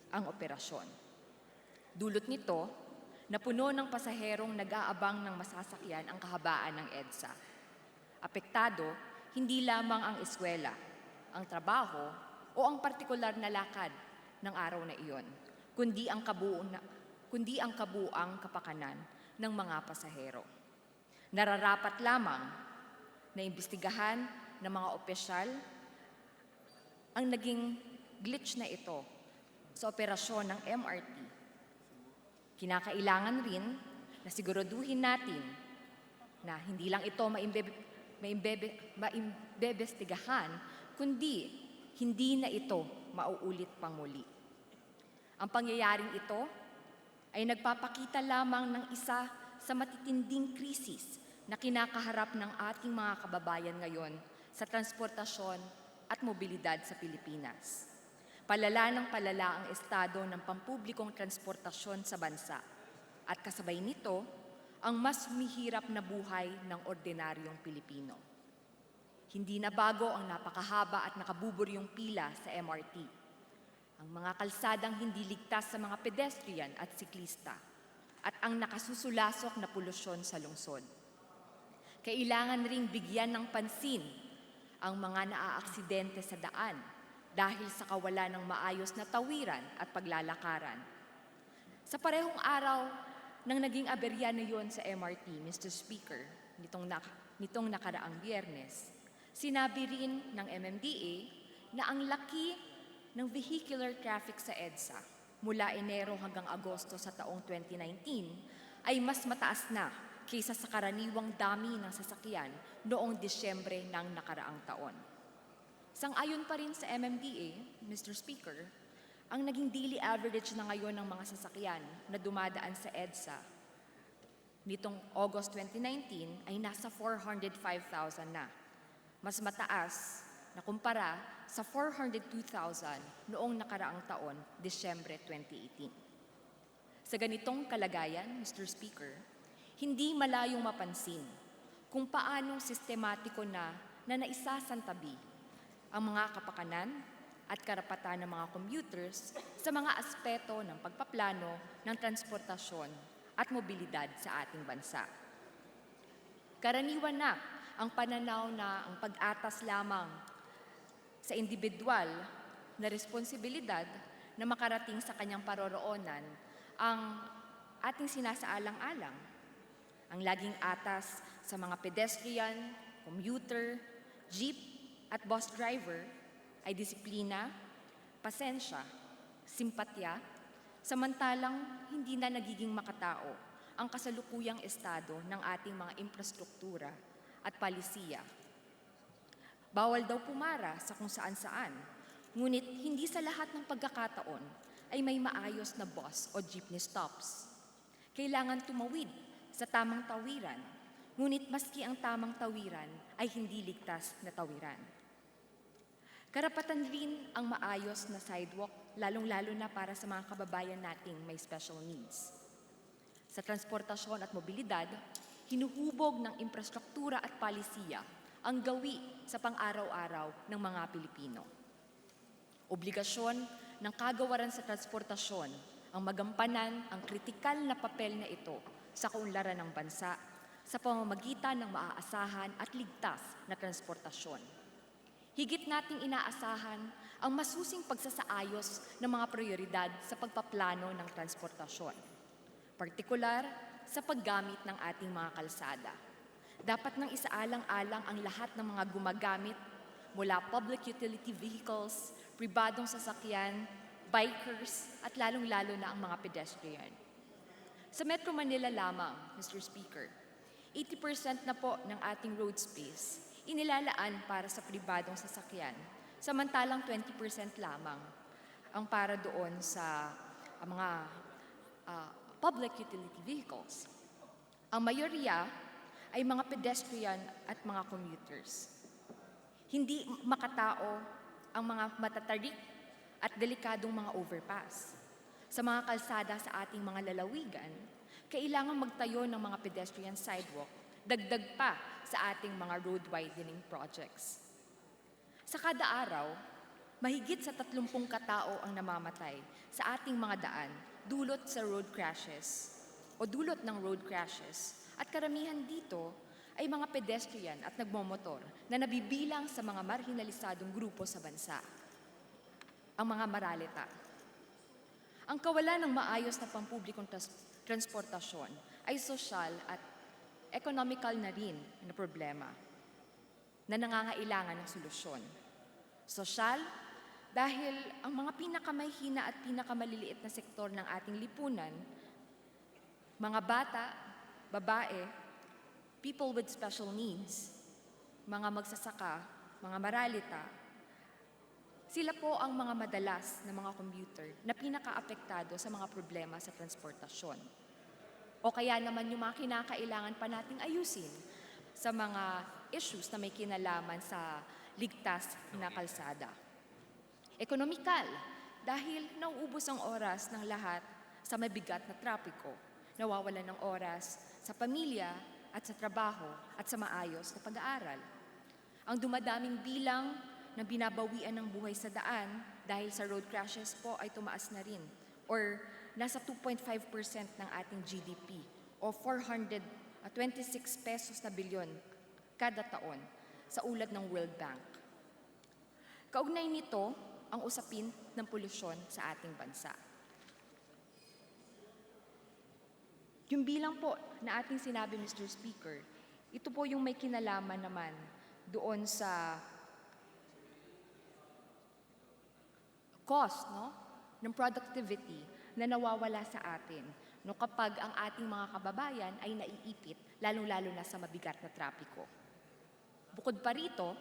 ang operasyon. Dulot nito, napuno ng pasaherong nag-aabang ng masasakyan ang kahabaan ng EDSA. Apektado, hindi lamang ang eskwela, ang trabaho o ang partikular na lakad ng araw na iyon, kundi ang kabuuang kapakanan ng mga pasahero. Nararapat lamang na imbestigahan ng mga opisyal ang naging glitch na ito sa operasyon ng MRT. Kinakailangan rin na siguraduhin natin na hindi lang ito maimbestigahan, kundi hindi na ito mauulit pang muli. Ang pangyayaring ito ay nagpapakita lamang ng isa sa matitinding krisis na kinakaharap ng ating mga kababayan ngayon sa transportasyon at mobilidad sa Pilipinas. Palala ng palala ang estado ng pampublikong transportasyon sa bansa at kasabay nito ang mas mahirap na buhay ng ordinaryong Pilipino. Hindi na bago ang napakahaba at nakabuburyong pila sa MRT. Ang mga kalsadang hindi ligtas sa mga pedestrian at siklista, at ang nakasusulasok na polusyon sa lungsod. Kailangan ring bigyan ng pansin ang mga naaaksidente sa daan dahil sa kawalan ng maayos na tawiran at paglalakaran. Sa parehong araw nang naging aberya na yon sa MRT, Mr. Speaker, nitong nakaraang Biyernes, sinabi rin ng MMDA na ang laki ng vehicular traffic sa EDSA mula Enero hanggang Agosto sa taong 2019 ay mas mataas na kaysa sa karaniwang dami ng sasakyan noong Disyembre ng nakaraang taon. Sang-ayon pa rin sa MMDA, Mr. Speaker, ang naging daily average na ngayon ng mga sasakyan na dumadaan sa EDSA nitong August 2019 ay nasa 405,000 na. Mas mataas na kumpara sa 402,000 noong nakaraang taon, Disyembre 2018. Sa ganitong kalagayan, Mr. Speaker, hindi malayong mapansin kung paanong sistematiko na naisasantabi ang mga kapakanan at karapatan ng mga commuters sa mga aspeto ng pagpaplano ng transportasyon at mobilidad sa ating bansa. Karaniwan na ang pananaw na ang pag-atas lamang sa individual na responsibilidad na makarating sa kanyang paroroonan ang ating sinasaalang-alang. Ang laging atas sa mga pedestrian, commuter, jeep at bus driver ay disiplina, pasensya, simpatya, Samantalang hindi na nagiging makatao ang kasalukuyang estado ng ating mga infrastruktura at palisiya. Bawal daw pumara sa kung saan-saan, ngunit hindi sa lahat ng pagkakataon ay may maayos na bus o jeepney stops. Kailangan tumawid sa tamang tawiran, ngunit maski ang tamang tawiran ay hindi ligtas na tawiran. Karapatan rin ang maayos na sidewalk, lalong-lalo na para sa mga kababayan nating may special needs. Sa transportasyon at mobilidad, hinuhubog ng infrastruktura at palisiya ang gawi sa pang-araw-araw ng mga Pilipino. Obligasyon ng kagawaran sa transportasyon ang magampanan ang kritikal na papel na ito sa kaunlaran ng bansa sa pamamagitan ng maaasahan at ligtas na transportasyon. Higit nating inaasahan ang masusing pagsasaayos ng mga prioridad sa pagpaplano ng transportasyon, partikular sa paggamit ng ating mga kalsada. Dapat nang isaalang-alang ang lahat ng mga gumagamit mula public utility vehicles, pribadong sasakyan, bikers, at lalong-lalo na ang mga pedestrian. Sa Metro Manila lamang, Mr. Speaker, 80% na po ng ating road space inilalaan para sa pribadong sasakyan, samantalang 20% lamang ang para doon sa mga public utility vehicles. Ang mayoriya ay mga pedestrian at mga commuters. Hindi makatao ang mga matatarik at delikadong mga overpass. Sa mga kalsada sa ating mga lalawigan, kailangan magtayo ng mga pedestrian sidewalk, dagdag pa sa ating mga road widening projects. Sa kada araw, mahigit sa 30 katao ang namamatay sa ating mga daan dulot ng road crashes at karamihan dito ay mga pedestrian at nagmomotor na nabibilang sa mga marginalisadong grupo sa bansa, ang mga maralita. Ang kawalan ng maayos na pampublikong transportasyon ay sosyal at economical na rin na problema na nangangailangan ng solusyon. Sosyal, dahil ang mga pinakamahina at pinakamaliliit na sektor ng ating lipunan, mga bata, babae, people with special needs, mga magsasaka, mga maralita, sila po ang mga madalas na mga commuter na pinaka-apektado sa mga problema sa transportasyon. O kaya naman yung mga kinakailangan pa nating ayusin sa mga issues na may kinalaman sa ligtas na kalsada. Ekonomikal, dahil nauubos ang oras ng lahat sa mabigat na trapiko, nawawalan ng oras sa pamilya at sa trabaho at sa maayos na pag-aaral. Ang dumadaming bilang na binabawian ng buhay sa daan dahil sa road crashes po ay tumaas na rin, or nasa 2.5% ng ating GDP o 426 pesos na bilyon kada taon sa ulat ng World Bank. Kaugnay nito ang usapin ng polusyon sa ating bansa. Yung bilang po na ating sinabi, Mr. Speaker, ito po yung may kinalaman naman doon sa cost, ng productivity na nawawala sa atin kapag ang ating mga kababayan ay naiipit, lalong-lalo na sa mabigat na trapiko. Bukod pa rito,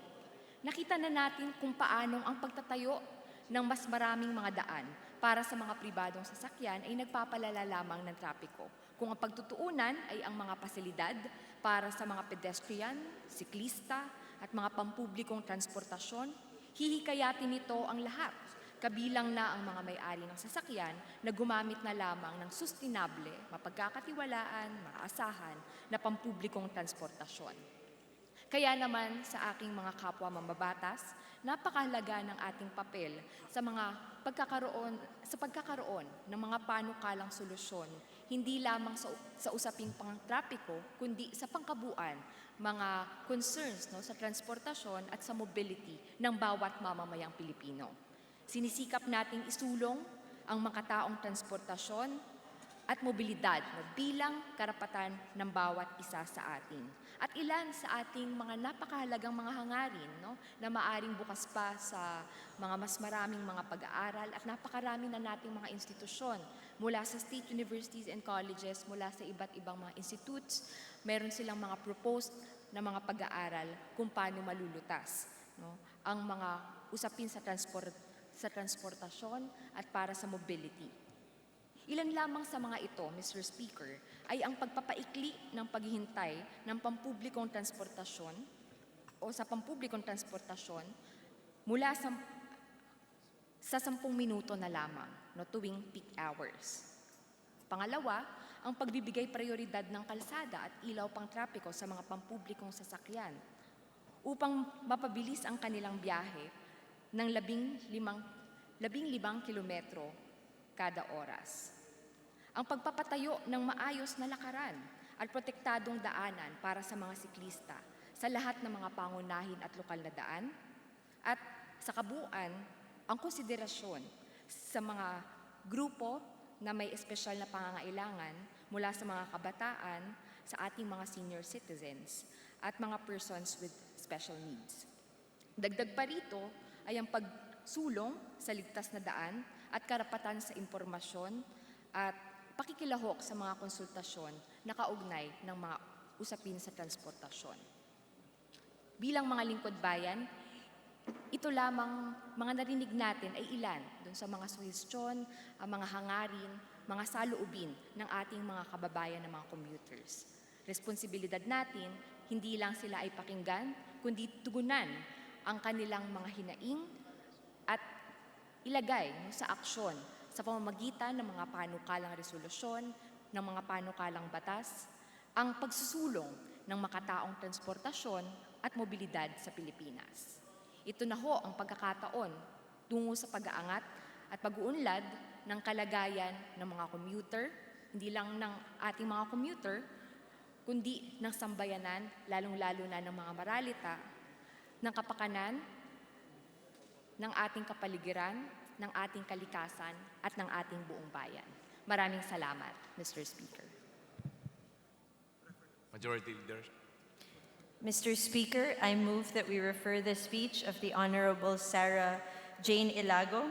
nakita na natin kung paanong ang pagtatayo ng mas maraming mga daan para sa mga pribadong sasakyan ay nagpapalala lamang ng trapiko. Kung ang pagtutuunan ay ang mga pasilidad para sa mga pedestrian, siklista at mga pampublikong transportasyon, hihikayatin nito ang lahat, kabilang na ang mga may-ari ng sasakyan na gumamit na lamang ng sustainable, mapagkakatiwalaan, maaasahan na pampublikong transportasyon. Kaya naman sa aking mga kapwa mambabatas, napakahalaga ng ating papel sa pagkakaroon ng mga panukalang solusyon, hindi lamang sa usaping pang-trapiko, kundi sa pangkabuuan, mga concerns sa transportasyon at sa mobility ng bawat mamamayang Pilipino. Sinisikap nating isulong ang makataong transportasyon at mobilidad bilang karapatan ng bawat isa sa atin. At ilan sa ating mga napakahalagang mga hangarin na maaring bukas pa sa mga mas maraming mga pag-aaral at napakarami na nating mga institusyon, mula sa state universities and colleges, mula sa iba't ibang mga institutes. Meron silang mga proposed na mga pag-aaral kung paano malulutas, no, ang mga usapin sa transportasyon at para sa mobility. Ilan lamang sa mga ito, Mr. Speaker, ay ang pagpapaikli ng paghihintay ng pampublikong transportasyon o sa pampublikong transportasyon mula sa 10 minuto na lamang, no, tuwing peak hours. Pangalawa, ang pagbibigay prioridad ng kalsada at ilaw pang trapiko sa mga pampublikong sasakyan upang mapabilis ang kanilang biyahe ng 15 kilometro kada oras. Ang pagpapatayo ng maayos na lakaran at protektadong daanan para sa mga siklista sa lahat ng mga pangunahin at lokal na daan, at sa kabuuan, ang konsiderasyon sa mga grupo na may espesyal na pangangailangan mula sa mga kabataan, sa ating mga senior citizens, at mga persons with special needs. Dagdag pa rito ay ang pagsulong sa ligtas na daan at karapatan sa impormasyon at pakikilahok sa mga konsultasyon na kaugnay ng mga usapin sa transportasyon. Bilang mga lingkod bayan, ito lamang mga narinig natin ay ilan dun sa mga suhestyon, mga hangarin, mga saloobin ng ating mga kababayan na mga commuters. Responsibilidad natin, hindi lang sila ay pakinggan, kundi tugunan ang kanilang mga hinaing at ilagay sa aksyon sa pamamagitan ng mga panukalang resolusyon, ng mga panukalang batas, ang pagsusulong ng makataong transportasyon at mobilidad sa Pilipinas. Ito na ho ang pagkakataon tungo sa pag-aangat at pag-uunlad ng kalagayan ng mga commuter, hindi lang ng ating mga commuter, kundi ng sambayanan, lalong-lalo na ng mga maralita, ng kapakanan, ng ating kapaligiran, ng ating kalikasan, at ng ating buong bayan. Maraming salamat, Mr. Speaker. Majority Leader. Mr. Speaker, I move that we refer the speech of the Honorable Sarah Jane Ilago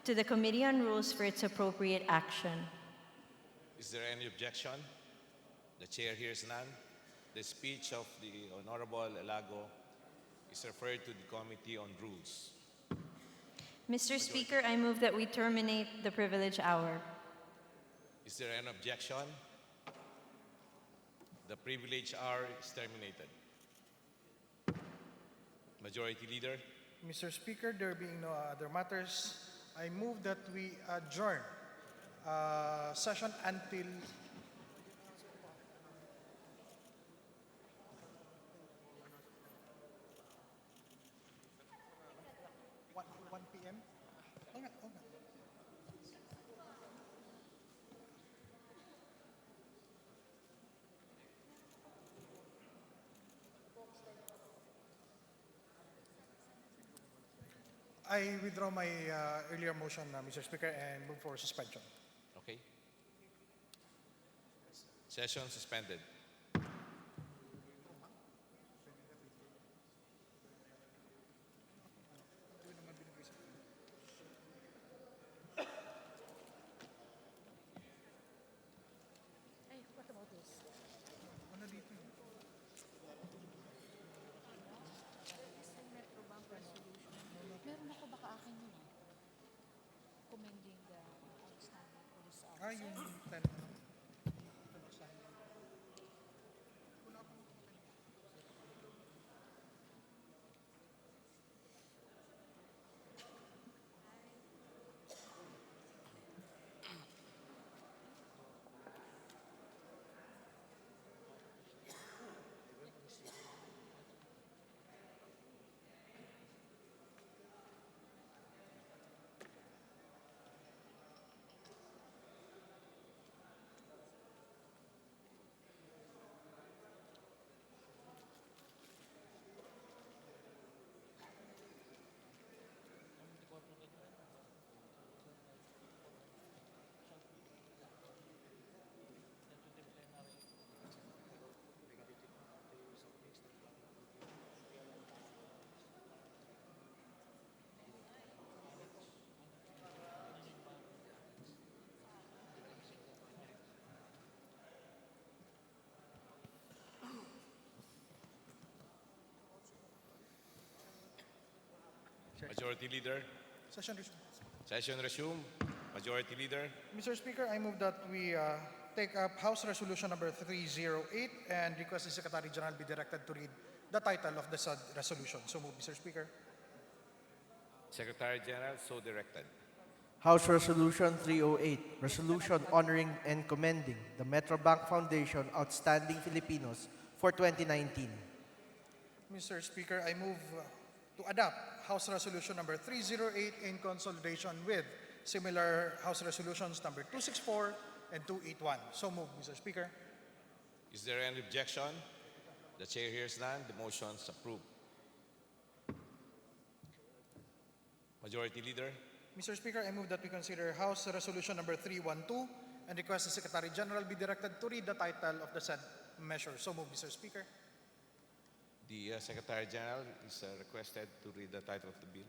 to the Committee on Rules for its appropriate action. Is there any objection? The chair hears none. The speech of the Honorable Elago is referred to the Committee on Rules. Mr. Speaker, I move that we terminate the privilege hour. Is there an objection? The privilege hour is terminated. Majority Leader. Mr. Speaker, there being no other matters, I move that we adjourn session until 1 p.m. I withdraw my earlier motion, Mr. Speaker, and move for suspension. Okay. Session suspended. Meron ako baka akin yun. Commending the outstanding police officer. Yung 10. Majority Leader. Session resumed. Session resumed. Majority Leader. Mr. Speaker, I move that we take up House Resolution number 308 and request the Secretary General be directed to read the title of the said resolution. So move, Mr. Speaker. Secretary General, so directed. House Resolution 308, Resolution honoring and commending the Metrobank Foundation Outstanding Filipinos for 2019. Mr. Speaker, I move to adopt House Resolution number 308 in consolidation with similar House Resolutions number 264 and 281. So move, Mr. Speaker. Is there any objection? The chair hears none. The motion is approved. Majority Leader. Mr. Speaker, I move that we consider House Resolution number 312 and request the Secretary General be directed to read the title of the said measure. So move, Mr. Speaker. The Secretary General is requested to read the title of the bill.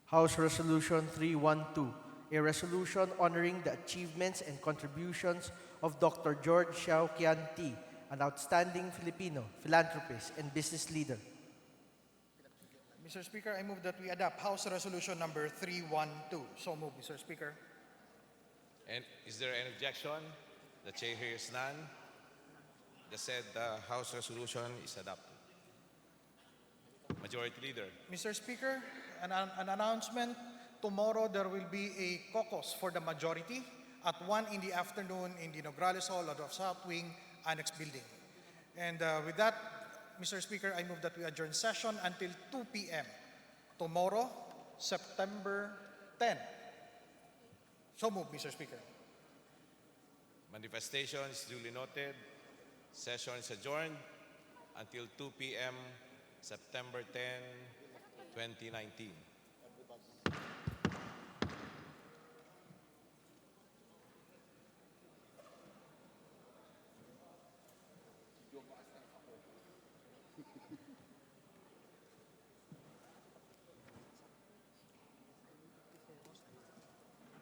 House Resolution 312, a resolution honoring the achievements and contributions of Dr. George Xiao Qian Ti, an outstanding Filipino philanthropist and business leader. Mr. Speaker, I move that we adopt House Resolution number 312. So move, Mr. Speaker. And is there any objection? The chair hears none. The said House resolution is adopted. Majority Leader. Mr. Speaker, an announcement. Tomorrow there will be a caucus for the majority at 1 in the afternoon in the Nograles Hall of the South Wing Annex Building. And with that, Mr. Speaker, I move that we adjourn session until 2 p.m. tomorrow, September 10. So move, Mr. Speaker. Manifestation is duly noted. Session is adjourned until 2 p.m. September 10, 2019.